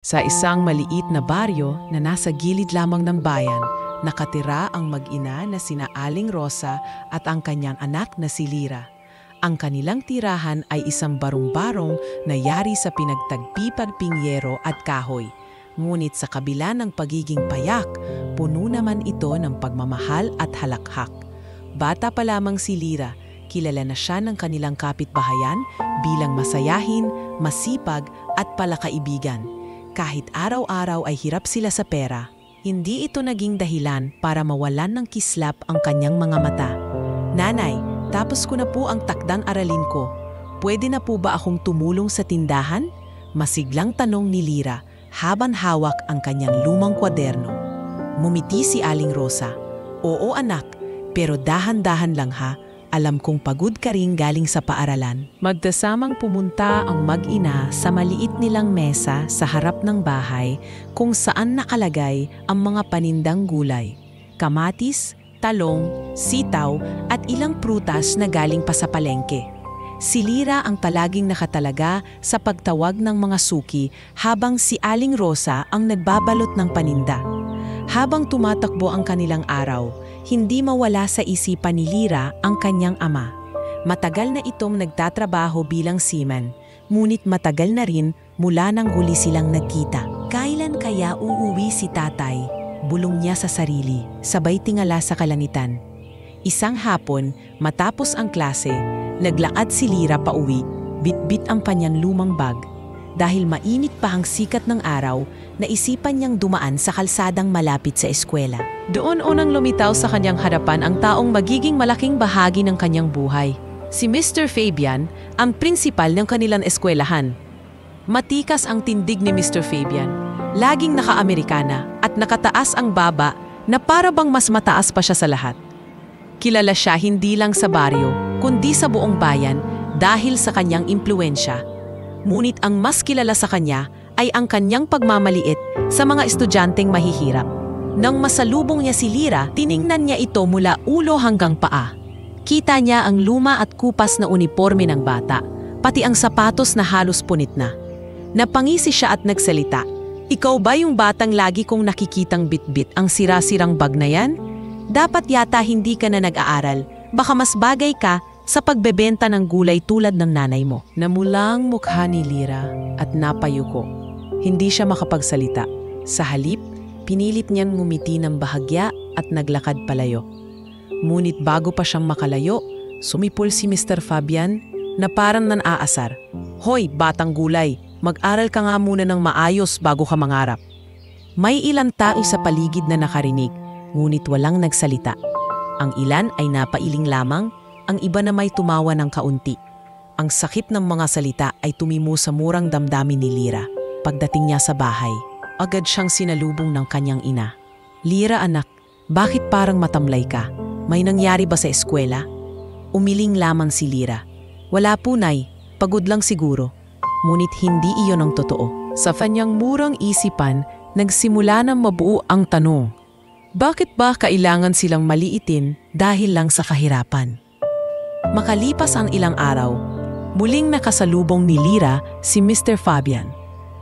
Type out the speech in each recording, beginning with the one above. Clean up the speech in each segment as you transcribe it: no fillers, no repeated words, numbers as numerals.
Sa isang maliit na baryo na nasa gilid lamang ng bayan, nakatira ang mag-ina na sina Aling Rosa at ang kanyang anak na si Lira. Ang kanilang tirahan ay isang barong-barong na yari sa pinagtagpi-pagping yero at kahoy. Ngunit sa kabila ng pagiging payak, puno naman ito ng pagmamahal at halakhak. Bata pa lamang si Lira, kilala na siya ng kanilang kapitbahayan bilang masayahin, masipag at palakaibigan. Kahit araw-araw ay hirap sila sa pera, hindi ito naging dahilan para mawalan ng kislap ang kanyang mga mata. "Nanay, tapos ko na po ang takdang aralin ko. Pwede na po ba akong tumulong sa tindahan?" Masiglang tanong ni Lira habang hawak ang kanyang lumang kwaderno. Mumiti si Aling Rosa. "Oo anak, pero dahan-dahan lang ha. Alam kong pagod ka rin galing sa paaralan." Magkasamang pumunta ang mag-ina sa maliit nilang mesa sa harap ng bahay kung saan nakalagay ang mga panindang gulay, kamatis, talong, sitaw at ilang prutas na galing pa sa palengke. Si Lira ang palaging nakatalaga sa pagtawag ng mga suki habang si Aling Rosa ang nagbabalot ng paninda. Habang tumatakbo ang kanilang araw, hindi mawala sa isipan ni Lira ang kanyang ama. Matagal na itong nagtatrabaho bilang seaman, ngunit matagal na rin mula nang huli silang nagkita. Kailan kaya uuwi si tatay? Bulong niya sa sarili, sabay tingala sa kalangitan. Isang hapon, matapos ang klase, naglakad si Lira pauwi, bitbit ang kanyang lumang bag. Dahil mainit pa ang sikat ng araw, naisipan niyang dumaan sa kalsadang malapit sa eskwela. Doon unang lumitaw sa kanyang harapan ang taong magiging malaking bahagi ng kanyang buhay. Si Mr. Fabian, ang prinsipal ng kanilang eskwelahan. Matikas ang tindig ni Mr. Fabian. Laging naka-Amerikana at nakataas ang baba na para bang mas mataas pa siya sa lahat. Kilala siya hindi lang sa baryo, kundi sa buong bayan dahil sa kanyang impluwensya. Ngunit ang mas kilala sa kanya ay ang kanyang pagmamaliit sa mga estudyanteng mahihirap. Nang masalubong niya si Lira, tiningnan niya ito mula ulo hanggang paa. Kita niya ang luma at kupas na uniforme ng bata, pati ang sapatos na halos punit na. Napangisi siya at nagsalita, "Ikaw ba yung batang lagi kong nakikitang bitbit ang sira-sirang bag na yan? Dapat yata hindi ka na nag-aaral. Baka mas bagay ka sa pagbebenta ng gulay tulad ng nanay mo." Namulang mukha ni Lira at napayuko. Hindi siya makapagsalita. Sa halip, pinilit niyang ngumiti ng bahagya at naglakad palayo. Ngunit bago pa siyang makalayo, sumipol si Mr. Fabian na parang nanaasar. "Hoy, batang gulay, mag-aral ka nga muna ng maayos bago ka mangarap." May ilang tao sa paligid na nakarinig, ngunit walang nagsalita. Ang ilan ay napailing lamang, ang iba na may tumawa ng kaunti. Ang sakit ng mga salita ay tumimo sa murang damdamin ni Lira. Pagdating niya sa bahay, agad siyang sinalubong ng kanyang ina. "Lira anak, bakit parang matamlay ka? May nangyari ba sa eskwela?" Umiling lamang si Lira. "Wala po nay, pagod lang siguro." Ngunit hindi iyon ang totoo. Sa kanyang murang isipan, nagsimula ng mabuo ang tanong. Bakit ba kailangan silang maliitin dahil lang sa kahirapan? Makalipas ang ilang araw, muling nakasalubong ni Lira si Mr. Fabian.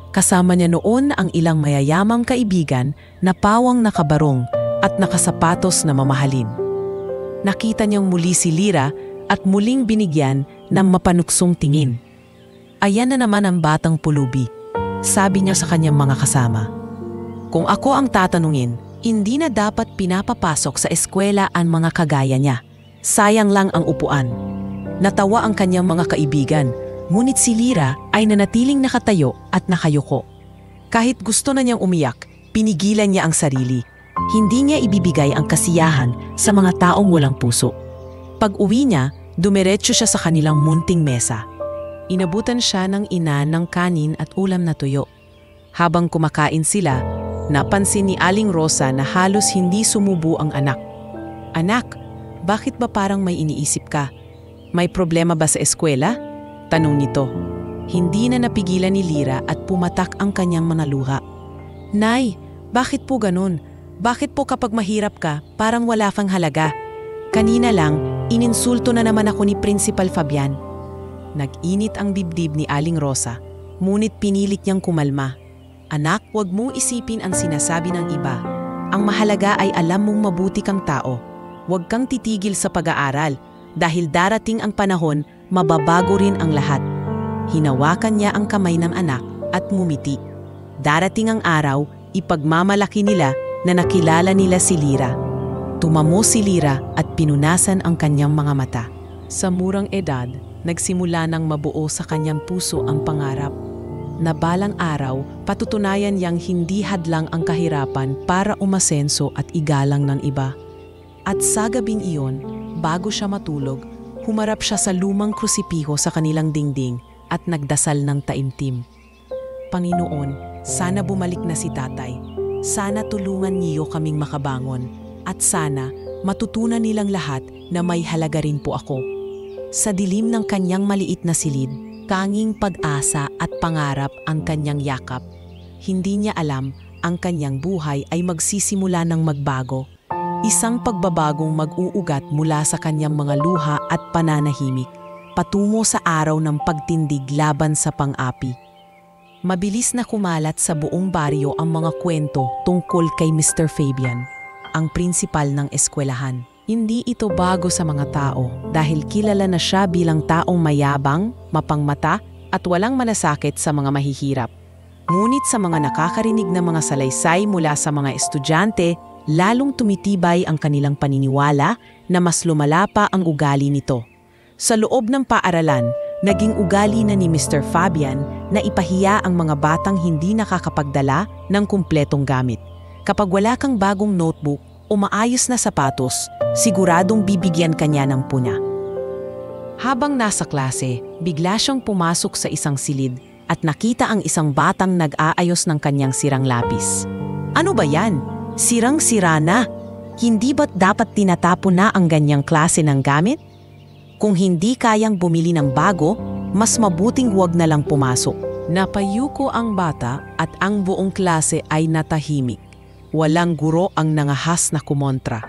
Kasama niya noon ang ilang mayayamang kaibigan na pawang nakabarong at nakasapatos na mamahalin. Nakita niyang muli si Lira at muling binigyan ng mapanuksong tingin. "Ayan na naman ang batang pulubi," sabi niya sa kanyang mga kasama. "Kung ako ang tatanungin, hindi na dapat pinapapasok sa eskwela ang mga kagaya niya. Sayang lang ang upuan." Natawa ang kanyang mga kaibigan, ngunit si Lira ay nanatiling nakatayo at nakayuko. Kahit gusto na niyang umiyak, pinigilan niya ang sarili. Hindi niya ibibigay ang kasiyahan sa mga taong walang puso. Pag-uwi niya, dumiretso siya sa kanilang munting mesa. Inabutan siya ng ina ng kanin at ulam na tuyo. Habang kumakain sila, napansin ni Aling Rosa na halos hindi sumubo ang anak. "Anak, bakit ba parang may iniisip ka? May problema ba sa eskwela?" tanong nito. Hindi na napigilan ni Lira at pumatak ang kanyang mga luha. "Nay, bakit po ganun? Bakit po kapag mahirap ka, parang wala kang halaga? Kanina lang, ininsulto na naman ako ni Principal Fabian." Nag-init ang dibdib ni Aling Rosa, ngunit pinilit niyang kumalma. Anak, huwag mong isipin ang sinasabi ng iba. Ang mahalaga ay alam mong mabuti kang tao. Huwag kang titigil sa pag-aaral dahil darating ang panahon, mababago rin ang lahat. Hinawakan niya ang kamay ng anak at ngumiti. Darating ang araw, ipagmamalaki nila na nakilala nila si Lyra. Tumamo si Lyra at pinunasan ang kanyang mga mata. Sa murang edad, nagsimula nang mabuo sa kanyang puso ang pangarap na balang araw patutunayan niyang hindi hadlang ang kahirapan para umasenso at igalang ng iba. At sa gabing iyon, bago siya matulog, humarap siya sa lumang krusipiho sa kanilang dingding at nagdasal ng taimtim. Panginoon, sana bumalik na si tatay. Sana tulungan niyo kaming makabangon. At sana matutunan nilang lahat na may halaga rin po ako. Sa dilim ng kanyang maliit na silid, tanging pag-asa at pangarap ang kanyang yakap. Hindi niya alam ang kanyang buhay ay magsisimula ng magbago. Isang pagbabagong mag-uugat mula sa kanyang mga luha at pananahimik, patungo sa araw ng pagtindig laban sa pang-api. Mabilis na kumalat sa buong baryo ang mga kwento tungkol kay Mr. Fabian, ang prinsipal ng eskwelahan. Hindi ito bago sa mga tao dahil kilala na siya bilang taong mayabang, mapangmata at walang malasakit sa mga mahihirap. Ngunit sa mga nakakarinig na mga salaysay mula sa mga estudyante, lalong tumitibay ang kanilang paniniwala na mas lumala pa ang ugali nito. Sa loob ng paaralan, naging ugali na ni Mr. Fabian na ipahiya ang mga batang hindi nakakapagdala ng kumpletong gamit. Kapag wala kang bagong notebook o maayos na sapatos, siguradong bibigyan ka niya ng puna. Habang nasa klase, bigla siyang pumasok sa isang silid at nakita ang isang batang nag-aayos ng kanyang sirang lapis. Ano ba yan? Sirang-sira na. Hindi ba't dapat tinatapon na ang ganyang klase ng gamit? Kung hindi kayang bumili ng bago, mas mabuting huwag na lang pumasok. Napayuko ang bata at ang buong klase ay natahimik. Walang guro ang nangahas na kumontra.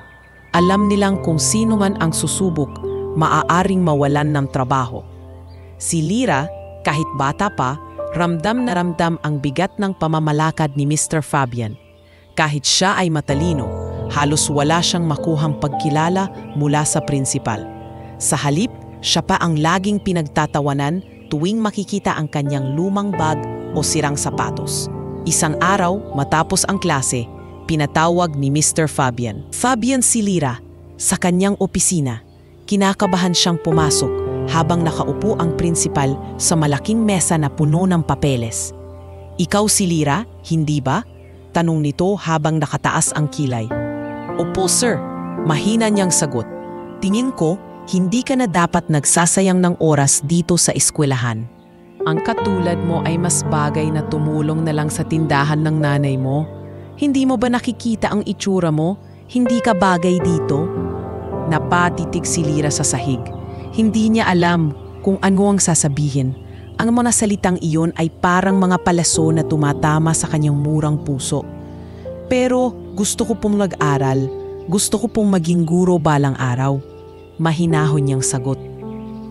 Alam nilang kung sino man ang susubok, maaaring mawalan ng trabaho. Si Lyra, kahit bata pa, ramdam na ramdam ang bigat ng pamamalakad ni Mr. Fabian. Kahit siya ay matalino, halos wala siyang makuhang pagkilala mula sa prinsipal. Sa halip, siya pa ang laging pinagtatawanan tuwing makikita ang kanyang lumang bag o sirang sapatos. Isang araw, matapos ang klase, pinatawag ni Mr. Fabian. Fabian si Lyra, sa kanyang opisina. Kinakabahan siyang pumasok habang nakaupo ang prinsipal sa malaking mesa na puno ng papeles. Ikaw si Lyra, hindi ba? Tanong nito habang nakataas ang kilay. Opo sir, mahina niyang sagot. Tingin ko, hindi ka na dapat nagsasayang ng oras dito sa eskwelahan. Ang katulad mo ay mas bagay na tumulong na lang sa tindahan ng nanay mo. Hindi mo ba nakikita ang itsura mo? Hindi ka bagay dito? Napatitig si Lyra sa sahig. Hindi niya alam kung ano ang sasabihin. Ang mga salitang iyon ay parang mga palaso na tumatama sa kanyang murang puso. Pero gusto ko pong mag-aral. Gusto ko pong maging guro balang araw. Mahinahon niyang sagot.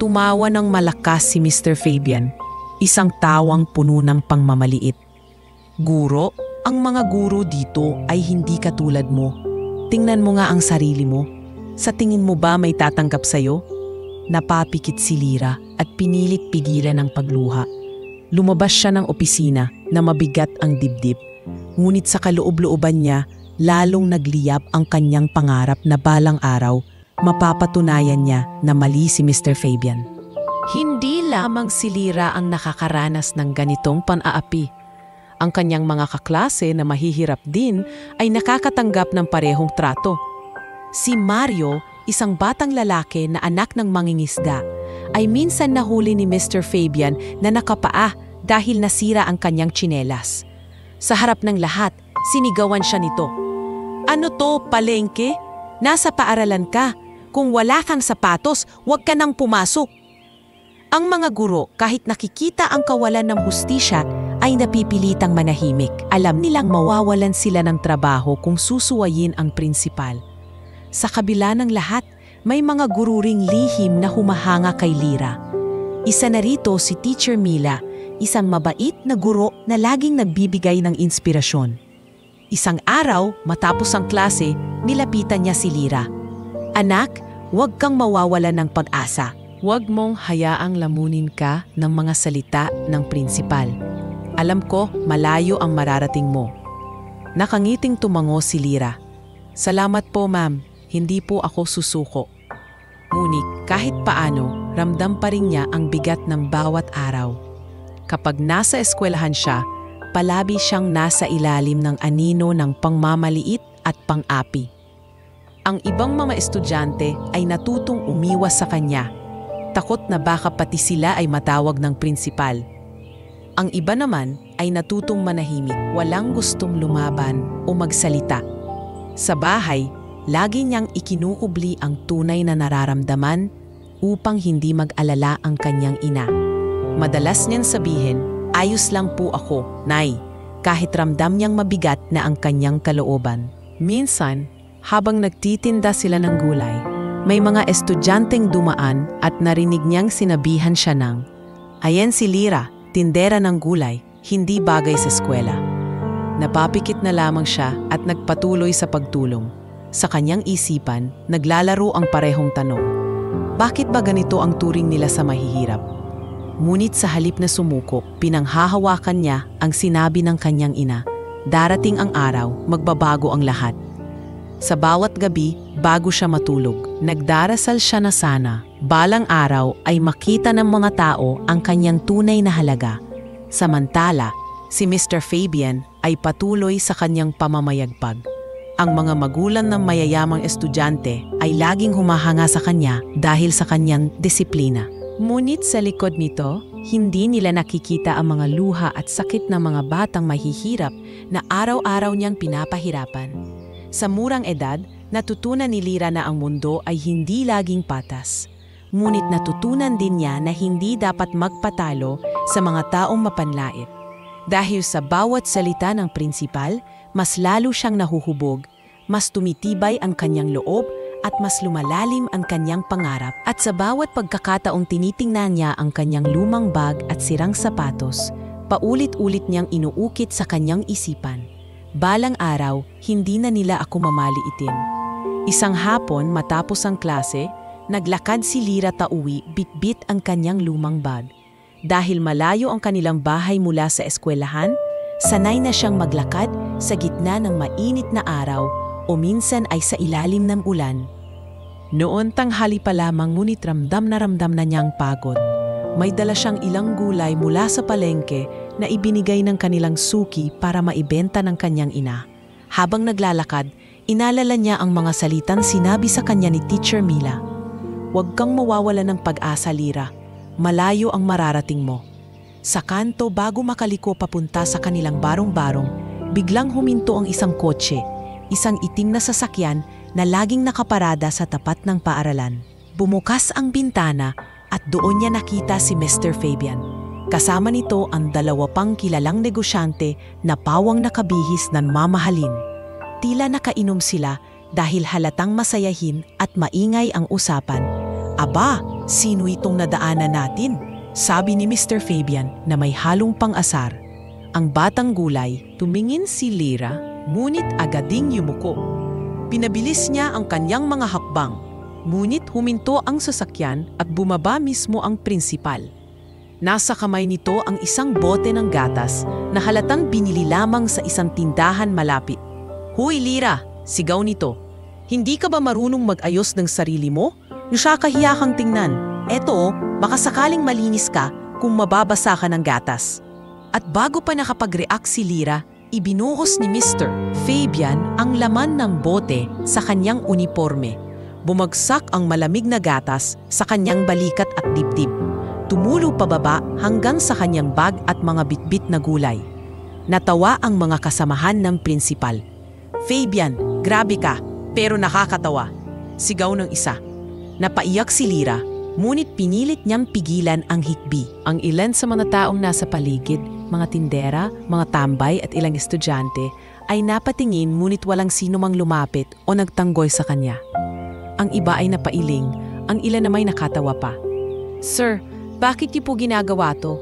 Tumawa ng malakas si Mr. Fabian, isang tawang puno ng pangmamaliit. Guro, ang mga guro dito ay hindi katulad mo. Tingnan mo nga ang sarili mo. Sa tingin mo ba may tatanggap sa'yo? Napapikit si Lyra at pinilit pigilan ang pagluha. Lumabas siya ng opisina na mabigat ang dibdib. Ngunit sa kaloob-looban niya, lalong nagliyab ang kanyang pangarap na balang araw, mapapatunayan niya na mali si Mr. Fabian. Hindi lamang si Lyra ang nakakaranas ng ganitong pan-aapi. Ang kanyang mga kaklase na mahihirap din ay nakakatanggap ng parehong trato. Si Mario, isang batang lalaki na anak ng mangingisda, ay minsan nahuli ni Mr. Fabian na nakapaa dahil nasira ang kanyang tsinelas. Sa harap ng lahat, sinigawan siya nito. Ano to, palengke? Nasa paaralan ka. Kung wala kang sapatos, huwag ka nang pumasok. Ang mga guro, kahit nakikita ang kawalan ng hustisya, ay napipilitang manahimik. Alam nilang mawawalan sila ng trabaho kung susuwayin ang prinsipal. Sa kabila ng lahat, may mga guro ring lihim na humahanga kay Lyra. Isa na rito si Teacher Mila, isang mabait na guro na laging nagbibigay ng inspirasyon. Isang araw, matapos ang klase, nilapitan niya si Lyra. "Anak, huwag kang mawawala ng pag-asa. Huwag mong hayaang lamunin ka ng mga salita ng prinsipal. Alam ko, malayo ang mararating mo." Nakangiting tumango si Lyra. "Salamat po, ma'am. Hindi po ako susuko." Ngunit kahit paano, ramdam pa rin niya ang bigat ng bawat araw. Kapag nasa eskwelahan siya, palabi siyang nasa ilalim ng anino ng pangmamaliit at pang-api. Ang ibang mga estudyante ay natutong umiwas sa kanya, takot na baka pati sila ay matawag ng prinsipal. Ang iba naman ay natutong manahimik, walang gustong lumaban o magsalita. Sa bahay, lagi niyang ikinukubli ang tunay na nararamdaman upang hindi mag-alala ang kanyang ina. Madalas niyang sabihin, "Ayos lang po ako, Nay," kahit ramdam niyang mabigat na ang kanyang kalooban. Minsan, habang nagtitinda sila ng gulay, may mga estudyanteng dumaan at narinig niyang sinabihan siya ng, "Ayan si Lyra, tindera ng gulay, hindi bagay sa eskwela." Napapikit na lamang siya at nagpatuloy sa pagtulong. Sa kanyang isipan, naglalaro ang parehong tanong. Bakit ba ganito ang turing nila sa mahihirap? Ngunit sa halip na sumuko, pinanghahawakan niya ang sinabi ng kanyang ina. Darating ang araw, magbabago ang lahat. Sa bawat gabi, bago siya matulog, nagdarasal siya na sana, balang araw ay makita ng mga tao ang kanyang tunay na halaga. Samantala, si Mr. Fabian ay patuloy sa kanyang pamamayagpag. Ang mga magulang ng mayayamang estudyante ay laging humahanga sa kanya dahil sa kanyang disiplina. Ngunit sa likod nito, hindi nila nakikita ang mga luha at sakit ng mga batang mahihirap na araw-araw niyang pinapahirapan. Sa murang edad, natutunan ni Lyra na ang mundo ay hindi laging patas. Ngunit natutunan din niya na hindi dapat magpatalo sa mga taong mapanlait. Dahil sa bawat salita ng prinsipal, mas lalo siyang nahuhubog, mas tumitibay ang kanyang loob at mas lumalalim ang kanyang pangarap. At sa bawat pagkakataong tinitingnan niya ang kanyang lumang bag at sirang sapatos, paulit-ulit niyang inuukit sa kanyang isipan. Balang araw, hindi na nila ako mamaliitin. Isang hapon matapos ang klase, naglakad si Lyra pauwi bitbit ang kanyang lumang bag. Dahil malayo ang kanilang bahay mula sa eskwelahan, sanay na siyang maglakad sa gitna ng mainit na araw o minsan ay sa ilalim ng ulan. Noon tanghali pa lamang ngunit ramdam na niyang pagod. May dala siyang ilang gulay mula sa palengke na ibinigay ng kanilang suki para maibenta ng kanyang ina. Habang naglalakad, inalala niya ang mga salitang sinabi sa kanya ni Teacher Mila. "Huwag kang mawawala ng pag-asa, Lyra. Malayo ang mararating mo." Sa kanto bago makaliko papunta sa kanilang barong-barong, biglang huminto ang isang kotse, isang itim na sasakyan na laging nakaparada sa tapat ng paaralan. Bumukas ang bintana at doon niya nakita si Mr. Fabian. Kasama nito ang dalawa pang kilalang negosyante na pawang nakabihis ng mamahalin. Tila nakainom sila dahil halatang masayahin at maingay ang usapan. "Aba, sino itong nadaanan natin?" sabi ni Mr. Fabian na may halong pang-asar. Ang batang gulay, tumingin si Lyra, ngunit agading yumuko. Pinabilis niya ang kanyang mga hakbang, ngunit huminto ang sasakyan at bumaba mismo ang prinsipal. Nasa kamay nito ang isang bote ng gatas na halatang binili lamang sa isang tindahan malapit. "Huy, Lyra!" sigaw nito. "Hindi ka ba marunong mag-ayos ng sarili mo? Nakakahiya kang tingnan. Eto, baka sakaling malinis ka kung mababasa ka ng gatas." At bago pa nakapag-react si Lyra, ibinuhos ni Mr. Fabian ang laman ng bote sa kanyang uniforme. Bumagsak ang malamig na gatas sa kanyang balikat at dibdib. Tumulo pababa hanggang sa kanyang bag at mga bitbit na gulay. Natawa ang mga kasamahan ng prinsipal. "Fabian, grabe ka, pero nakakatawa," sigaw ng isa. Napaiyak si Lyra, ngunit pinilit niyang pigilan ang hikbi. Ang ilan sa mga taong nasa paligid, mga tindera, mga tambay at ilang estudyante, ay napatingin ngunit walang sino mang lumapit o nagtanggoy sa kanya. Ang iba ay napailing, ang ilan namay nakatawa pa. "Sir, bakit niyo po ginagawa to?"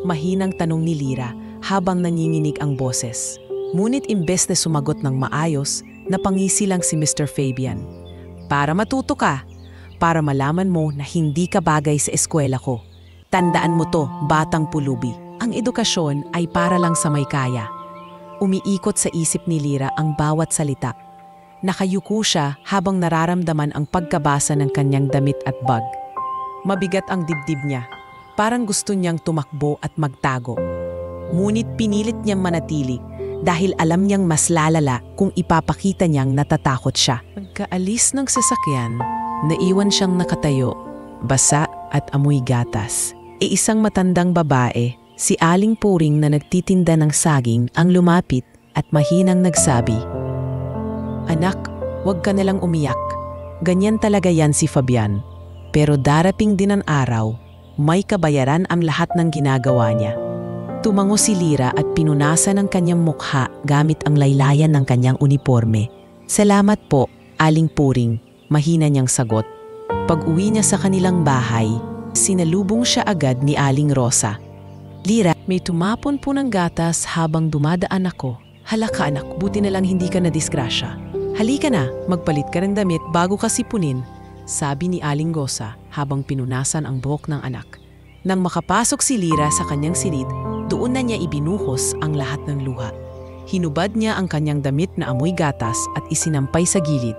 Mahinang tanong ni Lyra habang nanginginig ang boses. Ngunit imbes na sumagot ng maayos, napangisi lang si Mr. Fabian. Para matuto ka, para malaman mo na hindi ka bagay sa eskwela ko. Tandaan mo to, batang pulubi. Ang edukasyon ay para lang sa may kaya. Umiikot sa isip ni Lyra ang bawat salita. Nakayuko siya habang nararamdaman ang pagkabasa ng kanyang damit at bag. Mabigat ang dibdib niya. Parang gusto niyang tumakbo at magtago. Ngunit pinilit niyang manatili dahil alam niyang mas lalala kung ipapakita niyang natatakot siya. Pagkaalis ng sasakyan, naiwan siyang nakatayo, basa at amoy gatas. Isang matandang babae, si Aling Puring na nagtitinda ng saging ang lumapit at mahinang nagsabi, "Anak, huwag ka nalang umiyak. Ganyan talaga yan si Fabian. Pero darating din ang araw, may kabayaran ang lahat ng ginagawa niya." Tumango si Lyra at pinunasan ang kanyang mukha gamit ang laylayan ng kanyang uniforme. "Salamat po, Aling Puring," mahina niyang sagot. Pag-uwi niya sa kanilang bahay, sinalubong siya agad ni Aling Rosa. "Lyra, may tumapon po ng gatas habang dumadaan ako. Hala ka anak, buti na lang hindi ka nadisgrasya. Halika na, magpalit ka ng damit bago ka sipunin," sabi ni Aling Rosa habang pinunasan ang buhok ng anak. Nang makapasok si Lyra sa kanyang silid, doon na niya ibinuhos ang lahat ng luha. Hinubad niya ang kanyang damit na amoy gatas at isinampay sa gilid.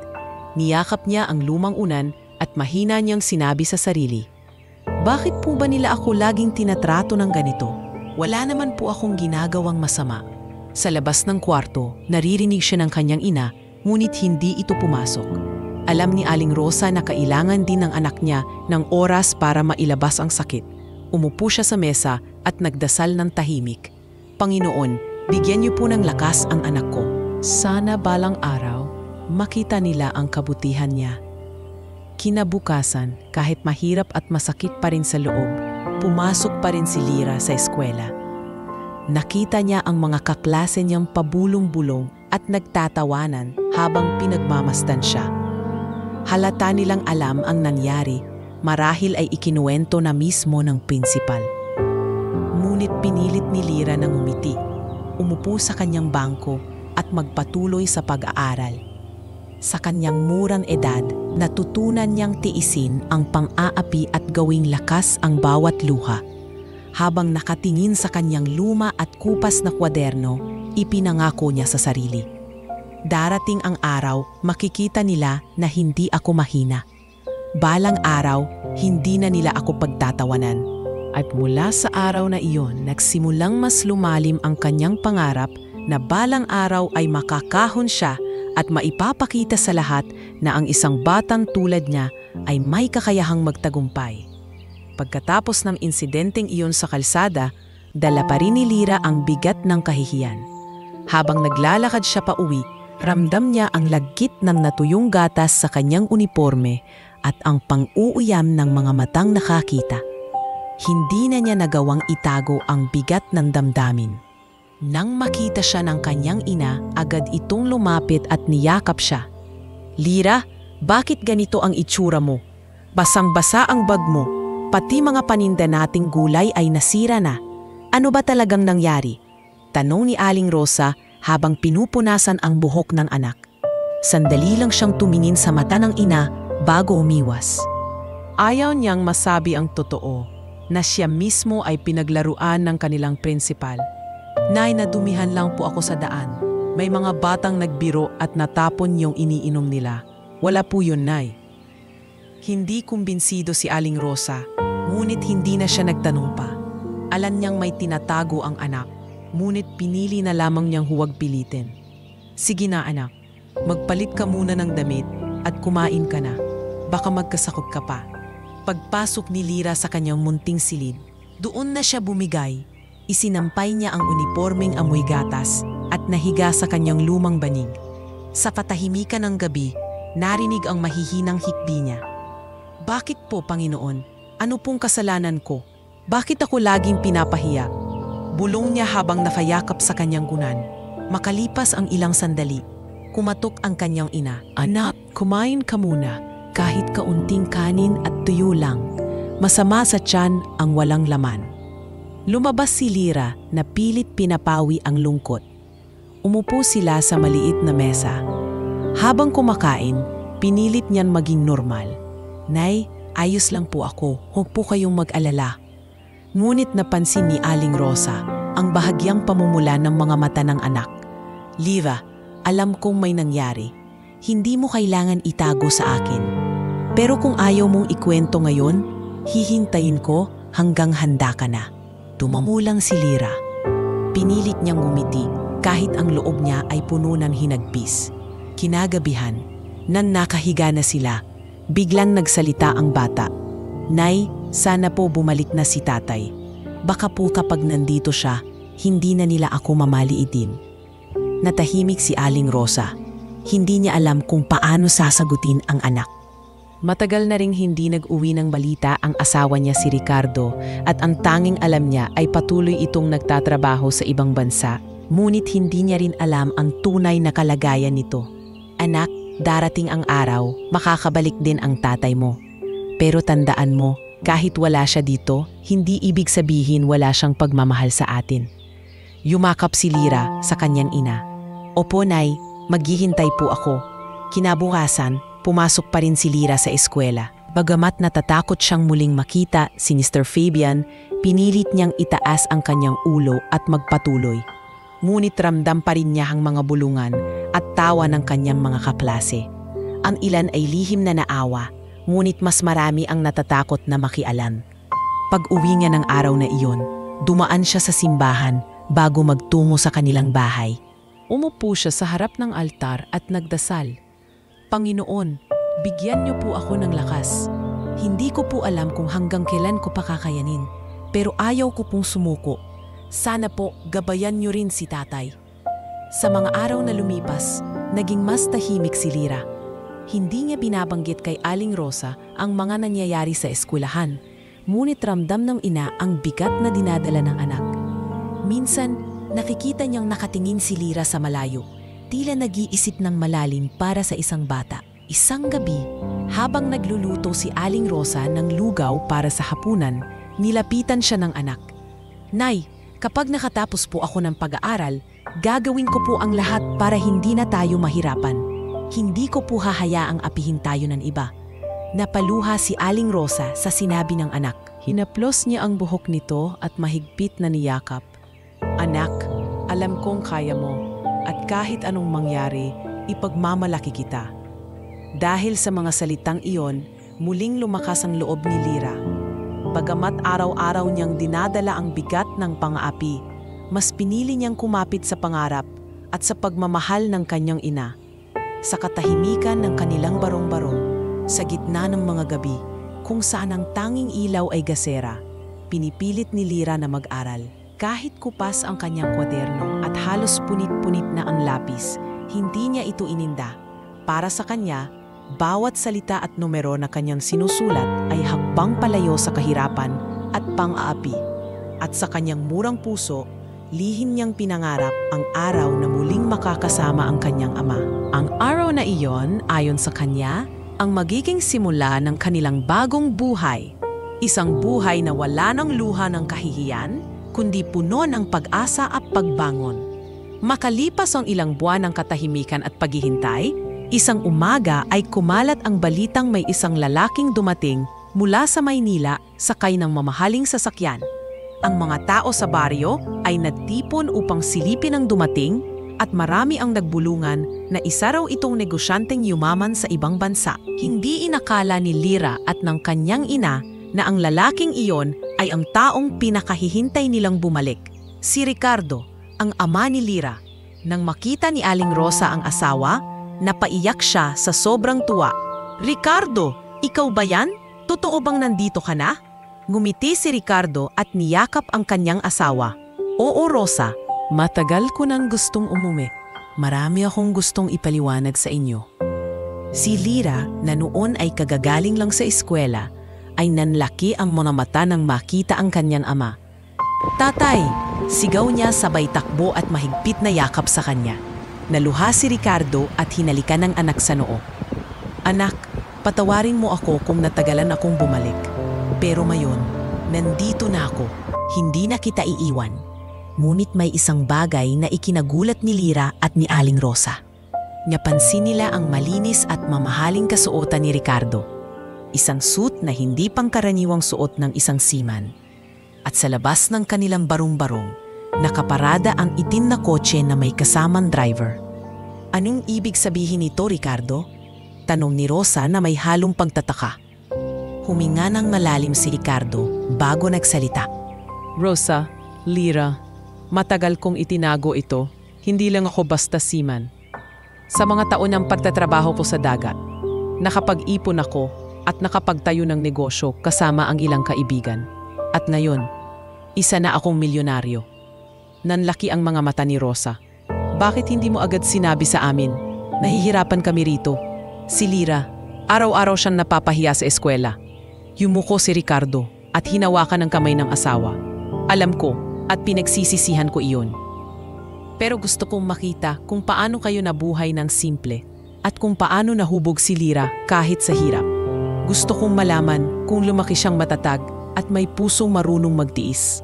Niyakap niya ang lumang unan at mahina niyang sinabi sa sarili, "Bakit po ba nila ako laging tinatrato ng ganito? Wala naman po akong ginagawang masama." Sa labas ng kwarto, naririnig siya ng kanyang ina, ngunit hindi ito pumasok. Alam ni Aling Rosa na kailangan din ng anak niya ng oras para mailabas ang sakit. Umupo siya sa mesa at nagdasal ng tahimik. "Panginoon, bigyan niyo po ng lakas ang anak ko. Sana balang araw, makita nila ang kabutihan niya." Kinabukasan, kahit mahirap at masakit pa rin sa loob, pumasok pa rin si Lyra sa eskwela. Nakita niya ang mga kaklase niyang pabulong-bulong at nagtatawanan habang pinagmamasdan siya. Halata nilang alam ang nangyari, marahil ay ikinuwento na mismo ng prinsipal. Ngunit pinilit ni Lyra ng umiti, umupo sa kanyang bangko at magpatuloy sa pag-aaral. Sa kanyang murang edad, natutunan niyang tiisin ang pang-aapi at gawing lakas ang bawat luha. Habang nakatingin sa kanyang luma at kupas na kwaderno, ipinangako niya sa sarili, "Darating ang araw, makikita nila na hindi ako mahina. Balang araw, hindi na nila ako pagtatawanan." At mula sa araw na iyon, nagsimulang mas lumalim ang kanyang pangarap na balang araw ay makakahon siya at maipapakita sa lahat na ang isang batang tulad niya ay may kakayahang magtagumpay. Pagkatapos ng insidenteng iyon sa kalsada, dala pa rin ni Lyra ang bigat ng kahihiyan. Habang naglalakad siya pa uwi, ramdam niya ang lagkit ng natuyong gatas sa kanyang uniforme at ang pang-uuyam ng mga matang nakakita. Hindi na niya nagawang itago ang bigat ng damdamin. Nang makita siya ng kanyang ina, agad itong lumapit at niyakap siya. "Lyra, bakit ganito ang itsura mo? Basang-basa ang bag mo, pati mga paninda nating gulay ay nasira na. Ano ba talagang nangyari?" Tanong ni Aling Rosa habang pinupunasan ang buhok ng anak. Sandali lang siyang tumingin sa mata ng ina bago umiwas. Ayaw niyang masabi ang totoo, na siya mismo ay pinaglaruan ng kanilang prinsipal. "Nay, nadumihan lang po ako sa daan. May mga batang nagbiro at natapon yung iniinom nila. Wala po yun, Nay." Hindi kumbinsido si Aling Rosa, ngunit hindi na siya nagtanong pa. Alam niyang may tinatago ang anak, ngunit pinili na lamang niyang huwag pilitin. "Sige na anak, magpalit ka muna ng damit at kumain ka na. Baka magkasakit ka pa." Pagpasok ni Lyra sa kanyang munting silid, doon na siya bumigay. Isinampay niya ang unipormeng amoy gatas at nahiga sa kanyang lumang banig. Sa katahimikan ng gabi, narinig ang mahihinang hikbi niya. "Bakit po, Panginoon? Ano pong kasalanan ko? Bakit ako laging pinapahiya?" Bulong niya habang nakayakap sa kanyang gunan. Makalipas ang ilang sandali, kumatok ang kanyang ina. "Anak, kumain ka muna. Kahit kaunting kanin at tuyo lang. Masama sa tiyan ang walang laman." Lumabas si Lyra na pilit pinapawi ang lungkot. Umupo sila sa maliit na mesa. Habang kumakain, pinilit niyan maging normal. "Nay, ayos lang po ako, huwag po kayong mag-alala." Ngunit napansin ni Aling Rosa ang bahagyang pamumula ng mga mata ng anak. "Lyra, alam kong may nangyari. Hindi mo kailangan itago sa akin. Pero kung ayaw mong ikwento ngayon, hihintayin ko hanggang handa ka na." Tumamulang si Lyra. Pinilit niyang ngumiti kahit ang loob niya ay puno ng hinagpis. Kinagabihan, nang nakahiga na sila, biglang nagsalita ang bata. "Nay, sana po bumalik na si tatay. Baka po kapag nandito siya, hindi na nila ako mamaliitin." Natahimik si Aling Rosa. Hindi niya alam kung paano sasagutin ang anak. Matagal na ring hindi nag-uwi ng balita ang asawa niya si Ricardo at ang tanging alam niya ay patuloy itong nagtatrabaho sa ibang bansa. Ngunit hindi niya rin alam ang tunay na kalagayan nito. "Anak, darating ang araw, makakabalik din ang tatay mo. Pero tandaan mo, kahit wala siya dito, hindi ibig sabihin wala siyang pagmamahal sa atin." Yumakap si Lyra sa kanyang ina. "Opo, Nay, maghihintay po ako." Kinabukasan, pumasok pa rin si Lyra sa eskwela. Bagamat natatakot siyang muling makita si Mr. Fabian, pinilit niyang itaas ang kanyang ulo at magpatuloy. Ngunit ramdam pa rin niya ang mga bulungan at tawa ng kanyang mga kaklase. Ang ilan ay lihim na naawa, ngunit mas marami ang natatakot na makialam. Pag-uwi niya ng araw na iyon, dumaan siya sa simbahan bago magtungo sa kanilang bahay. Umupo siya sa harap ng altar at nagdasal. "Panginoon, bigyan niyo po ako ng lakas. Hindi ko po alam kung hanggang kailan ko pa kakayanin, pero ayaw ko pong sumuko. Sana po gabayan niyo rin si tatay." Sa mga araw na lumipas, naging mas tahimik si Lyra. Hindi niya binabanggit kay Aling Rosa ang mga nangyayari sa eskwelahan, ngunit ramdam ng ina ang bigat na dinadala ng anak. Minsan, nakikita niyang nakatingin si Lyra sa malayo, tila nag-iisip ng malalim para sa isang bata. Isang gabi, habang nagluluto si Aling Rosa ng lugaw para sa hapunan, nilapitan siya ng anak. "Nay, kapag nakatapos po ako ng pag-aaral, gagawin ko po ang lahat para hindi na tayo mahirapan. Hindi ko po hahayaang apihin tayo ng iba." Napaluha si Aling Rosa sa sinabi ng anak. Hinaplos niya ang buhok nito at mahigpit na niyakap. "Anak, alam kong kaya mo at kahit anong mangyari, ipagmamalaki kita." Dahil sa mga salitang iyon, muling lumakas ang loob ni Lyra. Bagamat araw-araw niyang dinadala ang bigat ng pang-aapi, mas pinili niyang kumapit sa pangarap at sa pagmamahal ng kanyang ina. Sa katahimikan ng kanilang barong-barong, sa gitna ng mga gabi, kung saan ang tanging ilaw ay gasera, pinipilit ni Lyra na mag-aral. Kahit kupas ang kanyang kwaderno at halos punit-punit na ang lapis, hindi niya ito ininda. Para sa kanya, bawat salita at numero na kanyang sinusulat ay hakbang palayo sa kahirapan at pang-aapi. At sa kanyang murang puso, lihim niyang pinangarap ang araw na muling makakasama ang kanyang ama. Ang araw na iyon, ayon sa kanya, ang magiging simula ng kanilang bagong buhay. Isang buhay na wala ng luha ng kahihiyan, kundi puno ng pag-asa at pagbangon. Makalipas ang ilang buwan ng katahimikan at paghihintay, isang umaga ay kumalat ang balitang may isang lalaking dumating mula sa Maynila sakay ng mamahaling sasakyan. Ang mga tao sa baryo ay nagtipon upang silipin ang dumating at marami ang nagbulungan na isa raw itong negosyanteng yumaman sa ibang bansa. Hindi inakala ni Lyra at ng kanyang ina na ang lalaking iyon ay ang taong pinakahihintay nilang bumalik. Si Ricardo, ang ama ni Lyra. Nang makita ni Aling Rosa ang asawa, napaiyak siya sa sobrang tuwa. "Ricardo, ikaw ba yan? Totoo bang nandito ka na?" Ngumiti si Ricardo at niyakap ang kanyang asawa. "Oo, Rosa, matagal ko nang gustong umuwi. Marami akong gustong ipaliwanag sa inyo." Si Lyra, na noon ay kagagaling lang sa eskwela, ay nanlaki ang mga mata nang makita ang kanyang ama. "Tatay!" Sigaw niya sabay takbo at mahigpit na yakap sa kanya. Naluha si Ricardo at hinalikan ng anak sa noo. "Anak, patawarin mo ako kung natagalan akong bumalik. Pero ngayon, nandito na ako. Hindi na kita iiwan. Ngunit may isang bagay na ikinagulat ni Lyra at ni Aling Rosa. Napansin nila ang malinis at mamahaling kasuotan ni Ricardo. Isang suit na hindi pangkaraniwang suot ng isang seaman. At sa labas ng kanilang barong-barong, nakaparada ang itim na kotse na may kasamang driver. Anong ibig sabihin nito, Ricardo? Tanong ni Rosa na may halong pagtataka. Huminga ng malalim si Ricardo bago nagsalita. Rosa, Lyra, matagal kong itinago ito. Hindi lang ako basta seaman. Sa mga taon ng pagtatrabaho ko sa dagat, nakapag-ipon ako at nakapagtayo ng negosyo kasama ang ilang kaibigan. At ngayon, isa na akong milyonaryo. Nanlaki ang mga mata ni Rosa. Bakit hindi mo agad sinabi sa amin? Nahihirapan kami rito. Si Lyra, araw-araw siyang napapahiya sa eskwela. Yumuko si Ricardo at hinawakan ang kamay ng asawa. Alam ko at pinagsisisihan ko iyon. Pero gusto kong makita kung paano kayo nabuhay ng simple at kung paano nahubog si Lyra kahit sa hirap. Gusto kong malaman kung lumaki siyang matatag at may pusong marunong magtiis.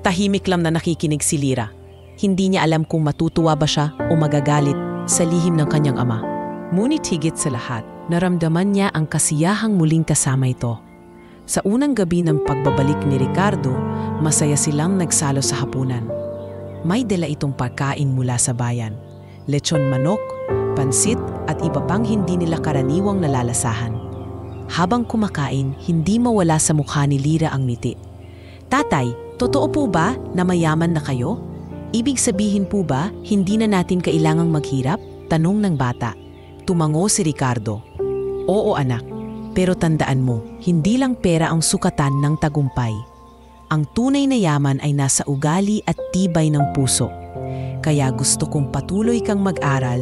Tahimik lang na nakikinig si Lyra. Hindi niya alam kung matutuwa ba siya o magagalit sa lihim ng kanyang ama. Ngunit higit sa lahat, naramdaman niya ang kasiyahang muling kasama ito. Sa unang gabi ng pagbabalik ni Ricardo, masaya silang nagsalo sa hapunan. May dala itong pagkain mula sa bayan. Lechon manok, pansit at iba pang hindi nila karaniwang nalalasahan. Habang kumakain, hindi mawala sa mukha ni Lyra ang ngiti. Tatay, totoo po ba na mayaman na kayo? Ibig sabihin po ba hindi na natin kailangang maghirap? Tanong ng bata. Tumango si Ricardo. Oo anak, pero tandaan mo, hindi lang pera ang sukatan ng tagumpay. Ang tunay na yaman ay nasa ugali at tibay ng puso. Kaya gusto kong patuloy kang mag-aral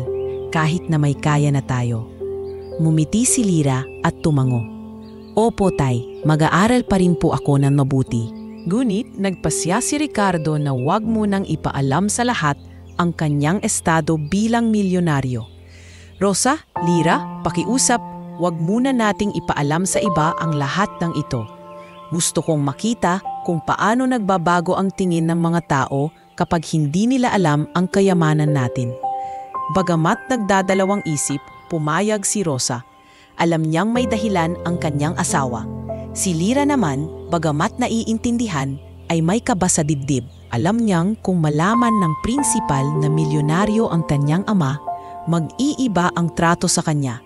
kahit na may kaya na tayo. Ngumiti si Lyra at tumango. Opo tay, mag-aaral pa rin po ako ng mabuti. Ngunit nagpasya si Ricardo na huwag munang ipaalam sa lahat ang kanyang estado bilang milyonaryo. Rosa, Lyra, pakiusap, huwag muna nating ipaalam sa iba ang lahat ng ito. Gusto kong makita kung paano nagbabago ang tingin ng mga tao kapag hindi nila alam ang kayamanan natin. Bagamat nagdadalawang isip, pumayag si Rosa. Alam niyang may dahilan ang kanyang asawa. Si Lyra naman, bagamat naiintindihan, ay may kaba sa dibdib. Alam niyang kung malaman ng prinsipal na milyonaryo ang kanyang ama, mag-iiba ang trato sa kanya.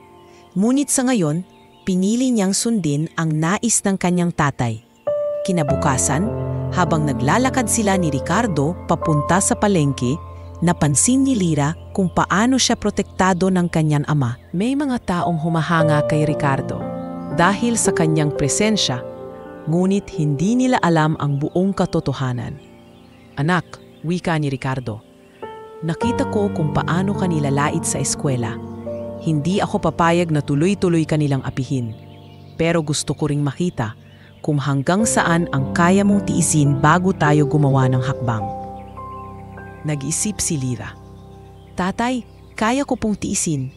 Ngunit sa ngayon, pinili niyang sundin ang nais ng kanyang tatay. Kinabukasan, habang naglalakad sila ni Ricardo papunta sa palengke, napansin ni Lyra kung paano siya protektado ng kanyang ama. May mga taong humahanga kay Ricardo dahil sa kanyang presensya, ngunit hindi nila alam ang buong katotohanan. Anak, wika ni Ricardo, nakita ko kung paano ka nilalait sa eskwela. Hindi ako papayag na tuloy-tuloy kanilang apihin. Pero gusto ko ring makita kung hanggang saan ang kaya mong tiisin bago tayo gumawa ng hakbang. Nag-isip si Lyra. Tatay, kaya ko pong tiisin.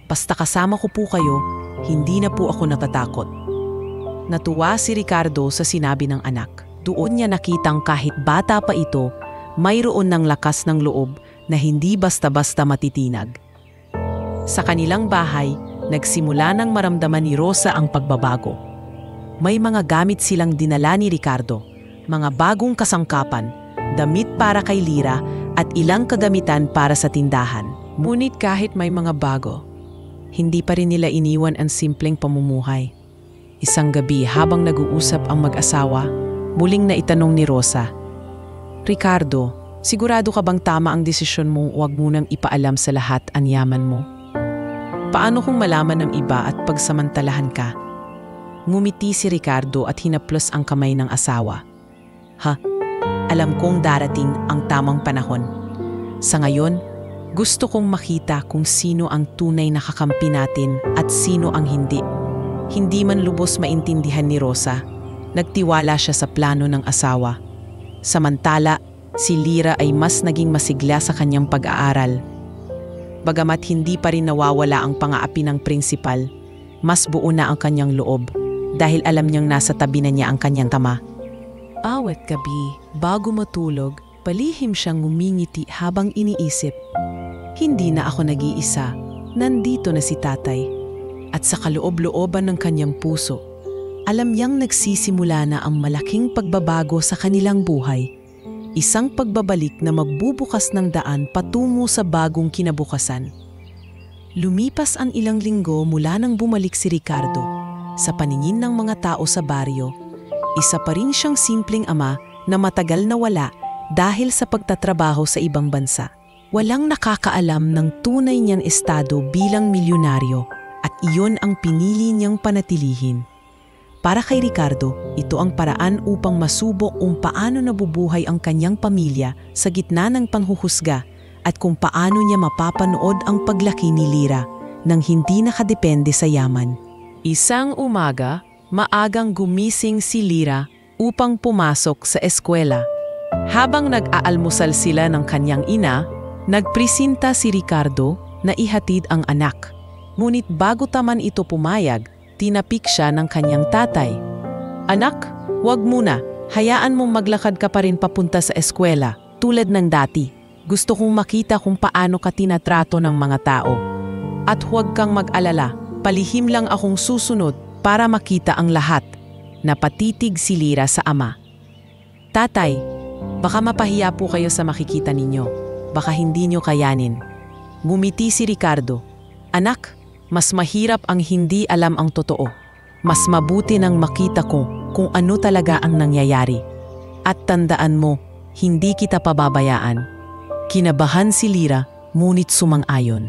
Basta kasama ko po kayo, hindi na po ako natatakot. Natuwa si Ricardo sa sinabi ng anak. Doon niya nakitang kahit bata pa ito, mayroon ng lakas ng loob na hindi basta-basta matitinag. Sa kanilang bahay, nagsimula nang maramdaman ni Rosa ang pagbabago. May mga gamit silang dinala ni Ricardo, mga bagong kasangkapan, damit para kay Lyra at ilang kagamitan para sa tindahan. Ngunit kahit may mga bago, hindi pa rin nila iniwan ang simpleng pamumuhay. Isang gabi habang nag-uusap ang mag-asawa, muling naitanong ni Rosa, Ricardo, sigurado ka bang tama ang desisyon mong huwag munang ipaalam sa lahat ang yaman mo? Paano kung malaman ng iba at pagsamantalahan ka? Ngumiti si Ricardo at hinaplos ang kamay ng asawa. Ha, alam kong darating ang tamang panahon. Sa ngayon, gusto kong makita kung sino ang tunay na kakampi natin at sino ang hindi. Hindi man lubos maintindihan ni Rosa, nagtiwala siya sa plano ng asawa. Samantala, si Lyra ay mas naging masigla sa kanyang pag-aaral. Bagamat hindi pa rin nawawala ang pang-aapi ng prinsipal, mas buo na ang kanyang loob dahil alam niyang nasa tabi na niya ang kanyang tama. Bawat gabi, bago matulog, palihim siyang ngumingiti habang iniisip. Hindi na ako nag-iisa, nandito na si tatay. At sa kaloob-looban ng kanyang puso, alam niyang nagsisimula na ang malaking pagbabago sa kanilang buhay. Isang pagbabalik na magbubukas ng daan patungo sa bagong kinabukasan. Lumipas ang ilang linggo mula nang bumalik si Ricardo. Sa paningin ng mga tao sa baryo, isa pa rin siyang simpleng ama na matagal na wala dahil sa pagtatrabaho sa ibang bansa. Walang nakakaalam ng tunay niyang estado bilang milyonaryo at iyon ang pinili niyang panatilihin. Para kay Ricardo, ito ang paraan upang masubok kung paano nabubuhay ang kanyang pamilya sa gitna ng panghuhusga at kung paano niya mapapanood ang paglaki ni Lyra nang hindi nakadepende sa yaman. Isang umaga, maagang gumising si Lyra upang pumasok sa eskwela. Habang nag-aalmusal sila ng kanyang ina, nagpresenta si Ricardo na ihatid ang anak. Ngunit bago taman ito pumayag, tinapik siya ng kanyang tatay. "Anak, wag muna. Hayaan mong maglakad ka pa rin papunta sa eskwela, tulad ng dati. Gusto kong makita kung paano ka tinatrato ng mga tao. At huwag kang mag-alala, palihim lang akong susunod para makita ang lahat." Napatitig si Lyra sa ama. "Tatay, baka mapahiya po kayo sa makikita ninyo. Baka hindi nyo kayanin." Ngumiti si Ricardo. "Anak, mas mahirap ang hindi alam ang totoo. Mas mabuti nang makita ko kung ano talaga ang nangyayari. At tandaan mo, hindi kita pababayaan." Kinabahan si Lyra, ngunit sumang-ayon.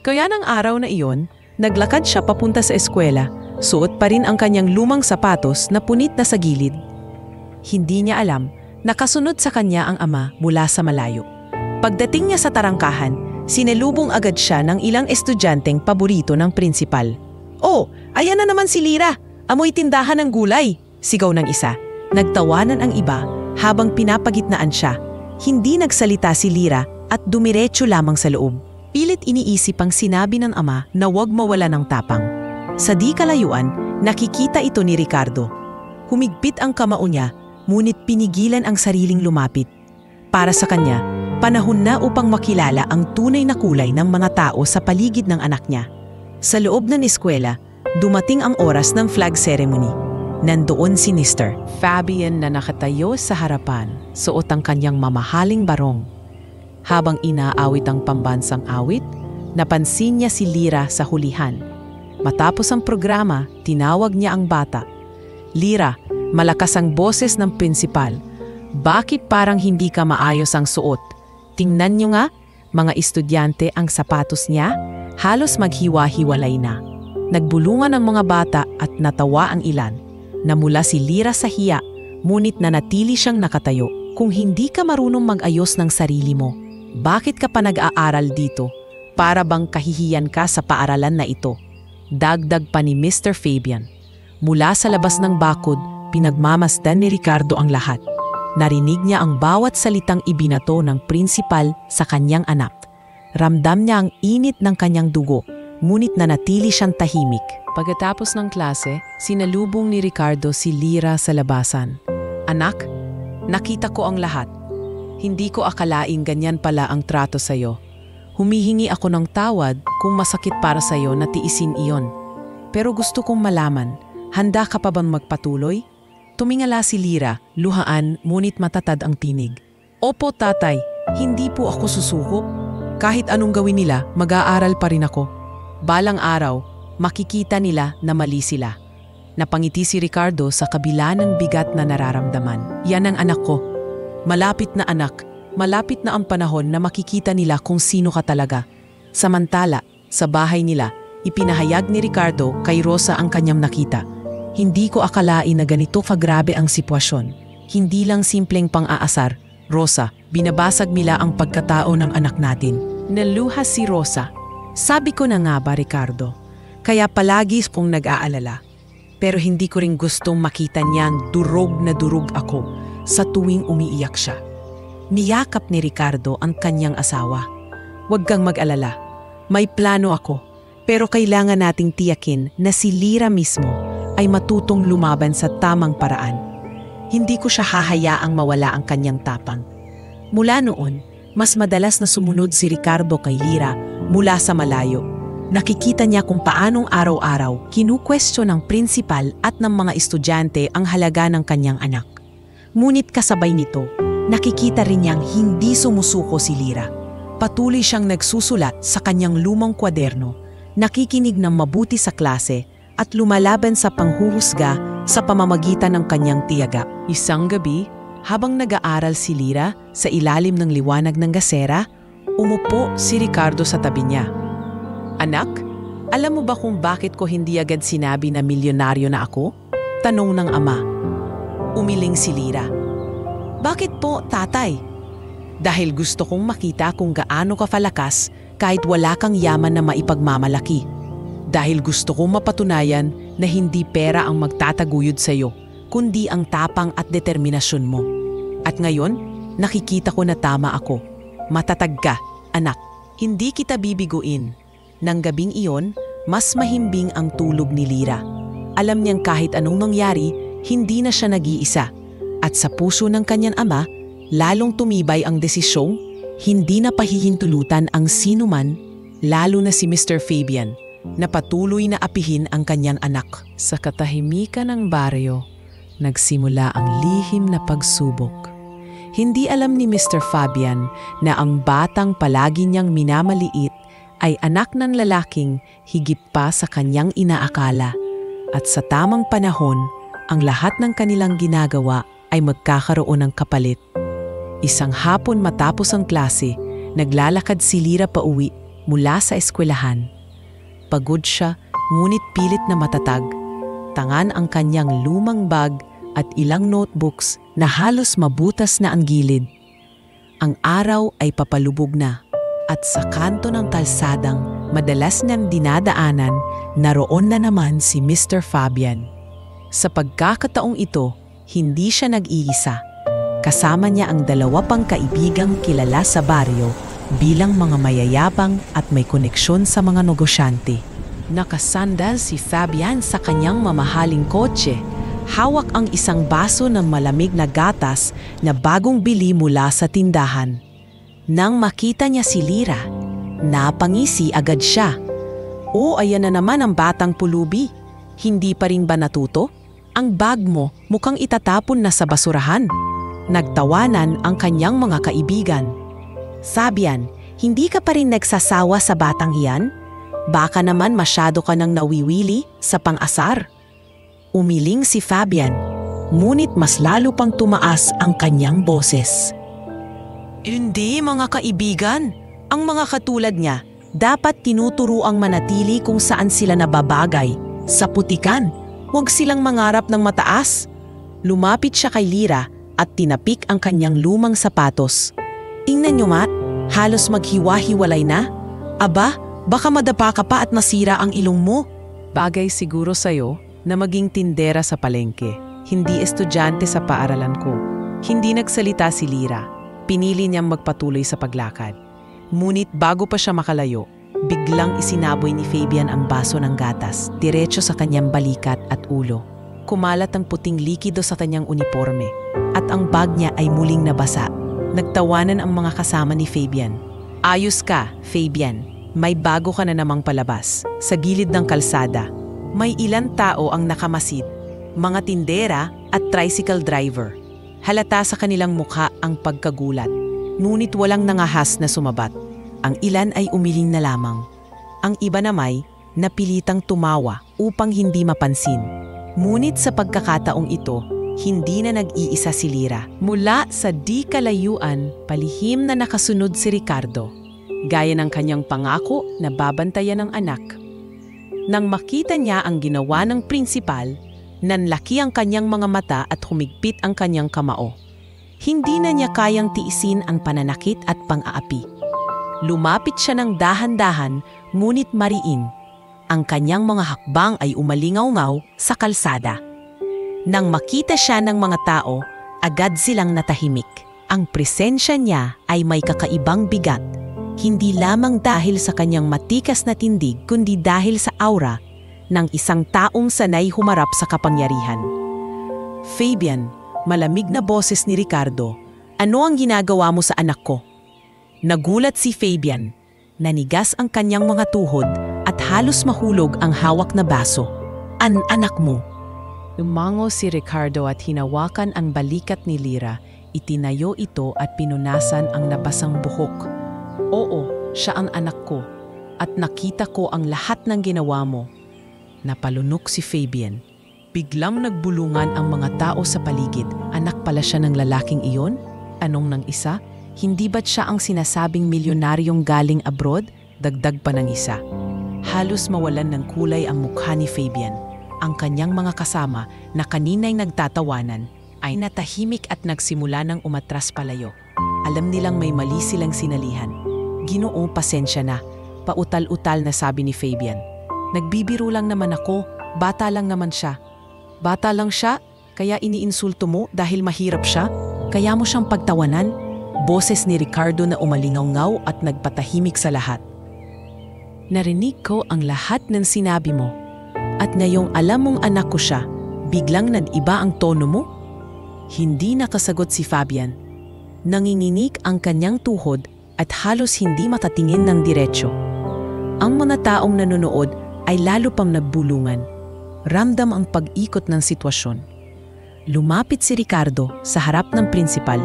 Kaya ng araw na iyon, naglakad siya papunta sa eskwela, suot pa rin ang kanyang lumang sapatos na punit na sa gilid. Hindi niya alam, nakasunod sa kanya ang ama mula sa malayo. Pagdating niya sa tarangkahan, sinalubong agad siya ng ilang estudyanteng paborito ng prinsipal. "Oh, ayan na naman si Lyra! Amoy tindahan ng gulay!" Sigaw ng isa. Nagtawanan ang iba habang pinapagitnaan siya. Hindi nagsalita si Lyra at dumiretso lamang sa loob. Pilit iniisip ang sinabi ng ama na huwag mawala ng tapang. Sa di kalayuan, nakikita ito ni Ricardo. Humigpit ang kamao niya, ngunit pinigilan ang sariling lumapit. Para sa kanya, panahon na upang makilala ang tunay na kulay ng mga tao sa paligid ng anak niya. Sa loob ng eskwela, dumating ang oras ng flag ceremony. Nandoon si Mr. Fabian na nakatayo sa harapan, suot ang kanyang mamahaling barong. Habang inaawit ang pambansang awit, napansin niya si Lyra sa hulihan. Matapos ang programa, tinawag niya ang bata. "Lyra, malakas ang boses ng prinsipal. Bakit parang hindi ka maayos ang suot? Tingnan niyo nga, mga estudyante ang sapatos niya, halos maghiwa-hiwalay na." Nagbulungan ang mga bata at natawa ang ilan. Namula si Lyra sa hiya, ngunit nanatili siyang nakatayo. "Kung hindi ka marunong mag-ayos ng sarili mo, bakit ka pa nag-aaral dito? Para bang kahihiyan ka sa paaralan na ito?" Dagdag pa ni Mr. Fabian. Mula sa labas ng bakod, pinagmamasdan ni Ricardo ang lahat. Narinig niya ang bawat salitang ibinato ng prinsipal sa kanyang anak. Ramdam niya ang init ng kanyang dugo, ngunit nanatili siyang tahimik. Pagkatapos ng klase, sinalubong ni Ricardo si Lyra sa labasan. "Anak, nakita ko ang lahat. Hindi ko akalaing ganyan pala ang trato sa'yo. Humihingi ako ng tawad kung masakit para sa'yo na tiisin iyon. Pero gusto kong malaman, handa ka pa bang magpatuloy?" Tumingala si Lyra, luhaan ngunit matatad ang tinig. "Opo tatay, hindi po ako susuko. Kahit anong gawin nila, mag-aaral pa rin ako. Balang araw, makikita nila na mali sila." Napangiti si Ricardo sa kabila ng bigat na nararamdaman. "Yan ang anak ko. Malapit na anak, malapit na ang panahon na makikita nila kung sino ka talaga." Samantala, sa bahay nila, ipinahayag ni Ricardo kay Rosa ang kanyang nakita. "Hindi ko akalain na ganito kagrabe ang sitwasyon. Hindi lang simpleng pang-aasar. Rosa, binabasag nila ang pagkatao ng anak natin." Naluha si Rosa. "Sabi ko na nga ba, Ricardo? Kaya palagi kong nag-aalala. Pero hindi ko rin gustong makita niyang durog na durog ako sa tuwing umiiyak siya." Niyakap ni Ricardo ang kanyang asawa. "Huwag kang mag-alala. May plano ako. Pero kailangan nating tiyakin na si Lyra mismo ay matutong lumaban sa tamang paraan." Hindi ko siya hahayaang mawala ang kanyang tapang. Mula noon, mas madalas na sumunod si Ricardo kay Lyra mula sa malayo. Nakikita niya kung paanong araw-araw kinukwestiyon ng prinsipal at ng mga estudyante ang halaga ng kanyang anak. Ngunit kasabay nito, nakikita rin niyang hindi sumusuko si Lyra. Patuloy siyang nagsusulat sa kanyang lumang kwaderno, nakikinig ng mabuti sa klase at lumalaban sa panghuhusga sa pamamagitan ng kanyang tiyaga. Isang gabi, habang nag-aaral si Lyra sa ilalim ng liwanag ng gasera, umupo si Ricardo sa tabi niya. "Anak, alam mo ba kung bakit ko hindi agad sinabi na milyonaryo na ako?" Tanong ng ama. Umiling si Lyra. "Bakit po, tatay?" "Dahil gusto kong makita kung gaano ka kalakas kahit wala kang yaman na maipagmamalaki. Dahil gusto kong mapatunayan na hindi pera ang magtataguyod sa iyo, kundi ang tapang at determinasyon mo. At ngayon, nakikita ko na tama ako. Matatag ka, anak. Hindi kita bibiguin." Nang gabing iyon, mas mahimbing ang tulog ni Lyra. Alam niyang kahit anong nangyari, hindi na siya nag-iisa. At sa puso ng kanyang ama, lalong tumibay ang desisyong hindi na pahihintulutan ang sinuman, lalo na si Mr. Fabian, na patuloy na apihin ang kanyang anak. Sa katahimikan ng baryo, nagsimula ang lihim na pagsubok. Hindi alam ni Mr. Fabian na ang batang palagi niyang minamaliit ay anak ng lalaking higit pa sa kanyang inaakala. At sa tamang panahon, ang lahat ng kanilang ginagawa ay magkakaroon ng kapalit. Isang hapon matapos ang klase, naglalakad si Lyra pauwi mula sa eskwelahan. Pagod siya, ngunit pilit na matatag. Tangan ang kanyang lumang bag at ilang notebooks na halos mabutas na ang gilid. Ang araw ay papalubog na. At sa kanto ng kalsadang madalas niyang dinadaanan, naroon na naman si Mr. Fabian. Sa pagkakataong ito, hindi siya nag-iisa. Kasama niya ang dalawa pang kaibigang kilala sa baryo bilang mga mayayabang at may koneksyon sa mga negosyante. Nakasandal si Fabian sa kanyang mamahaling kotse. Hawak ang isang baso ng malamig na gatas na bagong bili mula sa tindahan. Nang makita niya si Lyra, napangisi agad siya. "O, ayan na naman ang batang pulubi. Hindi pa rin ba natuto? Ang bag mo mukhang itatapon na sa basurahan." Nagtawanan ang kanyang mga kaibigan. "Fabian, hindi ka pa rin nagsasawa sa batang iyan? Baka naman masyado ka nang nawiwili sa pang-asar." Umiling si Fabian, ngunit mas lalo pang tumaas ang kanyang boses. "Hindi, mga kaibigan. Ang mga katulad niya, dapat tinuturuang manatili kung saan sila nababagay, sa putikan. Huwag silang mangarap ng mataas." Lumapit siya kay Lyra at tinapik ang kanyang lumang sapatos. "Tingnan niyo, Matt, halos maghiwa-hiwalay na. Aba, baka madapa ka pa at nasira ang ilong mo." Bagay siguro sa'yo na maging tindera sa palengke, hindi estudyante sa paaralan ko. Hindi nagsalita si Lyra. Pinili niyang magpatuloy sa paglakad. Ngunit bago pa siya makalayo, biglang isinaboy ni Fabian ang baso ng gatas, diretso sa kanyang balikat at ulo. Kumalat ang puting likido sa kanyang uniforme, at ang bag niya ay muling nabasa. Nagtawanan ang mga kasama ni Fabian. "Ayos ka, Fabian. May bago ka na namang palabas." Sa gilid ng kalsada, may ilang tao ang nakamasid, mga tindera at tricycle driver. Halata sa kanilang mukha ang pagkagulat, ngunit walang nangahas na sumabat. Ang ilan ay umiling na lamang. Ang iba namay napilitang tumawa upang hindi mapansin. Ngunit sa pagkakataong ito, hindi na nag-iisa si Lyra. Mula sa di kalayuan, palihim na nakasunod si Ricardo, gaya ng kanyang pangako na babantayan ng anak. Nang makita niya ang ginawa ng prinsipal, nanlaki ang kanyang mga mata at humigpit ang kanyang kamao. Hindi na niya kayang tiisin ang pananakit at pang-aapi. Lumapit siya ng dahan-dahan, ngunit mariin. Ang kanyang mga hakbang ay umalingaw-ngaw sa kalsada. Nang makita siya ng mga tao, agad silang natahimik. Ang presensya niya ay may kakaibang bigat, hindi lamang dahil sa kanyang matikas na tindig, kundi dahil sa aura ng isang taong sanay humarap sa kapangyarihan. "Fabian, malamig na boses ni Ricardo, "Ano ang ginagawa mo sa anak ko?" Nagulat si Fabian. Nanigas ang kanyang mga tuhod at halos mahulog ang hawak na baso. Anak mo?" Lumango si Ricardo at hinawakan ang balikat ni Lyra. Itinayo ito at pinunasan ang nabasang buhok. "Oo, siya ang anak ko. At nakita ko ang lahat ng ginawa mo." Napalunok si Fabian. Biglang nagbulungan ang mga tao sa paligid. Anak pala siya ng lalaking iyon? Anong nang isa? Hindi ba't siya ang sinasabing milyonaryong galing abroad? Dagdag pa ng isa. Halos mawalan ng kulay ang mukha ni Fabian. Ang kanyang mga kasama na kanina'y nagtatawanan ay natahimik at nagsimula ng umatras palayo. Alam nilang may mali silang sinalihan. "Ginoo, pasensya na," pautal-utal na sabi ni Fabian. "Nagbibiro lang naman ako, bata lang naman siya." "Bata lang siya? Kaya iniinsulto mo dahil mahirap siya? Kaya mo siyang pagtawanan?" Boses ni Ricardo na umalingaw-ngaw at nagpatahimik sa lahat. "Narinig ko ang lahat ng sinabi mo. At ngayong alam mong anak ko siya, biglang nag-iba ang tono mo?" Hindi nakasagot si Fabian. Nanginginig ang kanyang tuhod at halos hindi makatingin ng diretsyo. Ang mga taong nanonood ay lalo pang nagbulungan. Ramdam ang pag-ikot ng sitwasyon. Lumapit si Ricardo sa harap ng prinsipal,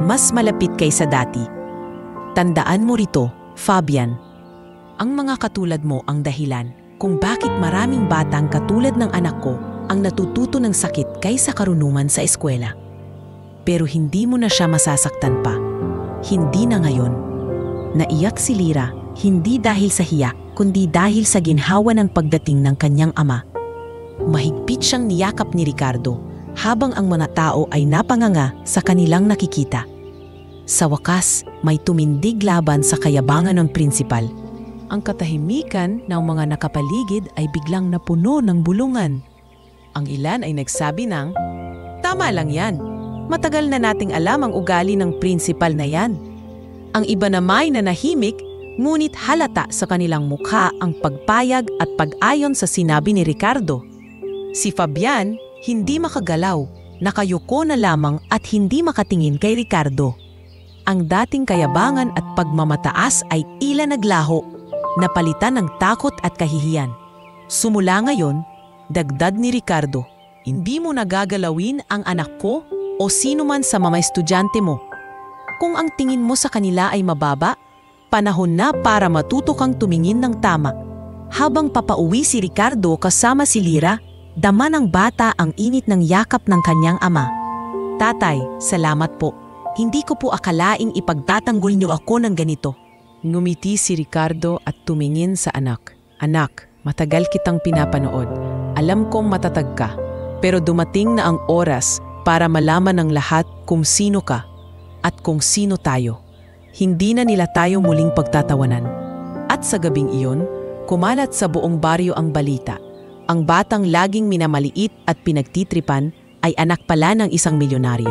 mas malapit kaysa dati. "Tandaan mo rito, Fabian. Ang mga katulad mo ang dahilan kung bakit maraming batang katulad ng anak ko ang natututo ng sakit kaysa karunungan sa eskwela. Pero hindi mo na siya masasaktan pa. Hindi na ngayon." Naiyak si Lyra, hindi dahil sa hiya, kundi dahil sa ginhawa ng pagdating ng kanyang ama. Mahigpit siyang niyakap ni Ricardo, habang ang mga tao ay napanganga sa kanilang nakikita. Sa wakas, may tumindig laban sa kayabangan ng prinsipal. Ang katahimikan ng mga nakapaligid ay biglang napuno ng bulungan. Ang ilan ay nagsabi ng, "Tama lang yan. Matagal na nating alam ang ugali ng prinsipal na yan." Ang iba naman ay nanahimik, ngunit halata sa kanilang mukha ang pagpayag at pag-ayon sa sinabi ni Ricardo. Si Fabian, hindi makagalaw, nakayuko na lamang at hindi makatingin kay Ricardo. Ang dating kayabangan at pagmamataas ay tila naglaho, napalitan ng takot at kahihiyan. Sumula ngayon, dagdag ni Ricardo, "Hindi mo nagagalawin ang anak ko o sino man sa mga estudyante mo. Kung ang tingin mo sa kanila ay mababa, panahon na para matuto kang tumingin ng tama." Habang papauwi si Ricardo kasama si Lyra, dama ng bata ang init ng yakap ng kanyang ama. "Tatay, salamat po. Hindi ko po akalaing ipagtatanggol niyo ako ng ganito." Ngumiti si Ricardo at tumingin sa anak. "Anak, matagal kitang pinapanood. Alam kong matatag ka. Pero dumating na ang oras para malaman ng lahat kung sino ka at kung sino tayo. Hindi na nila tayo muling pagtatawanan." At sa gabing iyon, kumalat sa buong baryo ang balita. Ang batang laging minamaliit at pinagtitripan ay anak pala ng isang milyonaryo.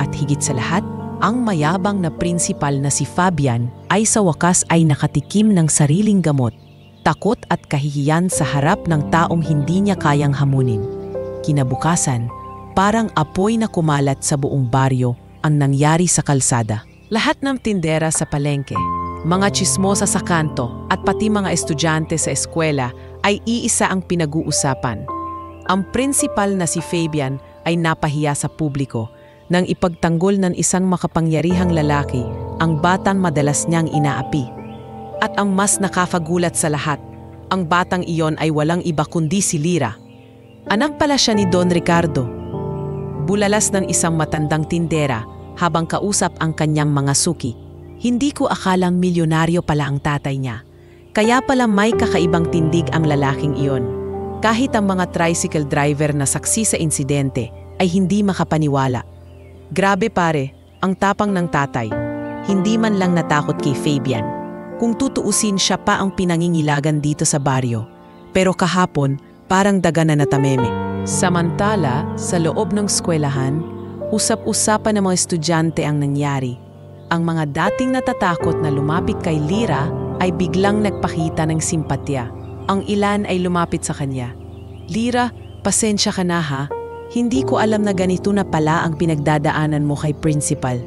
At higit sa lahat, ang mayabang na prinsipal na si Fabian ay sa wakas ay nakatikim ng sariling gamot, takot at kahihiyan sa harap ng taong hindi niya kayang hamunin. Kinabukasan, parang apoy na kumalat sa buong baryo ang nangyari sa kalsada. Lahat ng tindera sa palengke, mga tsismosa sa kanto at pati mga estudyante sa eskwela ay iisa ang pinag-uusapan. Ang prinsipal na si Fabian ay napahiya sa publiko nang ipagtanggol ng isang makapangyarihang lalaki ang batang madalas niyang inaapi. At ang mas nakafagulat sa lahat, ang batang iyon ay walang iba kundi si Lyra. Anak pala siya ni Don Ricardo. Bulalas ng isang matandang tindera habang kausap ang kanyang mga suki. "Hindi ko akalang milyonaryo pala ang tatay niya. Kaya pala may kakaibang tindig ang lalaking iyon." Kahit ang mga tricycle driver na saksi sa insidente ay hindi makapaniwala. Grabe pare, ang tapang ng tatay. Hindi man lang natakot kay Fabian. Kung tutuusin, siya pa ang pinangingilagan dito sa baryo. Pero kahapon, parang daga na natameme. Samantala, sa loob ng eskwelahan, usap-usapan ng mga estudyante ang nangyari. Ang mga dating natatakot na lumapit kay Lyra ay biglang nagpakita ng simpatya. Ang ilan ay lumapit sa kanya. "Lyra, pasensya ka na ha. Hindi ko alam na ganito na pala ang pinagdadaanan mo kay principal.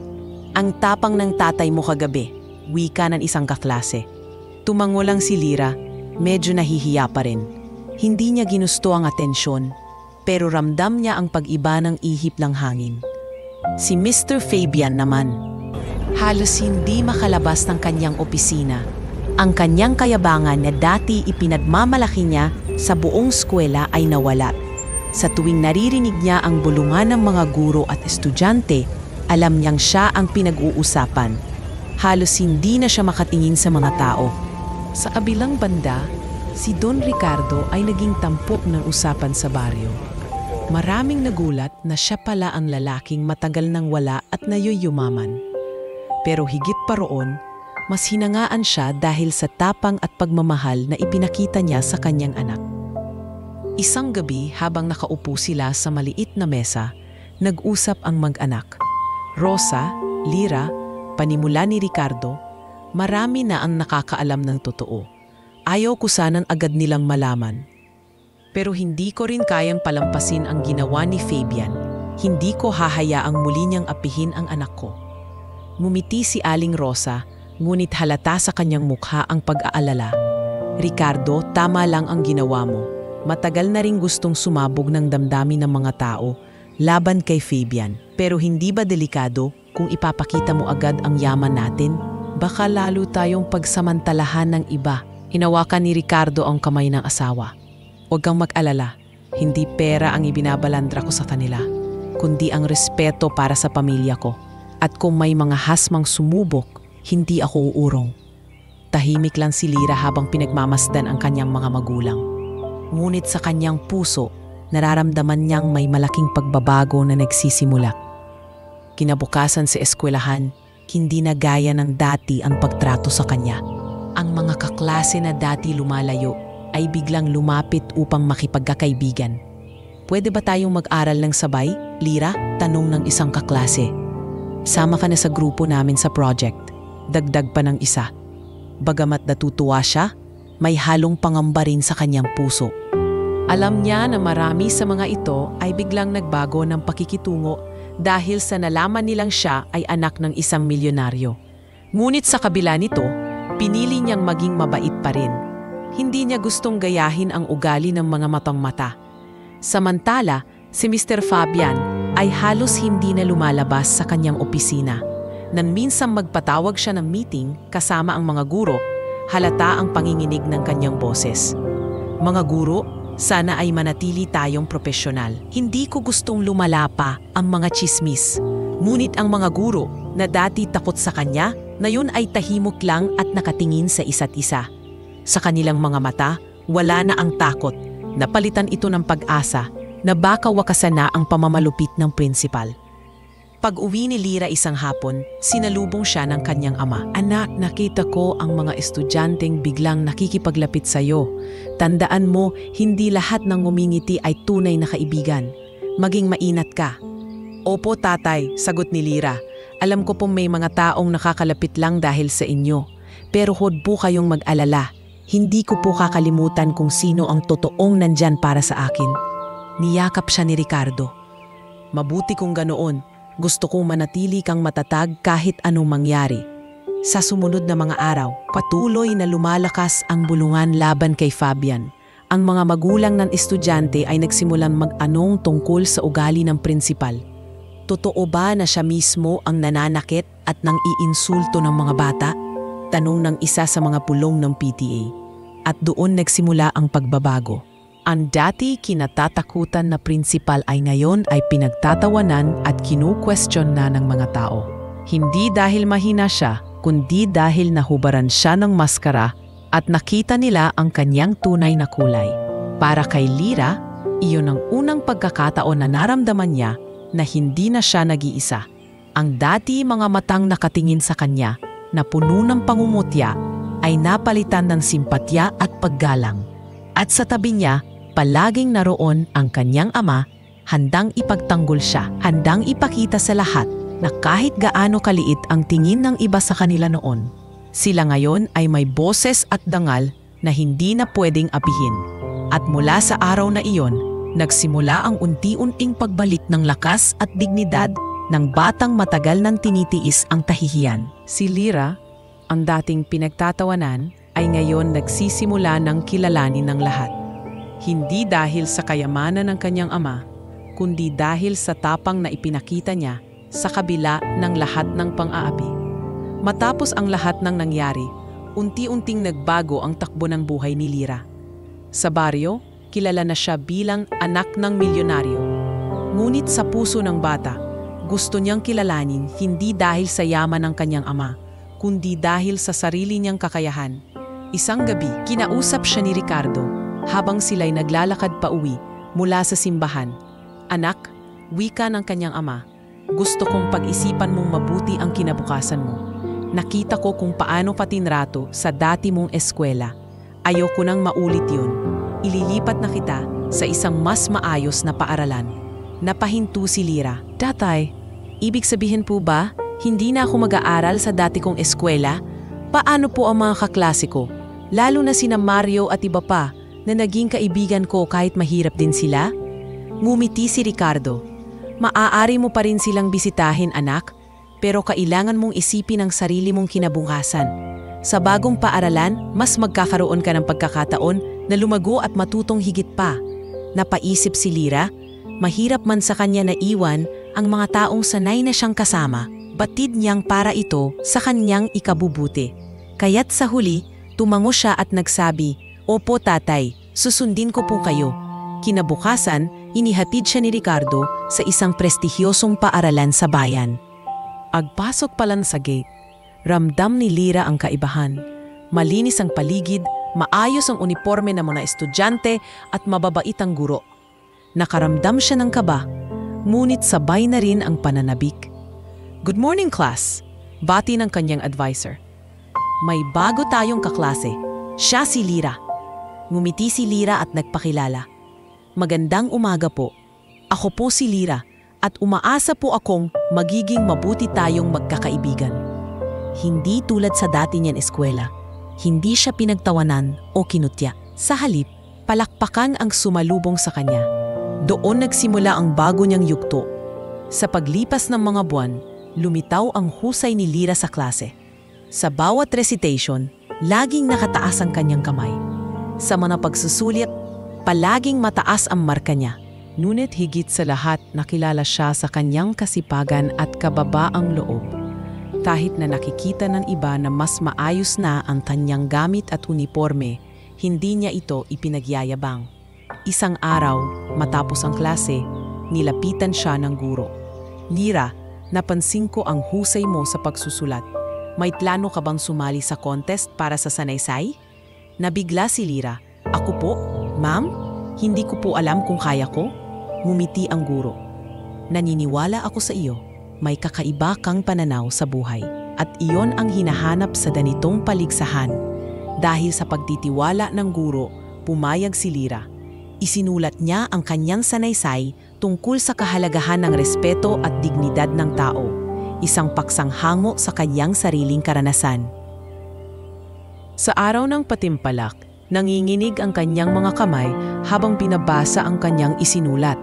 Ang tapang ng tatay mo kagabi, wika ng isang kaklase. Tumango lang si Lyra, medyo nahihiya pa rin. Hindi niya ginusto ang atensyon, pero ramdam niya ang pag-iba ng ihip ng hangin. Si Mr. Fabian naman, halos hindi makalabas ng kanyang opisina. Ang kanyang kayabangan na dati ipinagmamalaki niya sa buong eskwela ay nawala. Sa tuwing naririnig niya ang bulungan ng mga guro at estudyante, alam niyang siya ang pinag-uusapan. Halos hindi na siya makatingin sa mga tao. Sa kabilang banda, si Don Ricardo ay naging tampok ng usapan sa baryo. Maraming nagulat na siya pala ang lalaking matagal nang wala at nayuyumaman. Pero higit pa roon, mas hinangaan siya dahil sa tapang at pagmamahal na ipinakita niya sa kanyang anak. Isang gabi habang nakaupo sila sa maliit na mesa, nag-usap ang mag-anak. Rosa, Lyra, panimula ni Ricardo, marami na ang nakakaalam ng totoo. Ayaw ko sanang agad nilang malaman. Pero hindi ko rin kayang palampasin ang ginawa ni Fabian. Hindi ko hahayaang muli niyang apihin ang anak ko. Ngumiti si Aling Rosa, ngunit halata sa kanyang mukha ang pag-aalala. Ricardo, tama lang ang ginawa mo. Matagal na ring gustong sumabog ng damdamin ng mga tao laban kay Fabian. Pero hindi ba delikado kung ipapakita mo agad ang yaman natin? Baka lalo tayong pagsamantalahan ng iba. Hinawakan ni Ricardo ang kamay ng asawa. Huwag kang mag-alala, hindi pera ang ibinabalandra ko sa kanila, kundi ang respeto para sa pamilya ko. At kung may mga hasmang sumubok, hindi ako uurong. Tahimik lang si Lyra habang pinagmamasdan ang kanyang mga magulang. Ngunit sa kanyang puso, nararamdaman niyang may malaking pagbabago na nagsisimula. Kinabukasan sa eskwelahan, hindi na gaya ng dati ang pagtrato sa kanya. Ang mga kaklase na dati lumalayo ay biglang lumapit upang makipagkakaibigan. Pwede ba tayong mag-aral ng sabay, Lyra? Tanong ng isang kaklase. Sama ka na sa grupo namin sa project. Dagdag pa ng isa. Bagamat natutuwa siya, may halong pangamba rin sa kanyang puso. Alam niya na marami sa mga ito ay biglang nagbago ng pakikitungo dahil sa nalaman nilang siya ay anak ng isang milyonaryo. Ngunit sa kabila nito, pinili niyang maging mabait pa rin. Hindi niya gustong gayahin ang ugali ng mga matang-mata. Samantala, si Mr. Fabian ay halos hindi na lumalabas sa kanyang opisina. Nang minsang magpatawag siya ng meeting kasama ang mga guro, halata ang panginginig ng kanyang boses. Mga guro, sana ay manatili tayong propesyonal. Hindi ko gustong lumala pa ang mga tsismis. Ngunit ang mga guro na dati takot sa kanya, ngayon ay tahimik lang at nakatingin sa isa't isa. Sa kanilang mga mata, wala na ang takot. Napalitan ito ng pag-asa na baka wakasan na ang pamamalupit ng principal. Pag-uwi ni Lyra isang hapon, sinalubong siya ng kanyang ama. Anak, nakita ko ang mga estudyanteng biglang nakikipaglapit sa iyo. Tandaan mo, hindi lahat ng ngumingiti ay tunay na kaibigan. Maging mainat ka. Opo tatay, sagot ni Lyra. Alam ko pong may mga taong nakakalapit lang dahil sa inyo. Pero huwag po kayong mag-alala. Hindi ko po kakalimutan kung sino ang totoong nandyan para sa akin. Niyakap siya ni Ricardo. Mabuti kung ganoon. Gusto kong manatili kang matatag kahit anong mangyari. Sa sumunod na mga araw, patuloy na lumalakas ang bulungan laban kay Fabian. Ang mga magulang ng estudyante ay nagsimulang mag-anong tungkol sa ugali ng principal. Totoo ba na siya mismo ang nananakit at nang iinsulto ng mga bata? Tanong ng isa sa mga pulong ng PTA. At doon nagsimula ang pagbabago. Ang dati kinatatakutan na principal ay ngayon ay pinagtatawanan at kinu-question na ng mga tao. Hindi dahil mahina siya, kundi dahil nahubaran siya ng maskara at nakita nila ang kanyang tunay na kulay. Para kay Lyra, iyon ang unang pagkakataon na naramdaman niya na hindi na siya nag-iisa. Ang dati mga matang nakatingin sa kanya na puno ng pangungutya ay napalitan ng simpatya at paggalang. At sa tabi niya, palaging naroon ang kanyang ama, handang ipagtanggol siya, handang ipakita sa lahat na kahit gaano kaliit ang tingin ng iba sa kanila noon, sila ngayon ay may boses at dangal na hindi na pwedeng apihin. At mula sa araw na iyon, Nagsimula ang unti-unting pagbalik ng lakas at dignidad ng batang matagal nang tinitiis ang tahihiyan. Si Lyra, ang dating pinagtatawanan, ay ngayon nagsisimula ng kilalanin ng lahat. Hindi dahil sa kayamanan ng kanyang ama, kundi dahil sa tapang na ipinakita niya sa kabila ng lahat ng pang-aapi. Matapos ang lahat ng nangyari, unti-unting nagbago ang takbo ng buhay ni Lyra. Sa baryo, kilala na siya bilang anak ng milyonaryo. Ngunit sa puso ng bata, gusto niyang kilalanin hindi dahil sa yaman ng kanyang ama, kundi dahil sa sarili niyang kakayahan. Isang gabi, kinausap siya ni Ricardo habang sila'y naglalakad pa uwi mula sa simbahan. Anak, wika ng kanyang ama, gusto kong pag-isipan mong mabuti ang kinabukasan mo. Nakita ko kung paano ka tinrato sa dati mong eskwela. Ayoko nang maulit yun. Ililipat na kita sa isang mas maayos na paaralan. Napahinto si Lyra. Tatay, ibig sabihin po ba, hindi na ako mag-aaral sa dati kong eskwela? Paano po ang mga kaklase ko? Lalo na sina Mario at iba pa na naging kaibigan ko kahit mahirap din sila? Ngumiti si Ricardo. Maaari mo pa rin silang bisitahin, anak, pero kailangan mong isipin ang sarili mong kinabukasan. Sa bagong paaralan, mas magkakaroon ka ng pagkakataon na lumago at matutong higit pa. Napaisip si Lyra, mahirap man sa kanya na iwan ang mga taong sanay na siyang kasama, batid niyang para ito sa kanyang ikabubuti. Kaya't sa huli, tumango siya at nagsabi, "Opo tatay, susundin ko po kayo." Kinabukasan, inihatid siya ni Ricardo sa isang prestigyosong paaralan sa bayan. Agpasok pa lang sa gate, ramdam ni Lyra ang kaibahan. Malinis ang paligid, maayos ang uniforme ng mga estudyante at mababait ang guro. Nakaramdam siya ng kaba, ngunit sabay na rin ang pananabik. "Good morning, class," bati ng kanyang advisor. "May bago tayong kaklase. Siya si Lyra." Ngumiti si Lyra at nagpakilala. "Magandang umaga po. Ako po si Lyra at umaasa po akong magiging mabuti tayong magkakaibigan." Hindi tulad sa dati niyang eskwela. Hindi siya pinagtawanan o kinutya. Sa halip, palakpakan ang sumalubong sa kanya. Doon nagsimula ang bago niyang yugto. Sa paglipas ng mga buwan, lumitaw ang husay ni Lyra sa klase. Sa bawat recitation, laging nakataas ang kanyang kamay. Sa mga pagsusulit, palaging mataas ang marka niya. Ngunit higit sa lahat, nakilala siya sa kanyang kasipagan at kababaang loob. Kahit na nakikita ng iba na mas maayos na ang kanyang gamit at uniforme, hindi niya ito ipinagyayabang. Isang araw, matapos ang klase, nilapitan siya ng guro. "Lyra, napansin ko ang husay mo sa pagsusulat. May plano ka bang sumali sa contest para sa sanaysay?" Nabigla si Lyra. "Ako po, ma'am? Hindi ko po alam kung kaya ko." Ngumiti ang guro. "Naniniwala ako sa iyo. May kakaiba kang pananaw sa buhay at iyon ang hinahanap sa ganitong paligsahan." Dahil sa pagtitiwala ng guro, pumayag si Lyra. Isinulat niya ang kanyang sanaysay tungkol sa kahalagahan ng respeto at dignidad ng tao, isang paksang hango sa kanyang sariling karanasan. Sa araw ng patimpalak, nanginginig ang kanyang mga kamay habang binabasa ang kanyang isinulat.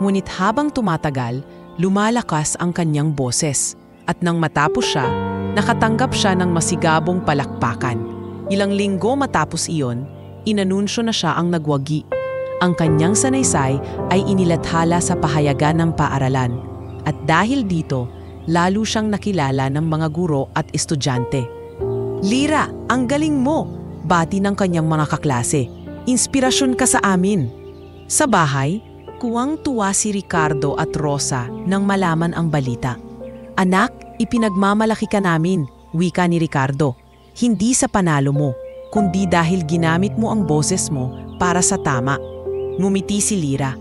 Ngunit habang tumatagal, lumalakas ang kanyang boses. At nang matapos siya, nakatanggap siya ng masigabong palakpakan. Ilang linggo matapos iyon, inanunsyo na siya ang nagwagi. Ang kanyang sanaysay ay inilathala sa pahayagan ng paaralan. At dahil dito, lalo siyang nakilala ng mga guro at estudyante. "Lyra, ang galing mo!" bati ng kanyang mga kaklase. "Inspirasyon ka sa amin." Sa bahay, tuwang-tuwa si Ricardo at Rosa nang malaman ang balita. "Anak, ipinagmamalaki ka namin," wika ni Ricardo. "Hindi sa panalo mo, kundi dahil ginamit mo ang boses mo para sa tama." Ngumiti si Lyra.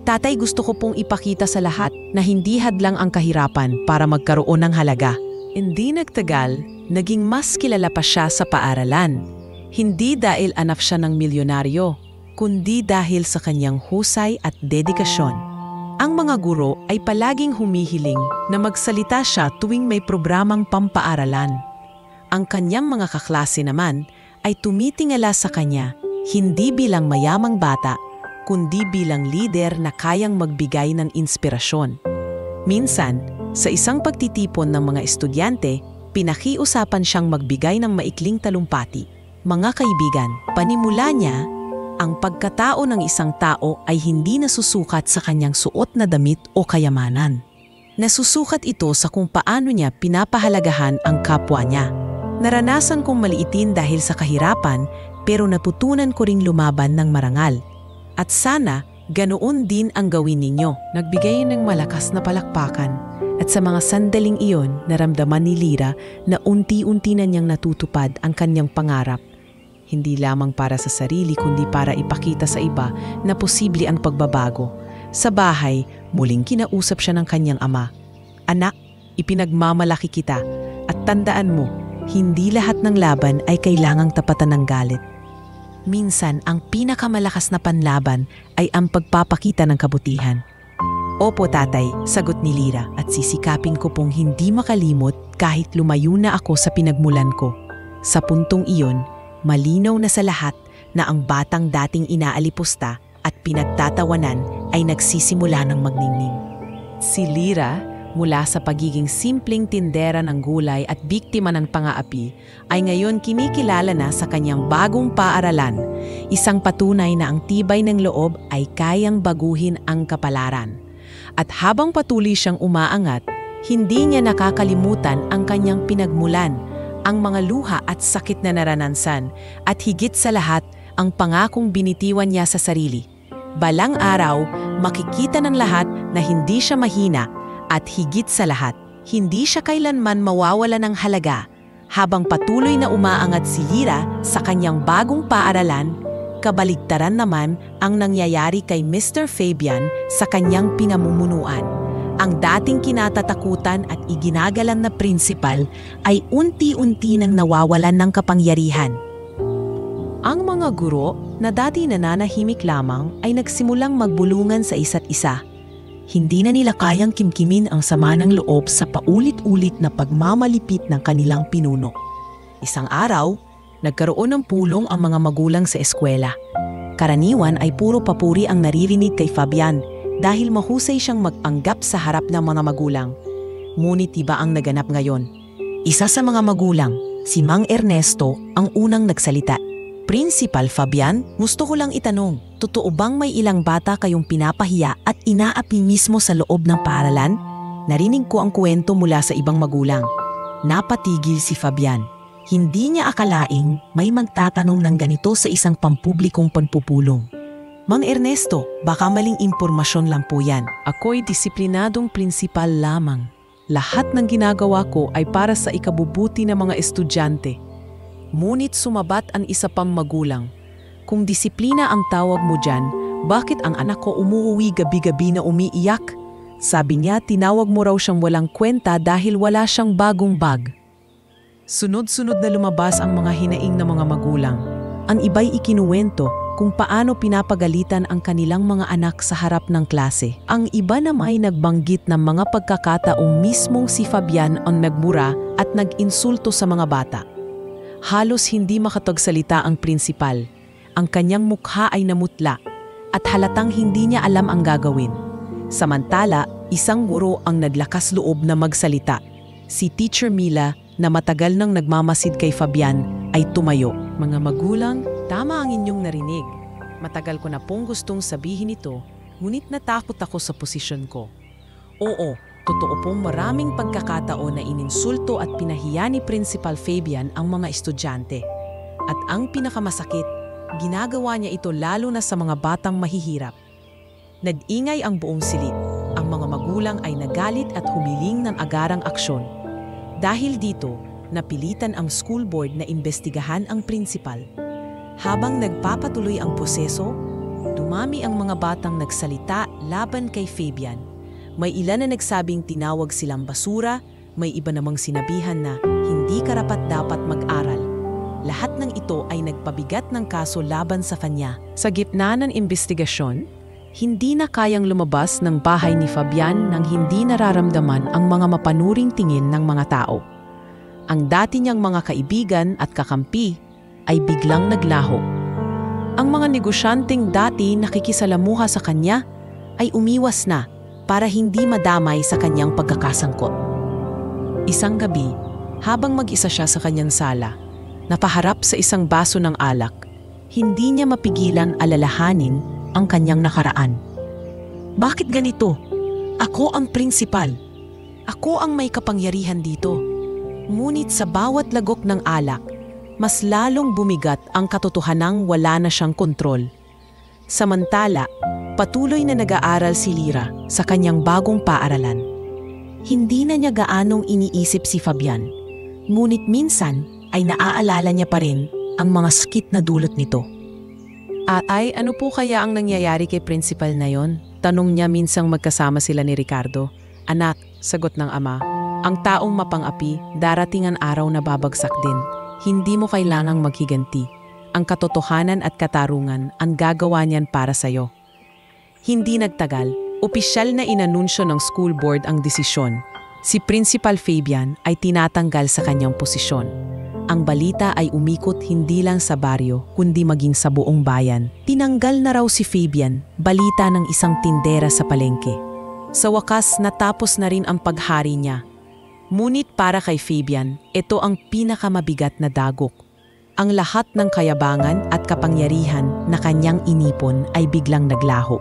"Tatay, gusto ko pong ipakita sa lahat na hindi hadlang ang kahirapan para magkaroon ng halaga." Hindi nagtagal, naging mas kilala pa siya sa paaralan. Hindi dahil anak siya ng milyonaryo, kundi dahil sa kanyang husay at dedikasyon. Ang mga guro ay palaging humihiling na magsalita siya tuwing may programang pampaaralan. Ang kanyang mga kaklase naman ay tumitingala sa kanya hindi bilang mayamang bata, kundi bilang lider na kayang magbigay ng inspirasyon. Minsan, sa isang pagtitipon ng mga estudyante, pinakiusapan siyang magbigay ng maikling talumpati. Mga kaibigan, panimula niya, ang pagkatao ng isang tao ay hindi nasusukat sa kanyang suot na damit o kayamanan. Nasusukat ito sa kung paano niya pinapahalagahan ang kapwa niya. Naranasan kong maliitin dahil sa kahirapan, pero natutunan ko ring lumaban ng marangal. At sana, ganoon din ang gawin ninyo. Nagbigay ng malakas na palakpakan. At sa mga sandaling iyon, naramdaman ni Lyra na unti-unti na niyang natutupad ang kanyang pangarap. Hindi lamang para sa sarili kundi para ipakita sa iba na posible ang pagbabago. Sa bahay, muling kinausap siya ng kanyang ama. Anak, ipinagmamalaki kita at tandaan mo, hindi lahat ng laban ay kailangang tapatan ng galit. Minsan, ang pinakamalakas na panlaban ay ang pagpapakita ng kabutihan. Opo tatay, sagot ni Lyra at sisikapin ko pong hindi makalimot kahit lumayo na ako sa pinagmulan ko. Sa puntong iyon, malinaw na sa lahat na ang batang dating inaalipusta at pinagtatawanan ay nagsisimula ng magningning. Si Lyra, mula sa pagiging simpleng tindera ng gulay at biktima ng pang-aapi, ay ngayon kinikilala na sa kanyang bagong paaralan, isang patunay na ang tibay ng loob ay kayang baguhin ang kapalaran. At habang patuloy siyang umaangat, hindi niya nakakalimutan ang kanyang pinagmulan, ang mga luha at sakit na naranasan, at higit sa lahat, ang pangakong binitiwan niya sa sarili. Balang araw, makikita ng lahat na hindi siya mahina, at higit sa lahat, hindi siya kailanman mawawala ng halaga. Habang patuloy na umaangat si Lyra sa kanyang bagong paaralan, kabaligtaran naman ang nangyayari kay Mr. Fabian sa kanyang pinamumunuan. Ang dating kinatatakutan at iginagalang na prinsipal ay unti-unti nang nawawalan ng kapangyarihan. Ang mga guro na dati nananahimik lamang ay nagsimulang magbulungan sa isa't isa. Hindi na nila kayang kimkimin ang sama ng loob sa paulit-ulit na pagmamalipit ng kanilang pinuno. Isang araw, nagkaroon ng pulong ang mga magulang sa eskwela. Karaniwan ay puro papuri ang naririnig kay Fabian dahil mahusay siyang magpanggap sa harap ng mga magulang. Ngunit iba ang naganap ngayon. Isa sa mga magulang, si Mang Ernesto, ang unang nagsalita. Principal Fabian, gusto ko lang itanong, totoo bang may ilang bata kayong pinapahiya at inaapi mismo sa loob ng paaralan? Narinig ko ang kwento mula sa ibang magulang. Napatigil si Fabian. Hindi niya akalaing may magtatanong ng ganito sa isang pampublikong pagpupulong. Mang Ernesto, baka maling impormasyon lang po yan. Ako'y disiplinadong prinsipal lamang. Lahat ng ginagawa ko ay para sa ikabubuti ng mga estudyante. Ngunit sumabat ang isa pang magulang. Kung disiplina ang tawag mo dyan, bakit ang anak ko umuuwi gabi-gabi na umiiyak? Sabi niya, tinawag mo raw siyang walang kwenta dahil wala siyang bagong bag. Sunod-sunod na lumabas ang mga hinaing ng mga magulang. Ang iba'y ikinuwento kung paano pinapagalitan ang kanilang mga anak sa harap ng klase. Ang iba naman ay nagbanggit ng mga pagkakataong mismong si Fabian ang nagmura at nag-insulto sa mga bata. Halos hindi makapagsalita ang prinsipal. Ang kanyang mukha ay namutla at halatang hindi niya alam ang gagawin. Samantala, isang guro ang naglakas loob na magsalita. Si Teacher Mila, na matagal nang nagmamasid kay Fabian, ay tumayo. Mga magulang, tama ang inyong narinig. Matagal ko na pong gustong sabihin ito, ngunit natakot ako sa posisyon ko. Oo, totoo pong maraming pagkakataon na ininsulto at pinahiya ni Principal Fabian ang mga estudyante. At ang pinakamasakit, ginagawa niya ito lalo na sa mga batang mahihirap. Nag-ingay ang buong silid. Ang mga magulang ay nagalit at humiling ng agarang aksyon. Dahil dito, napilitan ang school board na imbestigahan ang principal. Habang nagpapatuloy ang proseso, dumami ang mga batang nagsalita laban kay Fabian. May ilan na nagsabing tinawag silang basura, may iba namang sinabihan na hindi karapat-dapat mag-aral. Lahat ng ito ay nagpabigat ng kaso laban sa kanya. Sa gitna ng imbestigasyon, hindi na kayang lumabas ng bahay ni Fabian nang hindi nararamdaman ang mga mapanuring tingin ng mga tao. Ang dati niyang mga kaibigan at kakampi ay biglang naglaho. Ang mga negosyanteng dati nakikisalamuha sa kanya ay umiwas na para hindi madamay sa kanyang pagkakasangkot. Isang gabi, habang mag-isa siya sa kanyang sala, napaharap sa isang baso ng alak, hindi niya mapigilan alalahanin ang kanyang nakaraan. Bakit ganito? Ako ang prinsipal. Ako ang may kapangyarihan dito. Ngunit sa bawat lagok ng alak, mas lalong bumigat ang katotohanang wala na siyang kontrol. Samantala, patuloy na nag-aaral si Lyra sa kanyang bagong paaralan. Hindi na niya gaanong iniisip si Fabian, ngunit minsan ay naaalala niya pa rin ang mga sakit na dulot nito. Ay, ano po kaya ang nangyayari kay principal na yon? Tanong niya minsang magkasama sila ni Ricardo. Anak, sagot ng ama, ang taong mapang-api, darating ang araw na babagsak din. Hindi mo kailangang maghiganti. Ang katotohanan at katarungan ang gagawa niyan para sa'yo. Hindi nagtagal, opisyal na inanunsyo ng school board ang desisyon. Si Principal Fabian ay tinatanggal sa kanyang posisyon. Ang balita ay umikot hindi lang sa baryo, kundi maging sa buong bayan. Tinanggal na raw si Fabian, balita ng isang tindera sa palengke. Sa wakas, natapos na rin ang paghari niya. Ngunit para kay Fabian, ito ang pinakamabigat na dagok. Ang lahat ng kayabangan at kapangyarihan na kanyang inipon ay biglang naglaho.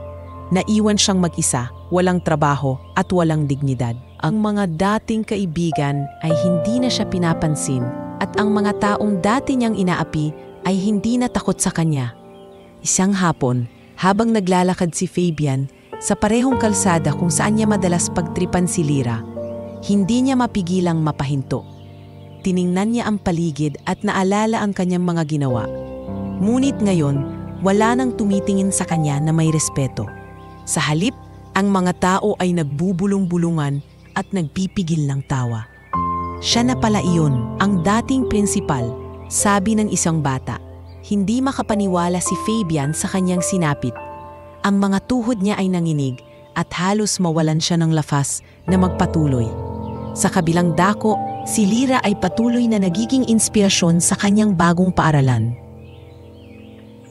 Naiwan siyang mag-isa, walang trabaho at walang dignidad. Ang mga dating kaibigan ay hindi na siya pinapansin at ang mga taong dati niyang inaapi ay hindi na takot sa kanya. Isang hapon, habang naglalakad si Fabian sa parehong kalsada kung saan niya madalas pagtripan si Lyra, hindi niya mapigilang mapahinto. Tiningnan niya ang paligid at naalala ang kanyang mga ginawa. Ngunit ngayon, wala nang tumitingin sa kanya na may respeto. Sa halip, ang mga tao ay nagbubulong-bulungan at nagpipigil ng tawa. Siya na pala iyon, ang dating prinsipal, sabi ng isang bata. Hindi makapaniwala si Fabian sa kanyang sinapit. Ang mga tuhod niya ay nanginig at halos mawalan siya ng lakas na magpatuloy. Sa kabilang dako, si Lyra ay patuloy na nagiging inspirasyon sa kanyang bagong paaralan.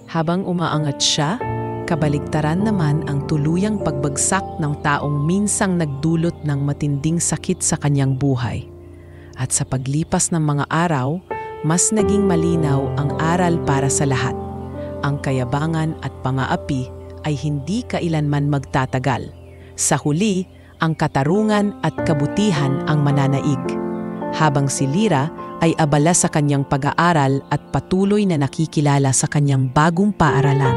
Habang umaangat siya, kabaligtaran naman ang tuluyang pagbagsak ng taong minsang nagdulot ng matinding sakit sa kanyang buhay. At sa paglipas ng mga araw, mas naging malinaw ang aral para sa lahat. Ang kayabangan at pang-aapi ay hindi kailanman magtatagal. Sa huli, ang katarungan at kabutihan ang mananaig. Habang si Lyra ay abala sa kanyang pag-aaral at patuloy na nakikilala sa kanyang bagong paaralan.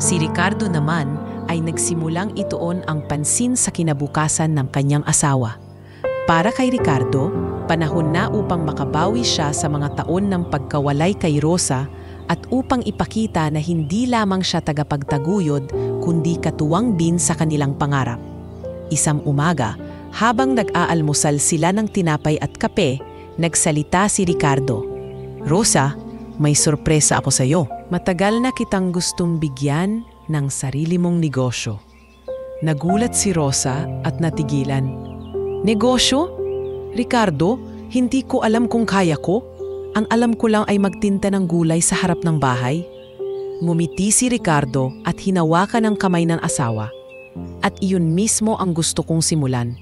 Si Ricardo naman ay nagsimulang ituon ang pansin sa kinabukasan ng kanyang asawa. Para kay Ricardo, panahon na upang makabawi siya sa mga taon ng pagkawalay kay Rosa at upang ipakita na hindi lamang siya tagapagtaguyod kundi katuwang din sa kanilang pangarap. Isang umaga, habang nag-aalmusal sila ng tinapay at kape, nagsalita si Ricardo. Rosa, may sorpresa ako sa iyo. Matagal na kitang gustong bigyan ng sarili mong negosyo. Nagulat si Rosa at natigilan. Negosyo? Ricardo, hindi ko alam kung kaya ko. Ang alam ko lang ay magtinda ng gulay sa harap ng bahay. Ngumiti si Ricardo at hinawakan ang kamay ng asawa. At iyon mismo ang gusto kong simulan.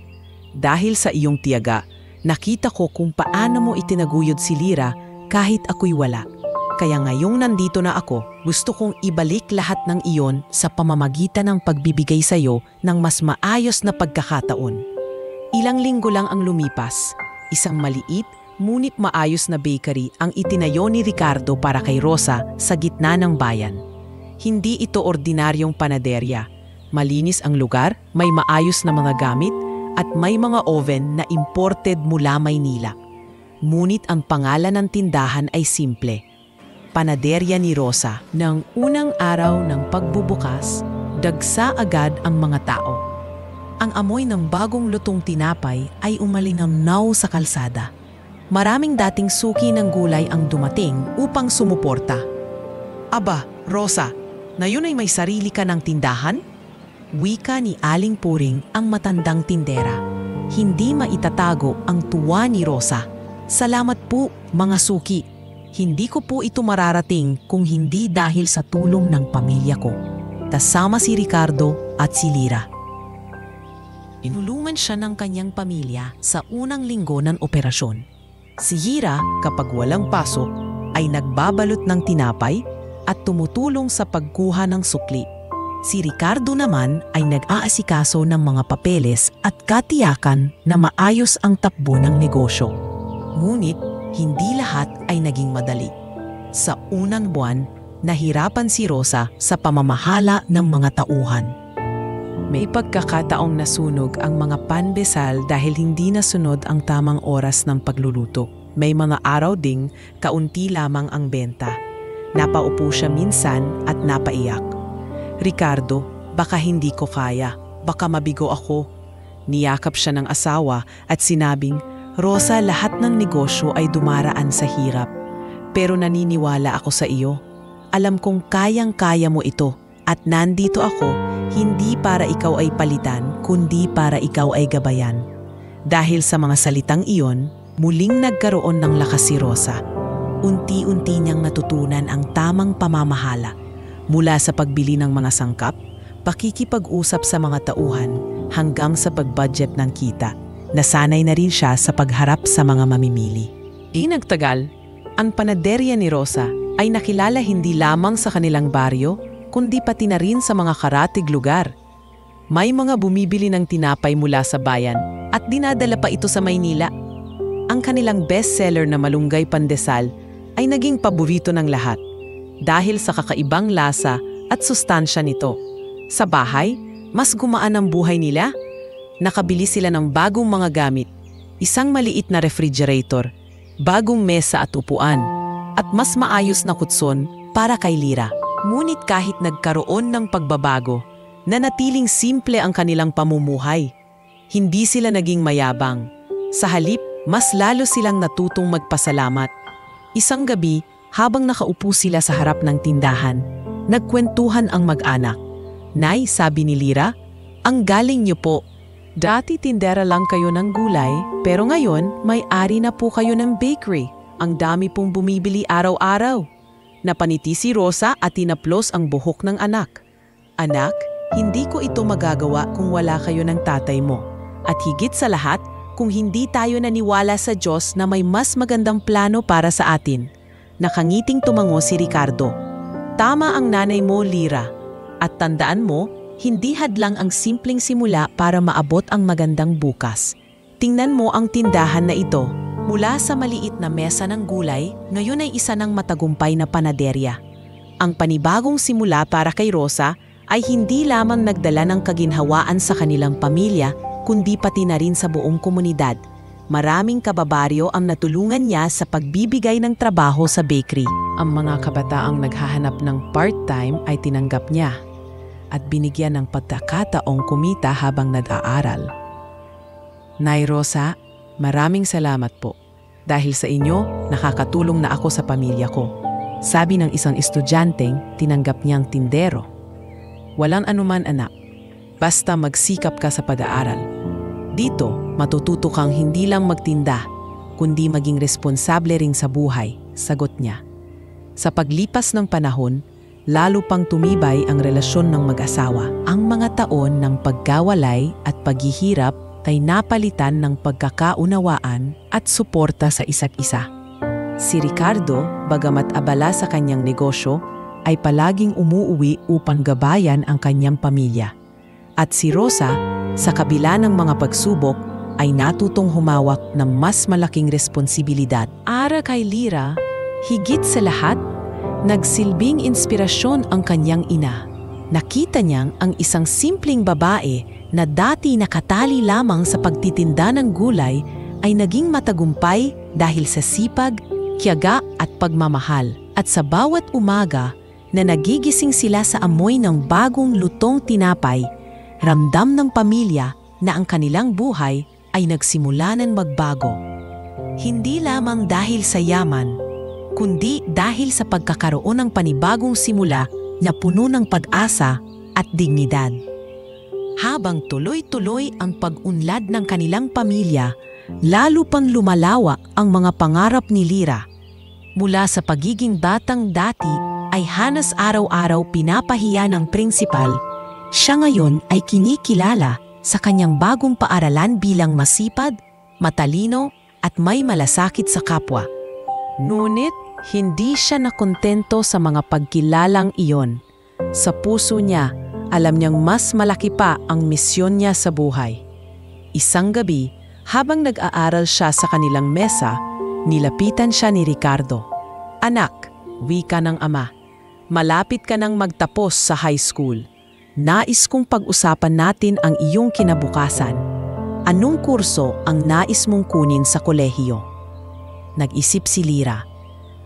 Dahil sa iyong tiyaga, nakita ko kung paano mo itinaguyod si Lyra kahit ako'y wala. Kaya ngayong nandito na ako, gusto kong ibalik lahat ng iyon sa pamamagitan ng pagbibigay sa iyo ng mas maayos na pagkakataon. Ilang linggo lang ang lumipas. Isang maliit, ngunit maayos na bakery ang itinayo ni Ricardo para kay Rosa sa gitna ng bayan. Hindi ito ordinaryong panaderya. Malinis ang lugar, may maayos na mga gamit, at may mga oven na imported mula Maynila. Ngunit ang pangalan ng tindahan ay simple. Panaderya ni Rosa. Nang unang araw ng pagbubukas, dagsa agad ang mga tao. Ang amoy ng bagong lutong tinapay ay umalinamnaw sa kalsada. Maraming dating suki ng gulay ang dumating upang sumuporta. Aba, Rosa, na yun ay may sarili ka ng tindahan? Wika ni Aling Puring ang matandang tindera. Hindi maitatago ang tuwa ni Rosa. Salamat po, mga suki. Hindi ko po ito mararating kung hindi dahil sa tulong ng pamilya ko. Kasama si Ricardo at si Lira. Inulungan siya ng kanyang pamilya sa unang linggo ng operasyon. Si Hira, kapag walang pasok, ay nagbabalot ng tinapay at tumutulong sa pagkuha ng sukli. Si Ricardo naman ay nag-aasikaso ng mga papeles at katiyakan na maayos ang takbo ng negosyo. Ngunit hindi lahat ay naging madali. Sa unang buwan, nahirapan si Rosa sa pamamahala ng mga tauhan. May pagkakataong nasunog ang mga panbesal dahil hindi nasunod ang tamang oras ng pagluluto. May mga araw ding kaunti lamang ang benta. Napaupo siya minsan at napaiyak. Ricardo, baka hindi ko kaya. Baka mabigo ako. Niyakap siya ng asawa at sinabing, Rosa, lahat ng negosyo ay dumaraan sa hirap. Pero naniniwala ako sa iyo. Alam kong kayang-kaya mo ito at nandito ako hindi para ikaw ay palitan, kundi para ikaw ay gabayan. Dahil sa mga salitang iyon, muling nagkaroon ng lakas si Rosa. Unti-unti niyang natutunan ang tamang pamamahala. Mula sa pagbili ng mga sangkap, pakikipag-usap sa mga tauhan, hanggang sa pag-budget ng kita. Nasanay na rin siya sa pagharap sa mga mamimili. Nagtagal, ang panaderya ni Rosa ay nakilala hindi lamang sa kanilang baryo, kundi pati na rin sa mga karatig lugar. May mga bumibili ng tinapay mula sa bayan at dinadala pa ito sa Maynila. Ang kanilang bestseller na malunggay pandesal ay naging paborito ng lahat dahil sa kakaibang lasa at sustansya nito. Sa bahay, mas gumaan ang buhay nila. Nakabili sila ng bagong mga gamit, isang maliit na refrigerator, bagong mesa at upuan, at mas maayos na kutson para kay Lira. Ngunit kahit nagkaroon ng pagbabago, nanatiling simple ang kanilang pamumuhay. Hindi sila naging mayabang. Sa halip, mas lalo silang natutong magpasalamat. Isang gabi, habang nakaupo sila sa harap ng tindahan, nagkwentuhan ang mag-anak. Nay, sabi ni Lira, ang galing niyo po. Dati tindera lang kayo ng gulay, pero ngayon may-ari na po kayo ng bakery. Ang dami pong bumibili araw-araw. Napaniti si Rosa at tinaplos ang buhok ng anak. Anak, hindi ko ito magagawa kung wala kayo ng tatay mo. At higit sa lahat, kung hindi tayo naniwala sa Diyos na may mas magandang plano para sa atin. Nakangiting tumango si Ricardo. Tama ang nanay mo, Lira. At tandaan mo, hindi hadlang ang simpleng simula para maabot ang magandang bukas. Tingnan mo ang tindahan na ito. Mula sa maliit na mesa ng gulay, ngayon ay isa ng matagumpay na panaderya. Ang panibagong simula para kay Rosa ay hindi lamang nagdala ng kaginhawaan sa kanilang pamilya, kundi pati na rin sa buong komunidad. Maraming kababaryo ang natulungan niya sa pagbibigay ng trabaho sa bakery. Ang mga kabataang naghahanap ng part-time ay tinanggap niya at binigyan ng pagkakataong kumita habang nag-aaral. Nay Rosa, maraming salamat po. Dahil sa inyo, nakakatulong na ako sa pamilya ko. Sabi ng isang estudyanteng tinanggap niyang tindero. Walang anuman anak, basta magsikap ka sa pag-aaral. Dito, matututo kang hindi lang magtinda, kundi maging responsable ring sa buhay, sagot niya. Sa paglipas ng panahon, lalo pang tumibay ang relasyon ng mag-asawa. Ang mga taon ng pagkawalay at paghihirap ay napalitan ng pagkakaunawaan at suporta sa isa't isa. Si Ricardo, bagamat abala sa kanyang negosyo, ay palaging umuuwi upang gabayan ang kanyang pamilya. At si Rosa, sa kabila ng mga pagsubok, ay natutong humawak ng mas malaking responsibilidad. Para kay Lira, higit sa lahat, nagsilbing inspirasyon ang kanyang ina. Nakita niyang ang isang simpleng babae na dati nakatali lamang sa pagtitinda ng gulay ay naging matagumpay dahil sa sipag, tiyaga at pagmamahal. At sa bawat umaga na nagigising sila sa amoy ng bagong lutong tinapay, ramdam ng pamilya na ang kanilang buhay ay nagsimula ng magbago. Hindi lamang dahil sa yaman, kundi dahil sa pagkakaroon ng panibagong simula na puno ng pag-asa at dignidad. Habang tuloy-tuloy ang pag-unlad ng kanilang pamilya, lalo pang lumalawak ang mga pangarap ni Lira. Mula sa pagiging batang dati ay halos araw-araw pinapahiya ng prinsipal, siya ngayon ay kinikilala sa kanyang bagong paaralan bilang masipag, matalino at may malasakit sa kapwa. Ngunit hindi siya nakontento sa mga pagkilalang iyon. Sa puso niya, alam niyang mas malaki pa ang misyon niya sa buhay. Isang gabi, habang nag-aaral siya sa kanilang mesa, nilapitan siya ni Ricardo. "Anak," wika ng ama, "malapit ka nang magtapos sa high school. Nais kong pag-usapan natin ang iyong kinabukasan. Anong kurso ang nais mong kunin sa kolehiyo?" Nag-isip si Lyra.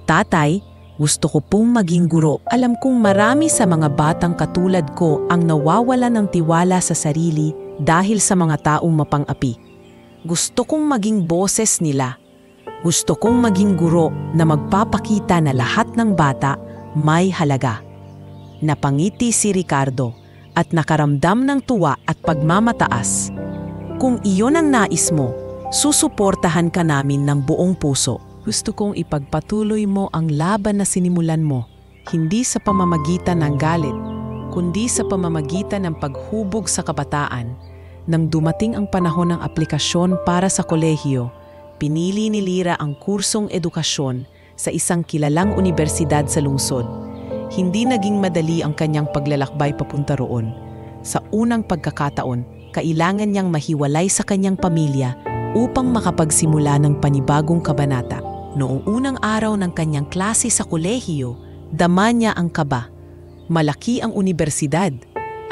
"Tatay, gusto ko pong maging guro. Alam kong marami sa mga batang katulad ko ang nawawala ng tiwala sa sarili dahil sa mga taong mapang-api. Gusto kong maging boses nila. Gusto kong maging guro na magpapakita na lahat ng bata may halaga." Napangiti si Ricardo at nakaramdam ng tuwa at pagmamataas. "Kung iyon ang nais mo, susuportahan ka namin ng buong puso. Gusto kong ipagpatuloy mo ang laban na sinimulan mo, hindi sa pamamagitan ng galit, kundi sa pamamagitan ng paghubog sa kabataan. Nang dumating ang panahon ng aplikasyon para sa kolehiyo, pinili ni Lyra ang kursong edukasyon sa isang kilalang unibersidad sa lungsod. Hindi naging madali ang kanyang paglalakbay papunta roon. Sa unang pagkakataon, kailangan niyang mahiwalay sa kanyang pamilya upang makapagsimula ng panibagong kabanata. Noong unang araw ng kanyang klase sa kolehiyo, dama niya ang kaba. Malaki ang unibersidad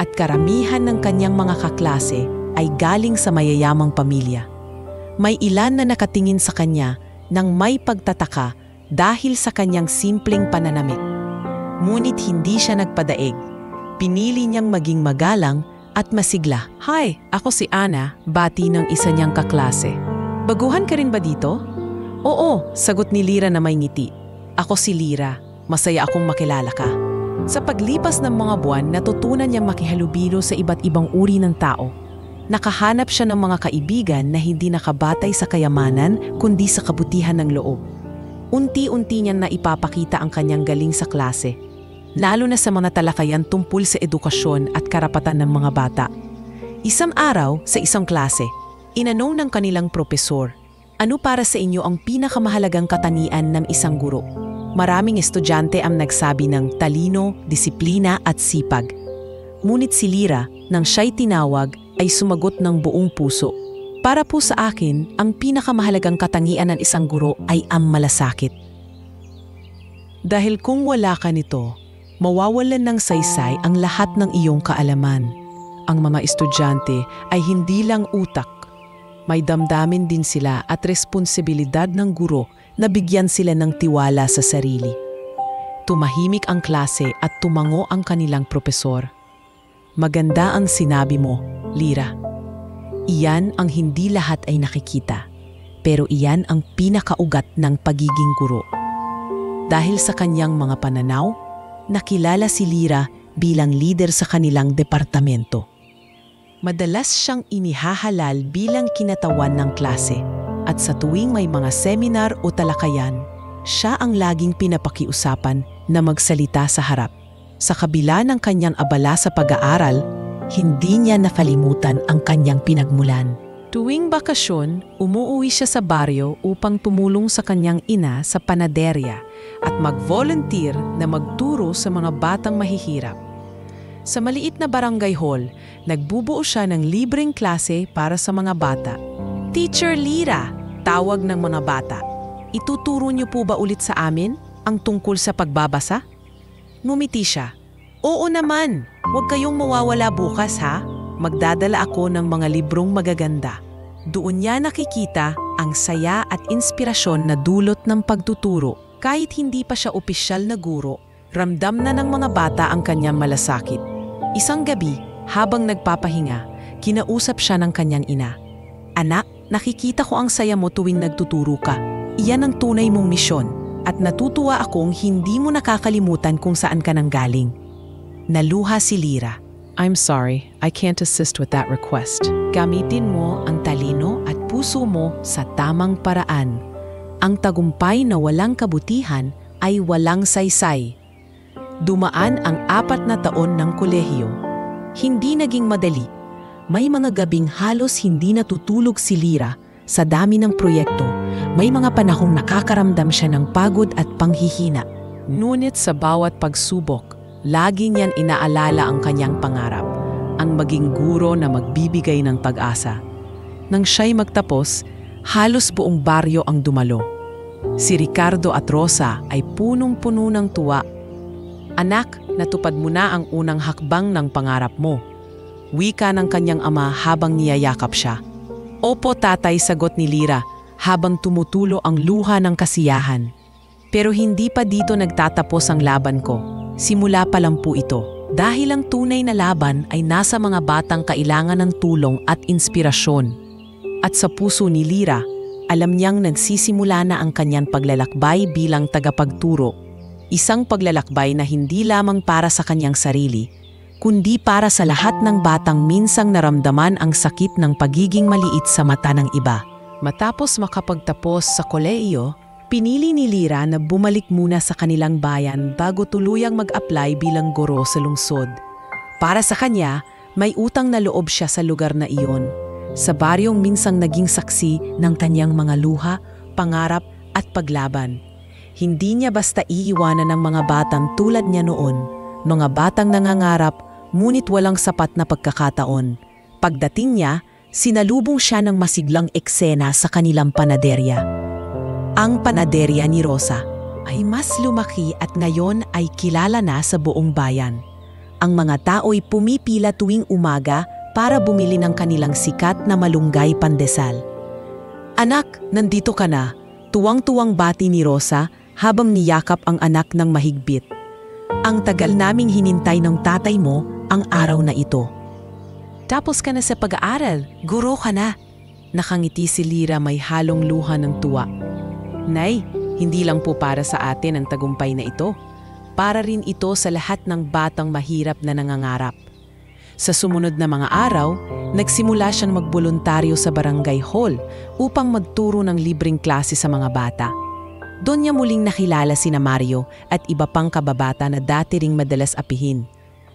at karamihan ng kanyang mga kaklase ay galing sa mayayamang pamilya. May ilan na nakatingin sa kanya nang may pagtataka dahil sa kanyang simpleng pananamit. Ngunit hindi siya nagpadaig. Pinili niyang maging magalang at masigla. "Hi, ako si Ana," bati ng isa niyang kaklase. "Baguhan ka rin ba dito?" "Oo," sagot ni Lyra na may ngiti. "Ako si Lyra. Masaya akong makilala ka." Sa paglipas ng mga buwan, natutunan niyang makihalubilo sa iba't ibang uri ng tao. Nakahanap siya ng mga kaibigan na hindi nakabatay sa kayamanan kundi sa kabutihan ng loob. Unti-unti niyang naipapakita ang kanyang galing sa klase, lalo na sa mga talakayan tungkol sa edukasyon at karapatan ng mga bata. Isang araw, sa isang klase, inanong ng kanilang propesor, "Ano para sa inyo ang pinakamahalagang katangian ng isang guro?" Maraming estudyante ang nagsabi ng talino, disiplina at sipag. Ngunit si Lyra, nang siya'y tinawag, ay sumagot ng buong puso. "Para po sa akin, ang pinakamahalagang katangian ng isang guro ay ang malasakit. Dahil kung wala ka nito, mawawalan ng saysay ang lahat ng iyong kaalaman." Ang mga estudyante ay hindi lang utak. May damdamin din sila at responsibilidad ng guro na bigyan sila ng tiwala sa sarili. Tumahimik ang klase at tumango ang kanilang propesor. "Maganda ang sinabi mo, Lyra. Iyan ang hindi lahat ay nakikita, pero iyan ang pinakaugat ng pagiging guro." Dahil sa kanyang mga pananaw, nakilala si Lyra bilang leader sa kanilang departamento. Madalas siyang inihahalal bilang kinatawan ng klase, at sa tuwing may mga seminar o talakayan, siya ang laging pinapakiusapan na magsalita sa harap. Sa kabila ng kanyang abala sa pag-aaral, hindi niya nakalimutan ang kanyang pinagmulan. Tuwing bakasyon, umuuwi siya sa baryo upang tumulong sa kanyang ina sa panaderya at mag-volunteer na magturo sa mga batang mahihirap. Sa maliit na barangay hall, nagbubuo siya ng libreng klase para sa mga bata. "Teacher Lyra," tawag ng mga bata, "ituturo niyo po ba ulit sa amin ang tungkol sa pagbabasa?" Ngumiti siya. "Oo naman, huwag kayong mawawala bukas ha. Magdadala ako ng mga librong magaganda." Doon niya nakikita ang saya at inspirasyon na dulot ng pagtuturo. Kahit hindi pa siya opisyal na guro, ramdam na ng mga bata ang kanyang malasakit. Isang gabi, habang nagpapahinga, kinausap siya ng kanyang ina. "Anak, nakikita ko ang saya mo tuwing nagtuturo ka. Iyan ang tunay mong misyon, at natutuwa akong hindi mo nakakalimutan kung saan ka nanggaling." Naluha si Lyra. "I'm sorry, I can't assist with that request." Gamitin mo ang talino at puso mo sa tamang paraan. Ang tagumpay na walang kabutihan ay walang saysay. Dumaan ang 4 na taon ng kolehiyo. Hindi naging madali. May mga gabing halos hindi natutulog si Lyra sa dami ng proyekto. May mga panahong nakakaramdam siya ng pagod at panghihina. Ngunit sa bawat pagsubok, lagi niyan inaalala ang kanyang pangarap, ang maging guro na magbibigay ng pag-asa. Nang siya'y magtapos, halos buong baryo ang dumalo. Si Ricardo at Rosa ay punong-puno ng tuwa. "Anak, natupad mo na ang unang hakbang ng pangarap mo," wika ng kanyang ama habang niyayakap siya. "Opo, tatay," sagot ni Lyra habang tumutulo ang luha ng kasiyahan. "Pero hindi pa dito nagtatapos ang laban ko. Simula pa lang po ito. Dahil ang tunay na laban ay nasa mga batang kailangan ng tulong at inspirasyon." At sa puso ni Lyra, alam niyang nagsisimula na ang kanyang paglalakbay bilang tagapagturo. Isang paglalakbay na hindi lamang para sa kanyang sarili, kundi para sa lahat ng batang minsang naramdaman ang sakit ng pagiging maliit sa mata ng iba. Matapos makapagtapos sa kolehiyo, pinili ni Lyra na bumalik muna sa kanilang bayan bago tuluyang mag-apply bilang guro sa lungsod. Para sa kanya, may utang na loob siya sa lugar na iyon, sa baryong minsang naging saksi ng kanyang mga luha, pangarap at paglaban. Hindi niya basta iiwanan ng mga batang tulad niya noon, mga batang nangangarap ngunit walang sapat na pagkakataon. Pagdating niya, sinalubong siya ng masiglang eksena sa kanilang panaderya. Ang panaderya ni Rosa ay mas lumaki at ngayon ay kilala na sa buong bayan. Ang mga tao'y pumipila tuwing umaga para bumili ng kanilang sikat na malunggay pandesal. "Anak, nandito ka na," tuwang-tuwang bati ni Rosa habang niyakap ang anak ng mahigpit. "Ang tagal naming hinintay ng tatay mo ang araw na ito." "Tapos ka na sa pag-aaral, guro ka na." Nakangiti si Lyra may halong luha ng tuwa. "Nay, hindi lang po para sa atin ang tagumpay na ito. Para rin ito sa lahat ng batang mahirap na nangangarap." Sa sumunod na mga araw, nagsimula siyang magboluntaryo sa barangay hall upang magturo ng libreng klase sa mga bata. Doon niya muling nakilala sina Mario at iba pang kababata na dati ring madalas apihin.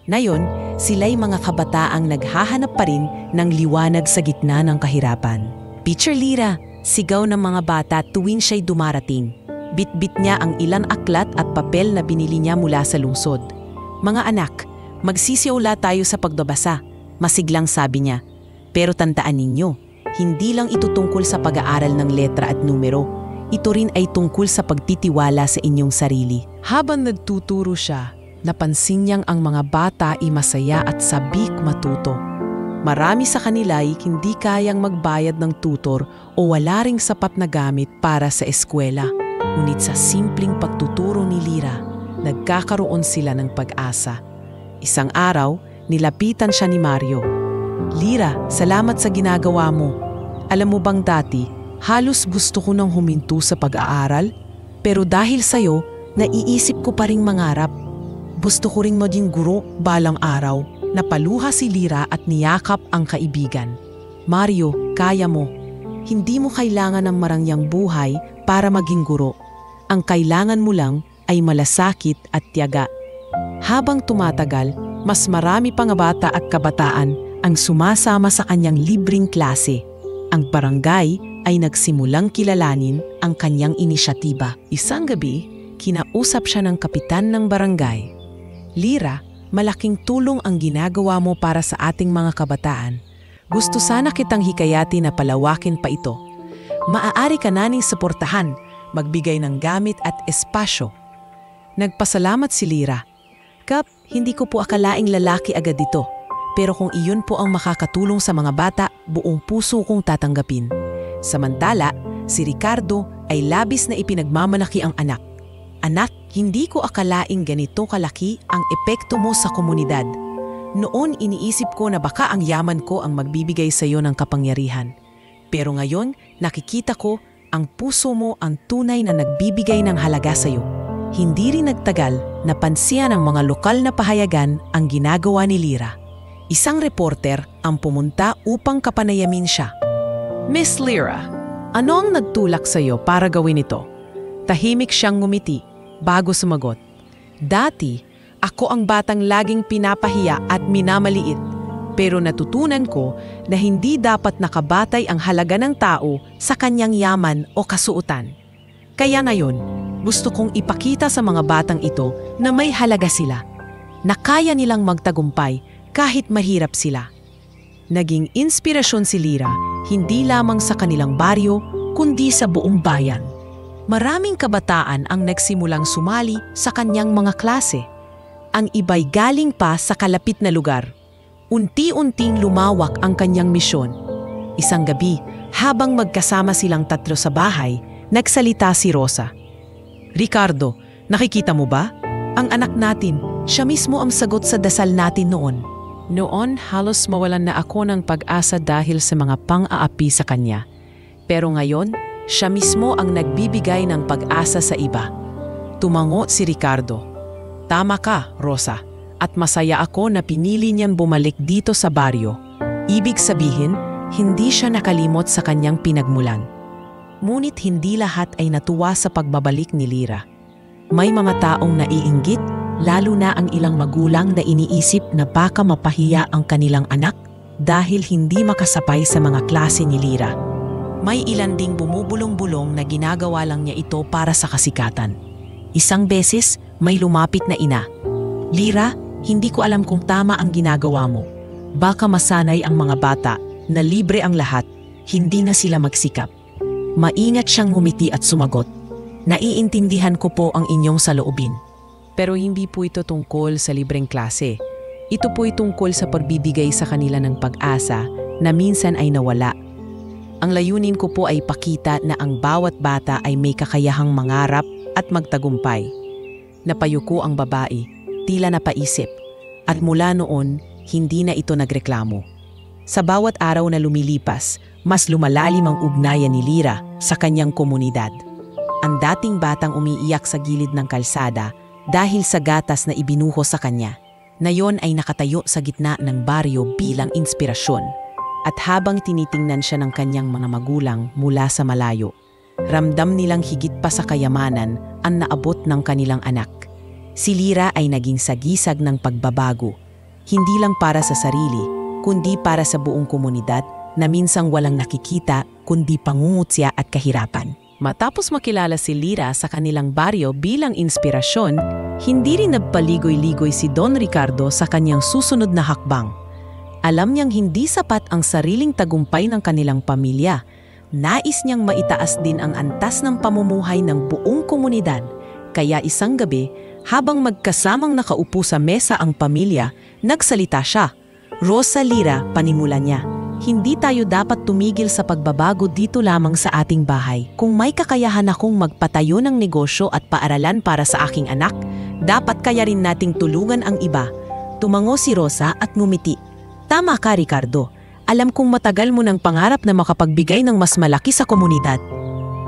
Ngayon, sila'y mga kabataang naghahanap pa rin ng liwanag sa gitna ng kahirapan. "Teacher Lyra," sigaw ng mga bata tuwing siya'y dumarating. Bit-bit niya ang ilang aklat at papel na binili niya mula sa lungsod. "Mga anak, magsisiwala tayo sa pagbabasa," masiglang sabi niya. "Pero tandaan ninyo, hindi lang ito tungkol sa pag-aaral ng letra at numero. Ito rin ay tungkol sa pagtitiwala sa inyong sarili." Habang nagtuturo siya, napansin niyang ang mga bata ay masaya at sabik matuto. Marami sa kanila ay hindi kayang magbayad ng tutor o wala ring sapat na gamit para sa eskwela. Ngunit sa simpleng pagtuturo ni Lyra, nagkakaroon sila ng pag-asa. Isang araw, nilapitan siya ni Mario. "Lyra, salamat sa ginagawa mo. Alam mo bang dati, halos gusto ko nang huminto sa pag-aaral, pero dahil sa'yo, naiisip ko pa ring mangarap. Gusto ko ring maging guro balang araw." Napaluha si Lyra at niyakap ang kaibigan. "Mario, kaya mo. Hindi mo kailangan ng marangyang buhay para maging guro. Ang kailangan mo lang ay malasakit at tiyaga." Habang tumatagal, mas marami pang bata at kabataan ang sumasama sa kanyang libreng klase. Ang barangay ay nagsimulang kilalanin ang kanyang inisyatiba. Isang gabi, kinausap siya ng kapitan ng barangay. "Lyra, malaking tulong ang ginagawa mo para sa ating mga kabataan. Gusto sana kitang hikayati na palawakin pa ito. Maaari ka naning suportahan, magbigay ng gamit at espasyo." Nagpasalamat si Lyra. "Kap, hindi ko po akalaing lalaki agad dito. Pero kung iyon po ang makakatulong sa mga bata, buong puso kong tatanggapin." Samantala, si Ricardo ay labis na ipinagmamalaki ang anak. "Anak, hindi ko akalaing ganito kalaki ang epekto mo sa komunidad. Noon iniisip ko na baka ang yaman ko ang magbibigay sa iyo ng kapangyarihan. Pero ngayon, nakikita ko ang puso mo ang tunay na nagbibigay ng halaga sa iyo." Hindi rin nagtagal, napansiyan ng mga lokal na pahayagan ang ginagawa ni Lyra. Isang reporter ang pumunta upang kapanayamin siya. "Miss Lyra, Ano ang nagtulak sa'yo para gawin ito? Tahimik siyang ngumiti bago sumagot. Dati, ako ang batang laging pinapahiya at minamaliit. Pero natutunan ko na hindi dapat nakabatay ang halaga ng tao sa kanyang yaman o kasuotan. Kaya ngayon, gusto kong ipakita sa mga batang ito na may halaga sila, na kaya nilang magtagumpay kahit mahirap sila. Naging inspirasyon si Lyra hindi lamang sa kanilang baryo kundi sa buong bayan. Maraming kabataan ang nagsimulang sumali sa kanyang mga klase. Ang iba'y galing pa sa kalapit na lugar. Unti-unting lumawak ang kanyang misyon. Isang gabi, habang magkasama silang tatlo sa bahay, nagsalita si Rosa. Ricardo, nakikita mo ba? Ang anak natin, siya mismo ang sagot sa dasal natin noon. Noon, halos mawalan na ako ng pag-asa dahil sa mga pang-aapi sa kanya. Pero ngayon, siya mismo ang nagbibigay ng pag-asa sa iba. Tumango si Ricardo. Tama ka, Rosa, at masaya ako na pinili niyang bumalik dito sa baryo. Ibig sabihin, hindi siya nakalimot sa kanyang pinagmulan. Ngunit hindi lahat ay natuwa sa pagbabalik ni Lyra. May mga taong naiinggit, lalo na ang ilang magulang na iniisip na baka mapahiya ang kanilang anak dahil hindi makasabay sa mga klase ni Lyra. May ilan ding bumubulong-bulong na ginagawa lang niya ito para sa kasikatan. Isang beses, may lumapit na ina. Lyra, hindi ko alam kung tama ang ginagawa mo. Baka masanay ang mga bata na libre ang lahat, hindi na sila magsikap. Maingat siyang humiti at sumagot. Naiintindihan ko po ang inyong saloobin. Pero hindi po ito tungkol sa libreng klase. Ito po'y tungkol sa pagbibigay sa kanila ng pag-asa na minsan ay nawala. Ang layunin ko po ay pakita na ang bawat bata ay may kakayahang mangarap at magtagumpay. Napayuko ang babae, tila napaisip, at mula noon, hindi na ito nagreklamo. Sa bawat araw na lumilipas, mas lumalalim ang ugnayan ni Lyra sa kanyang komunidad. Ang dating batang umiiyak sa gilid ng kalsada dahil sa gatas na ibinuho sa kanya, na yon ay nakatayo sa gitna ng baryo bilang inspirasyon. At habang tinitingnan siya ng kanyang mga magulang mula sa malayo, ramdam nilang higit pa sa kayamanan ang naabot ng kanilang anak. Si Lyra ay naging sagisag ng pagbabago, hindi lang para sa sarili, kundi para sa buong komunidad na minsang walang nakikita kundi pangungutsya at kahirapan. Matapos makilala si Lyra sa kanilang baryo bilang inspirasyon, hindi rin nagpaligoy-ligoy si Don Ricardo sa kanyang susunod na hakbang. Alam niyang hindi sapat ang sariling tagumpay ng kanilang pamilya. Nais niyang maitaas din ang antas ng pamumuhay ng buong komunidad. Kaya isang gabi, habang magkasamang nakaupo sa mesa ang pamilya, nagsalita siya. Rosa, Lyra, panimula niya. Hindi tayo dapat tumigil sa pagbabago dito lamang sa ating bahay. Kung may kakayahan akong magpatayo ng negosyo at paaralan para sa aking anak, dapat kaya rin nating tulungan ang iba. Tumango si Rosa at ngumiti. Tama ka, Ricardo. Alam kong matagal mo ng pangarap na makapagbigay ng mas malaki sa komunidad.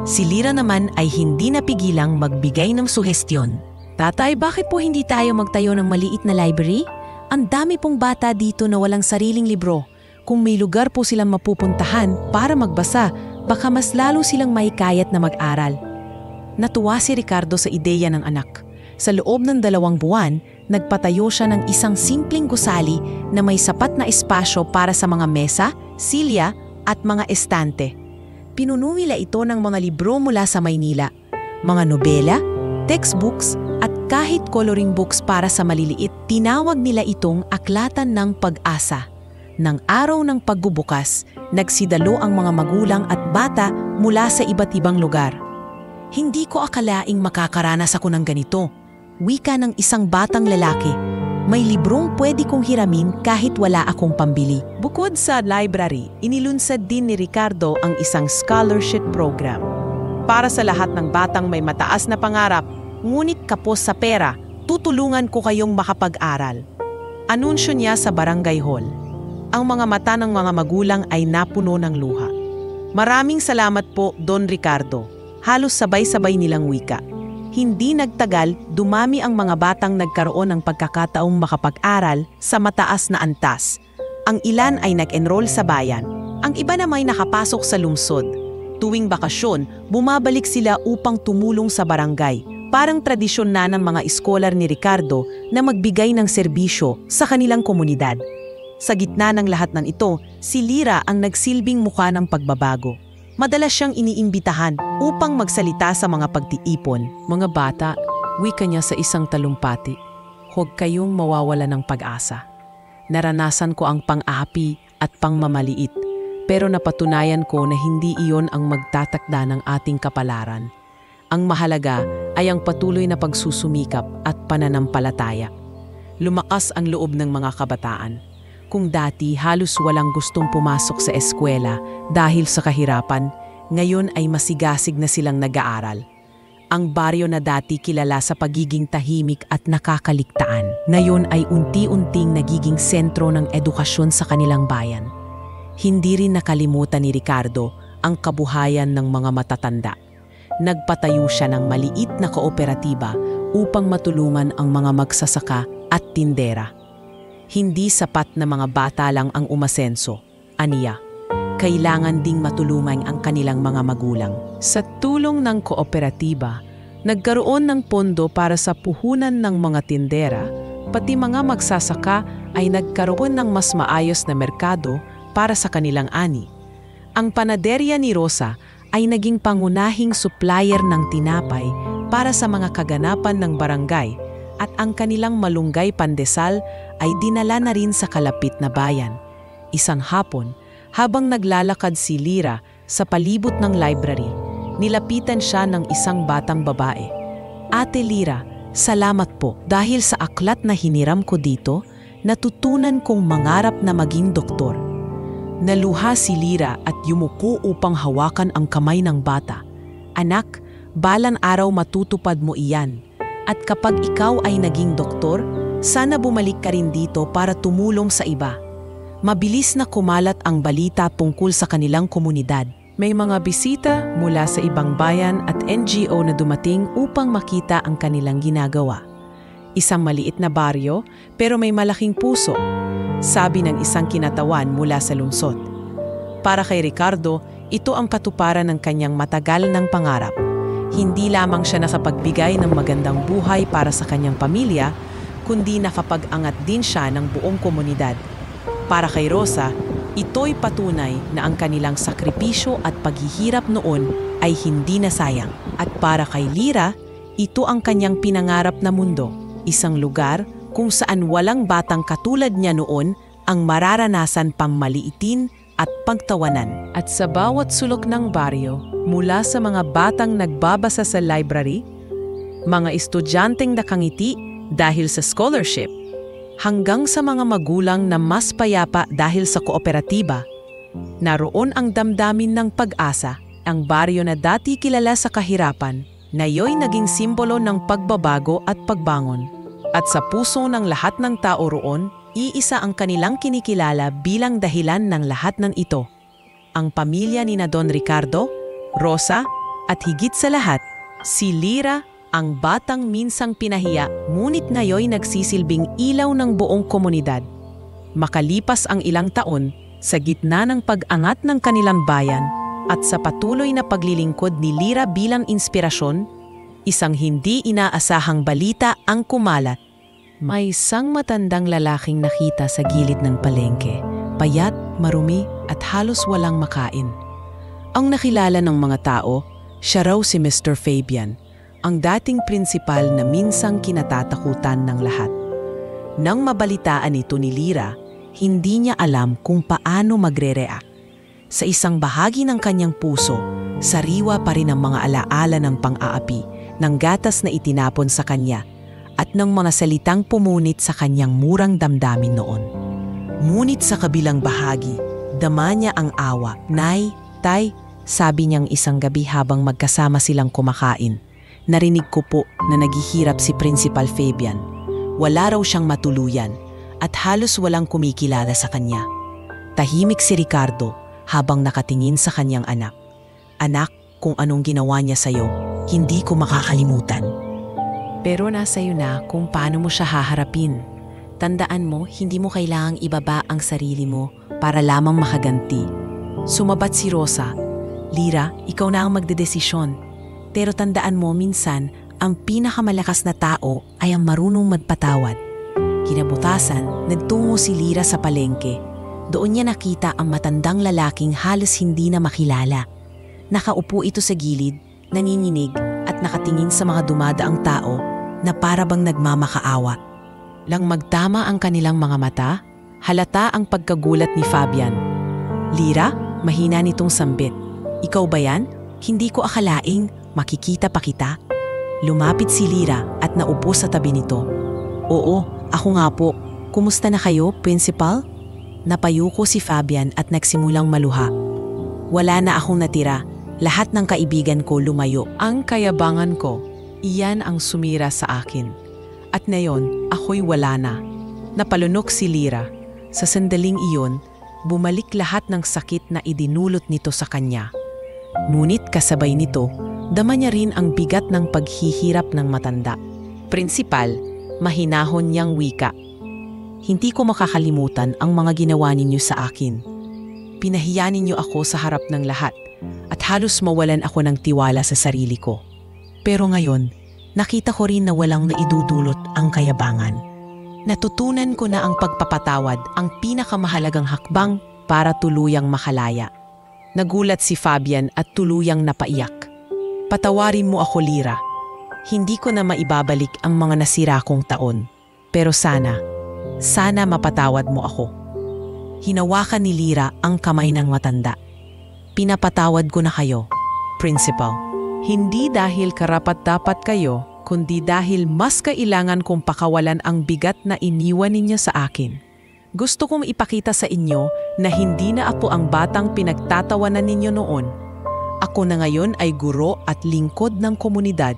Si Lyra naman ay hindi napigilang magbigay ng suhestyon. Tatay, bakit po hindi tayo magtayo ng maliit na library? Ang dami pong bata dito na walang sariling libro. Kung may lugar po silang mapupuntahan para magbasa, baka mas lalo silang mahikayat na mag-aral. Natuwa si Ricardo sa ideya ng anak. Sa loob ng 2 buwan, nagpatayo siya ng isang simpleng gusali na may sapat na espasyo para sa mga mesa, silya at mga estante. Pinuno nila ito ng mga libro mula sa Maynila, mga nobela, textbooks at kahit coloring books para sa maliliit. Tinawag nila itong Aklatan ng Pag-asa. Nang araw ng pagbubukas, nagsidalo ang mga magulang at bata mula sa iba't ibang lugar. Hindi ko akalaing makakaranas ako ng ganito. Wika ng isang batang lalaki. May librong pwede kong hiramin kahit wala akong pambili. Bukod sa library, inilunsad din ni Ricardo ang isang scholarship program. Para sa lahat ng batang may mataas na pangarap, ngunit kapos sa pera, tutulungan ko kayong makapag-aral. Anunsyo niya sa barangay hall. Ang mga mata ng mga magulang ay napuno ng luha. Maraming salamat po, Don Ricardo. Halos sabay-sabay nilang wika. Hindi nagtagal, dumami ang mga batang nagkaroon ng pagkakataong makapag-aral sa mataas na antas. Ang ilan ay nag-enroll sa bayan. Ang iba naman ay nakapasok sa lungsod. tuwing bakasyon, bumabalik sila upang tumulong sa barangay. Parang tradisyon na ng mga iskolar ni Ricardo na magbigay ng serbisyo sa kanilang komunidad. Sa gitna ng lahat ng ito, si Lyra ang nagsilbing mukha ng pagbabago. Madalas siyang iniimbitahan upang magsalita sa mga pagtiipon. Mga bata, wika niya sa isang talumpati, huwag kayong mawawala ng pag-asa. Naranasan ko ang pang-api at pangmamaliit, pero napatunayan ko na hindi iyon ang magtatakda ng ating kapalaran. Ang mahalaga ay ang patuloy na pagsusumikap at pananampalataya. Lumakas ang loob ng mga kabataan. Kung dati halos walang gustong pumasok sa eskwela dahil sa kahirapan, ngayon ay masigasig na silang nag-aaral. Ang baryo na dati kilala sa pagiging tahimik at nakakaligtaan, ngayon ay unti-unting nagiging sentro ng edukasyon sa kanilang bayan. Hindi rin nakalimutan ni Ricardo ang kabuhayan ng mga matatanda. Nagpatayo siya ng maliit na kooperatiba upang matulungan ang mga magsasaka at tindera. Hindi sapat na mga bata lang ang umasenso, aniya. Kailangan ding matulungan ang kanilang mga magulang. Sa tulong ng kooperatiba, nagkaroon ng pondo para sa puhunan ng mga tindera, pati mga magsasaka ay nagkaroon ng mas maayos na merkado para sa kanilang ani. Ang panaderya ni Rosa ay naging pangunahing supplier ng tinapay para sa mga kaganapan ng barangay at ang kanilang malunggay pandesal ay dinala na rin sa kalapit na bayan. Isang hapon, habang naglalakad si Lyra sa palibot ng library, nilapitan siya ng isang batang babae. Ate Lyra, salamat po dahil sa aklat na hiniram ko dito, natutunan kong mangarap na maging doktor. Naluha si Lyra at yumuko upang hawakan ang kamay ng bata. Anak, balang araw matutupad mo iyan. At kapag ikaw ay naging doktor, sana bumalik ka rin dito para tumulong sa iba. Mabilis na kumalat ang balita tungkol sa kanilang komunidad. May mga bisita mula sa ibang bayan at NGO na dumating upang makita ang kanilang ginagawa. Isang maliit na baryo pero may malaking puso, sabi ng isang kinatawan mula sa lungsod. Para kay Ricardo, ito ang katuparan ng kanyang matagal ng pangarap. Hindi lamang siya nakapagbigay ng magandang buhay para sa kanyang pamilya, kundi nakapag-angat din siya ng buong komunidad. Para kay Rosa, ito'y patunay na ang kanilang sakripisyo at paghihirap noon ay hindi nasayang. At para kay Lyra, ito ang kanyang pinangarap na mundo, isang lugar kung saan walang batang katulad niya noon ang mararanasan pang maliitin at pagtawanan. At sa bawat sulok ng baryo, mula sa mga batang nagbabasa sa library, mga estudyanteng nakangiti dahil sa scholarship, hanggang sa mga magulang na mas payapa dahil sa kooperatiba, naroon ang damdamin ng pag-asa. Ang baryo na dati kilala sa kahirapan, ngayon naging simbolo ng pagbabago at pagbangon. At sa puso ng lahat ng tao roon, iisa ang kanilang kinikilala bilang dahilan ng lahat ng ito. Ang pamilya ni na Don Ricardo, Rosa, at higit sa lahat, si Lyra, ang batang minsang pinahiya ngunit ngayon nagsisilbing ilaw ng buong komunidad. Makalipas ang ilang taon, sa gitna ng pag-angat ng kanilang bayan at sa patuloy na paglilingkod ni Lyra bilang inspirasyon, isang hindi inaasahang balita ang kumalat. May isang matandang lalaking nakita sa gilid ng palengke, payat, marumi at halos walang makain. Ang nakilala ng mga tao, siya raw si Mr. Fabian, ang dating prinsipal na minsang kinatatakutan ng lahat. Nang mabalitaan ito ni Lyra, hindi niya alam kung paano magre-react. Sa isang bahagi ng kanyang puso, sariwa pa rin ang mga alaala ng pang-aapi, ng gatas na itinapon sa kanya, at ng mga salitang pumunit sa kanyang murang damdamin noon. Ngunit sa kabilang bahagi, dama niya ang awa. Nay, tay, sabi niyang isang gabi habang magkasama silang kumakain. Narinig ko po na naghihirap si Principal Fabian. Wala raw siyang matuluyan at halos walang kumikilala sa kanya. Tahimik si Ricardo habang nakatingin sa kanyang anak. Anak, kung anong ginawa niya sa'yo, hindi ko makakalimutan. Pero nasa iyo na kung paano mo siya haharapin. Tandaan mo, hindi mo kailangang ibaba ang sarili mo para lamang makaganti. Sumabat si Rosa. Lira, ikaw na ang magdedesisyon. Pero tandaan mo minsan, ang pinakamalakas na tao ay ang marunong magpatawad. Kinabukasan, nagtungo si Lira sa palengke. Doon niya nakita ang matandang lalaking halos hindi na makilala. Nakaupo ito sa gilid, nanginginig at nakatingin sa mga dumadaang tao na para bang nagmamakaawa. Lang magtama ang kanilang mga mata, halata ang pagkagulat ni Fabian. Lira, mahina nitong sambit. Ikaw ba yan? Hindi ko akalaing makikita pa kita. Lumapit si Lira at naupo sa tabi nito. Oo, ako nga po. Kumusta na kayo, Principal? Napayuko si Fabian at nagsimulang maluha. Wala na akong natira. Lahat ng kaibigan ko lumayo. Ang kayabangan ko, iyan ang sumira sa akin. At ngayon, ako'y wala na. Napalunok si Lira. Sa sandaling iyon, bumalik lahat ng sakit na idinulot nito sa kanya. Ngunit kasabay nito, dama niya rin ang bigat ng paghihirap ng matanda. Principal, mahinahon niyang wika. Hindi ko makakalimutan ang mga ginawa ninyo sa akin. Pinahiya ninyo ako sa harap ng lahat at halos mawalan ako ng tiwala sa sarili ko. Pero ngayon, nakita ko rin na walang naidudulot ang kayabangan. Natutunan ko na ang pagpapatawad ang pinakamahalagang hakbang para tuluyang makalaya. Nagulat si Fabian at tuluyang napaiyak. Patawarin mo ako, Lira. Hindi ko na maibabalik ang mga nasira kong taon. Pero sana mapatawad mo ako. Hinawakan ni Lira ang kamay ng matanda. Pinapatawad ko na kayo, Principal. Hindi dahil karapat-dapat kayo, kundi dahil mas kailangan kong pakawalan ang bigat na iniwan ninyo sa akin. Gusto kong ipakita sa inyo na hindi na ako ang batang pinagtatawanan ninyo noon. Ako na ngayon ay guro at lingkod ng komunidad,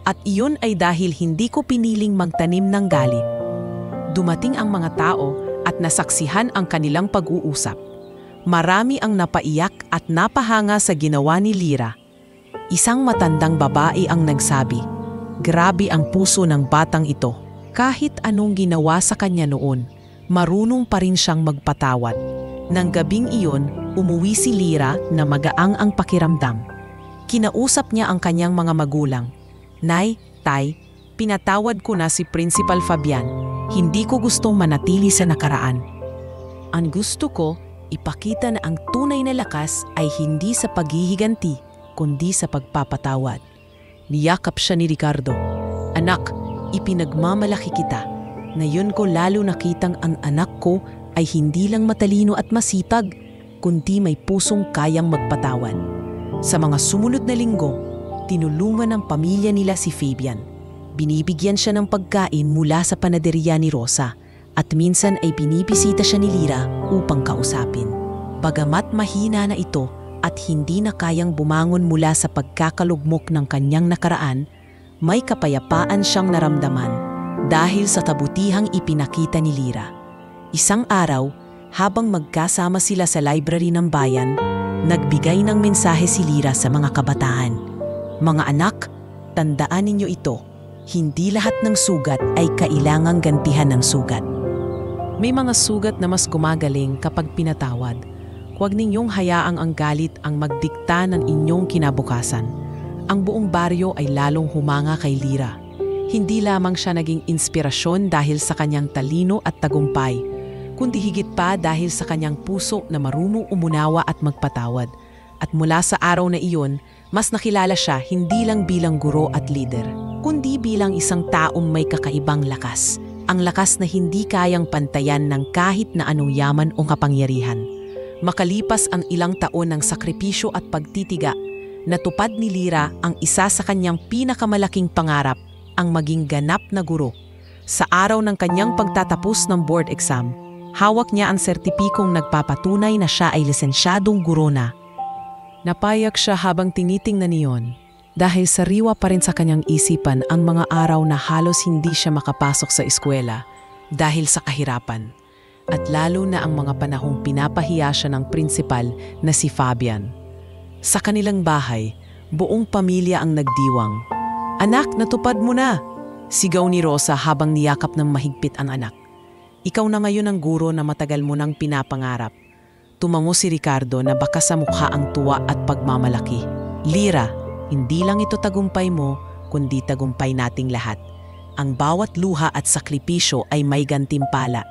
at iyon ay dahil hindi ko piniling magtanim ng galit. Dumating ang mga tao at nasaksihan ang kanilang pag-uusap. Marami ang napaiyak at napahanga sa ginawa ni Lira. Isang matandang babae ang nagsabi, "Grabe ang puso ng batang ito. Kahit anong ginawa sa kanya noon, marunong pa rin siyang magpatawad." Nang gabing iyon, umuwi si Lira na magaang ang pakiramdam. Kinausap niya ang kanyang mga magulang. "Nay, Tay, pinatawad ko na si Principal Fabian. Hindi ko gustong manatili sa nakaraan. Ang gusto ko, ipakita na ang tunay na lakas ay hindi sa paghihiganti, kundi sa pagpapatawad." Niyakap siya ni Ricardo. "Anak, ipinagmamalaki kita. Ngayon ko lalo nakitang ang anak ko ay hindi lang matalino at masipag, kundi may pusong kayang magpatawad." Sa mga sumunod na linggo, tinulungan ng pamilya nila si Fabian. Binibigyan siya ng pagkain mula sa panaderya ni Rosa at minsan ay binibisita siya ni Lira upang kausapin. Bagamat mahina na ito at hindi na kayang bumangon mula sa pagkakalugmok ng kanyang nakaraan, may kapayapaan siyang naramdaman dahil sa kabutihang ipinakita ni Lira. Isang araw, habang magkasama sila sa library ng bayan, nagbigay ng mensahe si Lira sa mga kabataan. "Mga anak, tandaan ninyo ito. Hindi lahat ng sugat ay kailangang gantihan ng sugat. May mga sugat na mas gumagaling kapag pinatawad. Huwag ninyong hayaang ang galit ang magdikta ng inyong kinabukasan." Ang buong baryo ay lalong humanga kay Lira. Hindi lamang siya naging inspirasyon dahil sa kanyang talino at tagumpay, kundi higit pa dahil sa kanyang puso na marunong umunawa at magpatawad. At mula sa araw na iyon, mas nakilala siya hindi lang bilang guro at leader, kundi bilang isang taong may kakaibang lakas. Ang lakas na hindi kayang pantayan ng kahit na anong yaman o kapangyarihan. Makalipas ang ilang taon ng sakripisyo at pagtitiga, natupad ni Lira ang isa sa kanyang pinakamalaking pangarap, ang maging ganap na guro. Sa araw ng kanyang pagtatapos ng board exam, hawak niya ang sertipikong nagpapatunay na siya ay lisensyadong guro na. Napayak siya habang tinitingnan niyon dahil sariwa pa rin sa kanyang isipan ang mga araw na halos hindi siya makapasok sa eskwela dahil sa kahirapan, at lalo na ang mga panahong pinapahiya siya ng principal na si Fabian. Sa kanilang bahay, buong pamilya ang nagdiwang. "Anak, natupad mo na!" sigaw ni Rosa habang niyakap ng mahigpit ang anak. "Ikaw na ngayon ang guro na matagal mo nang pinapangarap." Tumango si Ricardo na baka sa mukha ang tuwa at pagmamalaki. Lira, hindi lang ito tagumpay mo, kundi tagumpay nating lahat. Ang bawat luha at sakripisyo ay may gantimpala.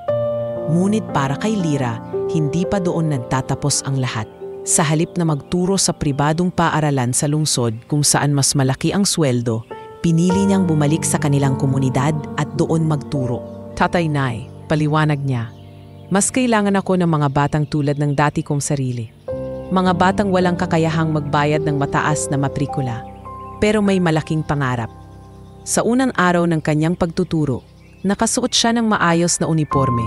Ngunit para kay Lira, hindi pa doon nagtatapos ang lahat. Sa halip na magturo sa pribadong paaralan sa lungsod kung saan mas malaki ang sweldo, pinili niyang bumalik sa kanilang komunidad at doon magturo. Tatay Nay, paliwanag niya, mas kailangan ako ng mga batang tulad ng dati kong sarili. Mga batang walang kakayahang magbayad ng mataas na matrikula, pero may malaking pangarap. Sa unang araw ng kanyang pagtuturo, nakasuot siya ng maayos na uniforme.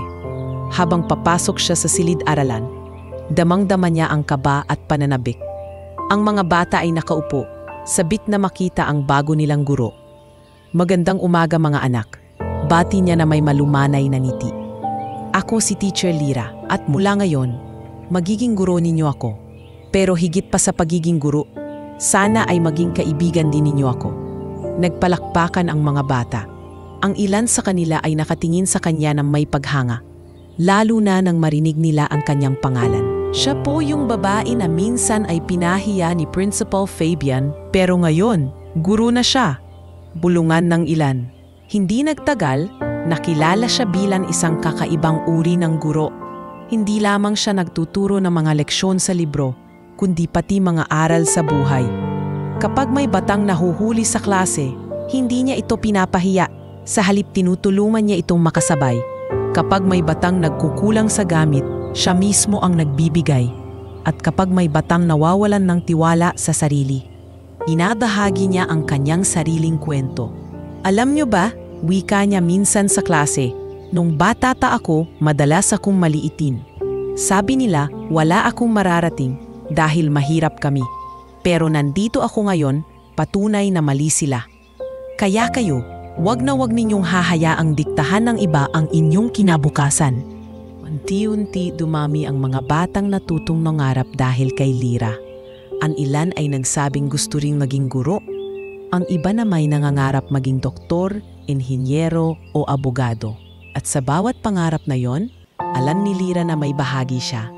Habang papasok siya sa silid-aralan, damang-dama niya ang kaba at pananabik. Ang mga bata ay nakaupo, sabik na makita ang bago nilang guro. Magandang umaga mga anak. Bati niya na may malumanay na ngiti. Ako si Teacher Lira at mula ngayon, magiging guro ninyo ako. Pero higit pa sa pagiging guro, sana ay maging kaibigan din ninyo ako. Nagpalakpakan ang mga bata. Ang ilan sa kanila ay nakatingin sa kanya ng may paghanga. Lalo na nang marinig nila ang kanyang pangalan. Siya po yung babae na minsan ay pinahiya ni Principal Fabian, pero ngayon, guro na siya. Bulungan ng ilan. Hindi nagtagal, nakilala siya bilang isang kakaibang uri ng guro. Hindi lamang siya nagtuturo ng mga leksyon sa libro, kundi pati mga aral sa buhay. Kapag may batang nahuhuli sa klase, hindi niya ito pinapahiya. Sa halip tinutulungan niya itong makasabay. Kapag may batang nagkukulang sa gamit, siya mismo ang nagbibigay. At kapag may batang nawawalan ng tiwala sa sarili, inabahagi niya ang kanyang sariling kwento. Alam niyo ba, wika niya minsan sa klase, nung bata ako, madalas akong maliitin. Sabi nila, wala akong mararating dahil mahirap kami. Pero nandito ako ngayon, patunay na mali sila. Kaya kayo, wag na wag ninyong hahayaang diktahan ng iba ang inyong kinabukasan. Unti-unti dumami ang mga batang natutong nangarap dahil kay Lira. Ang ilan ay nagsabing gusto ring maging guro. Ang iba na may nangangarap maging doktor, inhinyero o abogado. At sa bawat pangarap na yon, alam ni Lira na may bahagi siya.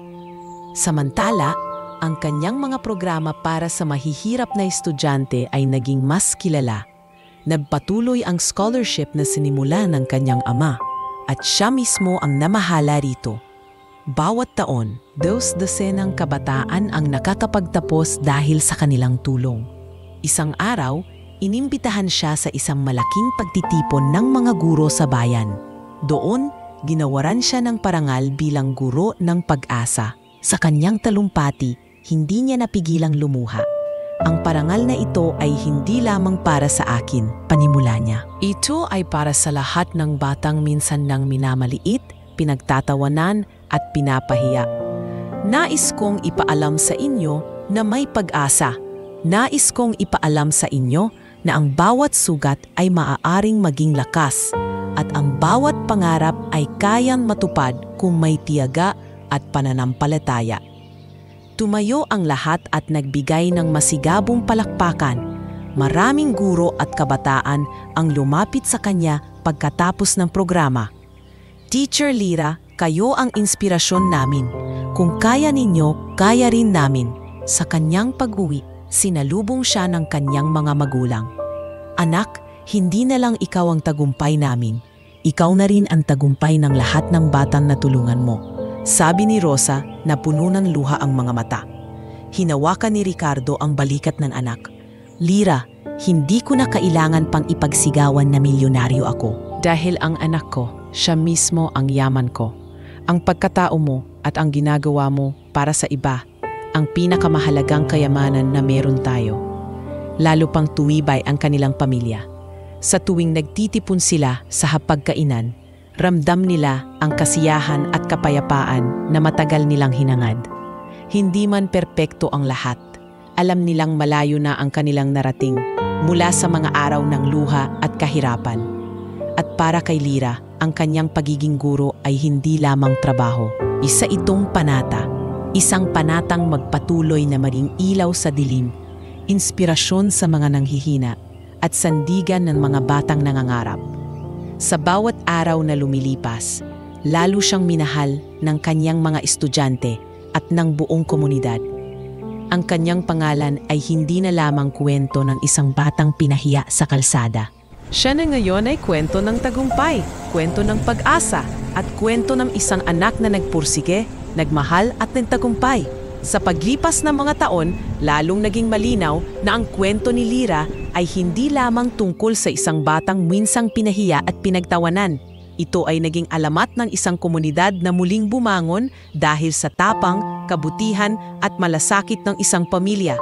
Samantala, ang kanyang mga programa para sa mahihirap na estudyante ay naging mas kilala. Nagpatuloy ang scholarship na sinimula ng kanyang ama at siya mismo ang namahala rito. Bawat taon, 12 dosenang kabataan ang nakakapagtapos dahil sa kanilang tulong. Isang araw, inimbitahan siya sa isang malaking pagtitipon ng mga guro sa bayan. Doon, ginawaran siya ng parangal bilang guro ng pag-asa. Sa kanyang talumpati, hindi niya napigilang lumuha. Ang parangal na ito ay hindi lamang para sa akin, panimula niya. Ito ay para sa lahat ng batang minsan nang minamaliit, pinagtatawanan at pinapahiya. Nais kong ipaalam sa inyo na may pag-asa. Nais kong ipaalam sa inyo na ang bawat sugat ay maaaring maging lakas at ang bawat pangarap ay kayang matupad kung may tiyaga at pananampalataya. Tumayo ang lahat at nagbigay ng masigabong palakpakan. Maraming guro at kabataan ang lumapit sa kanya pagkatapos ng programa. Teacher Lira, kayo ang inspirasyon namin. Kung kaya ninyo, kaya rin namin. Sa kanyang pag-uwi, sinalubong siya ng kanyang mga magulang. Anak, hindi na lang ikaw ang tagumpay namin. Ikaw na rin ang tagumpay ng lahat ng batang natulungan mo. Sabi ni Rosa na puno ng luha ang mga mata. Hinawakan ni Ricardo ang balikat ng anak. Lira, hindi ko na kailangan pang ipagsigawan na milyonaryo ako. Dahil ang anak ko, siya mismo ang yaman ko. Ang pagkatao mo at ang ginagawa mo para sa iba, ang pinakamahalagang kayamanan na meron tayo. Lalo pang tuwibay ang kanilang pamilya. Sa tuwing nagtitipon sila sa hapagkainan, ramdam nila ang kasiyahan at kapayapaan na matagal nilang hinangad. Hindi man perpekto ang lahat. Alam nilang malayo na ang kanilang narating mula sa mga araw ng luha at kahirapan. At para kay Lira, ang kanyang pagiging guro ay hindi lamang trabaho. Isa itong panata. Isang panatang magpatuloy na maging ilaw sa dilim, inspirasyon sa mga nanghihina, at sandigan ng mga batang nangangarap. Sa bawat araw na lumilipas, lalo siyang minahal ng kanyang mga estudyante at ng buong komunidad. Ang kanyang pangalan ay hindi na lamang kwento ng isang batang pinahiya sa kalsada. Siya na ngayon ay kwento ng tagumpay, kwento ng pag-asa, at kwento ng isang anak na nagpursige, nagmahal at nagtagumpay. Sa paglipas ng mga taon, lalong naging malinaw na ang kwento ni Lyra ay hindi lamang tungkol sa isang batang minsang pinahiya at pinagtawanan. Ito ay naging alamat ng isang komunidad na muling bumangon dahil sa tapang, kabutihan at malasakit ng isang pamilya.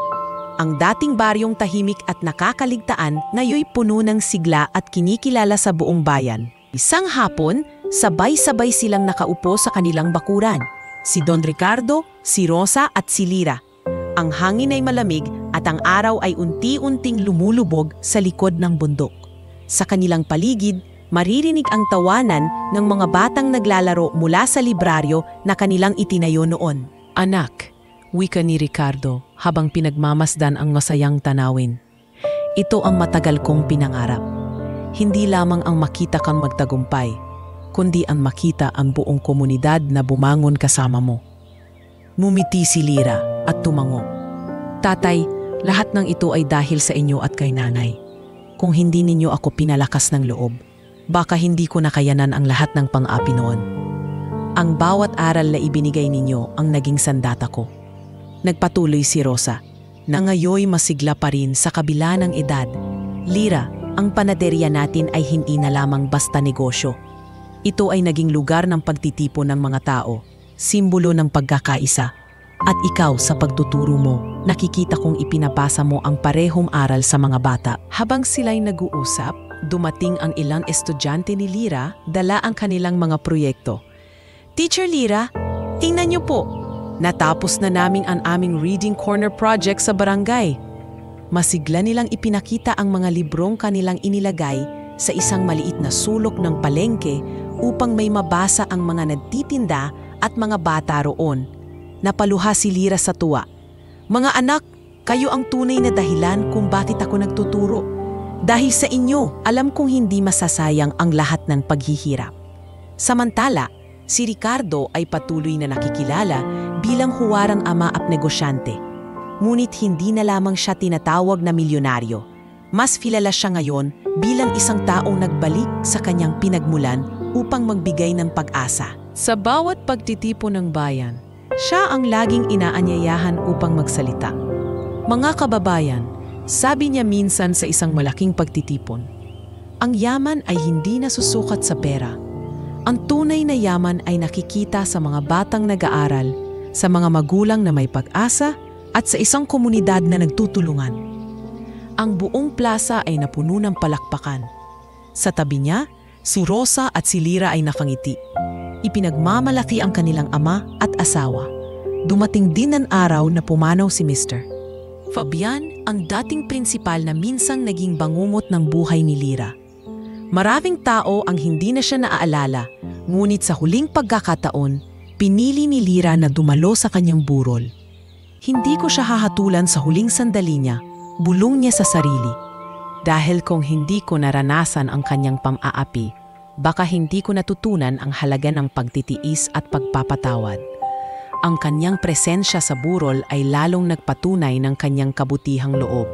Ang dating baryong tahimik at nakakaligtaan ngayoy puno ng sigla at kinikilala sa buong bayan. Isang hapon, sabay-sabay silang nakaupo sa kanilang bakuran. Si Don Ricardo, si Rosa at si Lyra. Ang hangin ay malamig at ang araw ay unti-unting lumulubog sa likod ng bundok. Sa kanilang paligid, maririnig ang tawanan ng mga batang naglalaro mula sa libraryo na kanilang itinayo noon. Anak, wika ni Ricardo habang pinagmamasdan ang masayang tanawin. Ito ang matagal kong pinangarap. Hindi lamang ang makita kang magtagumpay, kundi ang makita ang buong komunidad na bumangon kasama mo. Ngumiti si Lyra at tumango. Tatay, lahat ng ito ay dahil sa inyo at kay nanay. Kung hindi ninyo ako pinalakas ng loob, baka hindi ko nakayanan ang lahat ng pang-api noon. Ang bawat aral na ibinigay ninyo ang naging sandata ko. Nagpatuloy si Rosa, na ngayoy masigla pa rin sa kabila ng edad. Lyra, ang panaderya natin ay hindi na lamang basta negosyo. Ito ay naging lugar ng pagtitipon ng mga tao, simbolo ng pagkakaisa. At ikaw sa pagtuturo mo, nakikita kong ipinapasa mo ang parehong aral sa mga bata. Habang sila'y nag-uusap, dumating ang ilang estudyante ni Lyra, dala ang kanilang mga proyekto. Teacher Lyra, tingnan niyo po, natapos na namin ang aming Reading Corner project sa barangay. Masigla nilang ipinakita ang mga librong kanilang inilagay sa isang maliit na sulok ng palengke upang may mabasa ang mga nagtitinda at mga bata roon. Napaluha si Lyra sa tuwa. Mga anak, kayo ang tunay na dahilan kung bakit ako nagtuturo. Dahil sa inyo, alam kong hindi masasayang ang lahat ng paghihirap. Samantala, si Ricardo ay patuloy na nakikilala bilang huwarang ama at negosyante. Ngunit hindi na lamang siya tinatawag na milyonaryo. Mas kilala siya ngayon bilang isang taong nagbalik sa kanyang pinagmulan upang magbigay ng pag-asa. Sa bawat pagtitipon ng bayan, siya ang laging inaanyayahan upang magsalita. Mga kababayan, sabi niya minsan sa isang malaking pagtitipon, ang yaman ay hindi nasusukat sa pera. Ang tunay na yaman ay nakikita sa mga batang nag-aaral, sa mga magulang na may pag-asa, at sa isang komunidad na nagtutulungan. Ang buong plaza ay napuno ng palakpakan. Sa tabi niya, si Rosa at si Lyra ay nakangiti. Ipinagmamalaki ang kanilang ama at asawa. Dumating din ang araw na pumanaw si Mr. Fabian, ang dating prinsipal na minsang naging bangungot ng buhay ni Lyra. Maraming tao ang hindi na siya naaalala, ngunit sa huling pagkakataon, pinili ni Lyra na dumalo sa kanyang burol. Hindi ko siya hahatulan sa huling sandali niya, bulong niya sa sarili. Dahil kung hindi ko naranasan ang kanyang pang-aapi, baka hindi ko natutunan ang halaga ng pagtitiis at pagpapatawad. Ang kanyang presensya sa burol ay lalong nagpatunay ng kanyang kabutihang loob.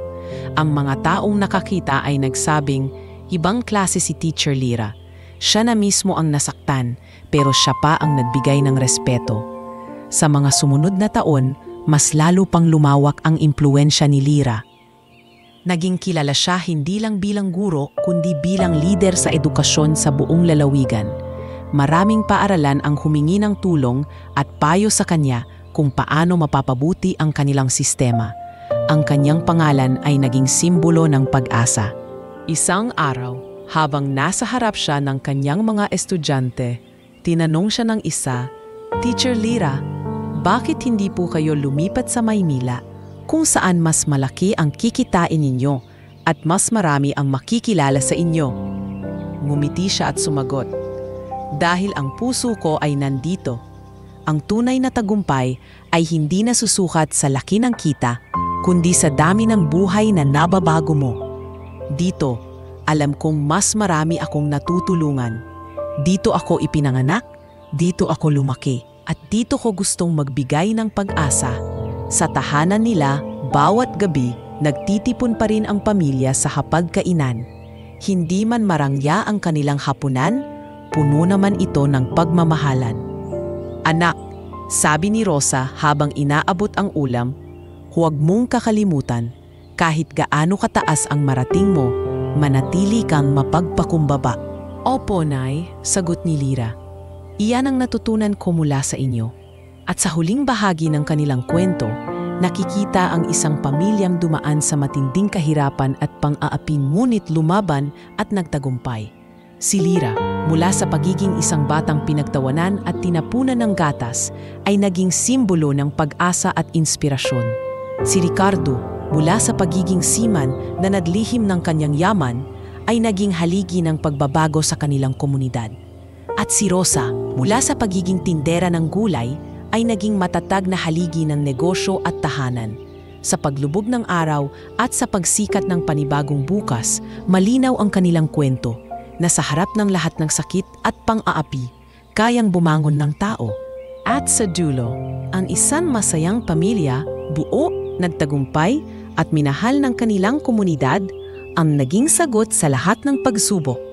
Ang mga taong nakakita ay nagsabing, ibang klase si Teacher Lyra. Siya na mismo ang nasaktan, pero siya pa ang nagbigay ng respeto. Sa mga sumunod na taon, mas lalo pang lumawak ang impluwensya ni Lyra. Naging kilala siya hindi lang bilang guro, kundi bilang lider sa edukasyon sa buong lalawigan. Maraming paaralan ang humingi ng tulong at payo sa kanya kung paano mapapabuti ang kanilang sistema. Ang kanyang pangalan ay naging simbolo ng pag-asa. Isang araw, habang nasa harap siya ng kanyang mga estudyante, tinanong siya ng isa, Teacher Lyra, bakit hindi po kayo lumipat sa Maynila kung saan mas malaki ang kikitain ninyo at mas marami ang makikilala sa inyo? Ngumiti siya at sumagot, dahil ang puso ko ay nandito. Ang tunay na tagumpay ay hindi nasusukat sa laki ng kita, kundi sa dami ng buhay na nababago mo. Dito, alam kong mas marami akong natutulungan. Dito ako ipinanganak, dito ako lumaki, At dito ko gustong magbigay ng pag-asa. Sa tahanan nila, bawat gabi, nagtitipon pa rin ang pamilya sa hapagkainan. Hindi man marangya ang kanilang hapunan, puno naman ito ng pagmamahalan. Anak, sabi ni Rosa habang inaabot ang ulam, huwag mong kakalimutan, kahit gaano kataas ang marating mo, manatili kang mapagpakumbaba. Opo, Nay, sagot ni Lyra. Iyan ang natutunan ko mula sa inyo. At sa huling bahagi ng kanilang kwento, nakikita ang isang pamilyang dumaan sa matinding kahirapan at pang-aapin ngunit lumaban at nagtagumpay. Si Lyra, mula sa pagiging isang batang pinagtawanan at tinapunan ng gatas, ay naging simbolo ng pag-asa at inspirasyon. Si Ricardo, mula sa pagiging seaman na nadlihim ng kanyang yaman, ay naging haligi ng pagbabago sa kanilang komunidad. At si Rosa, mula sa pagiging tindera ng gulay, ay naging matatag na haligi ng negosyo at tahanan. Sa paglubog ng araw at sa pagsikat ng panibagong bukas, malinaw ang kanilang kwento na sa harap ng lahat ng sakit at pang-aapi, kayang bumangon ng tao. At sa dulo, ang isang masayang pamilya, buo, nagtagumpay at minahal ng kanilang komunidad ang naging sagot sa lahat ng pagsubok.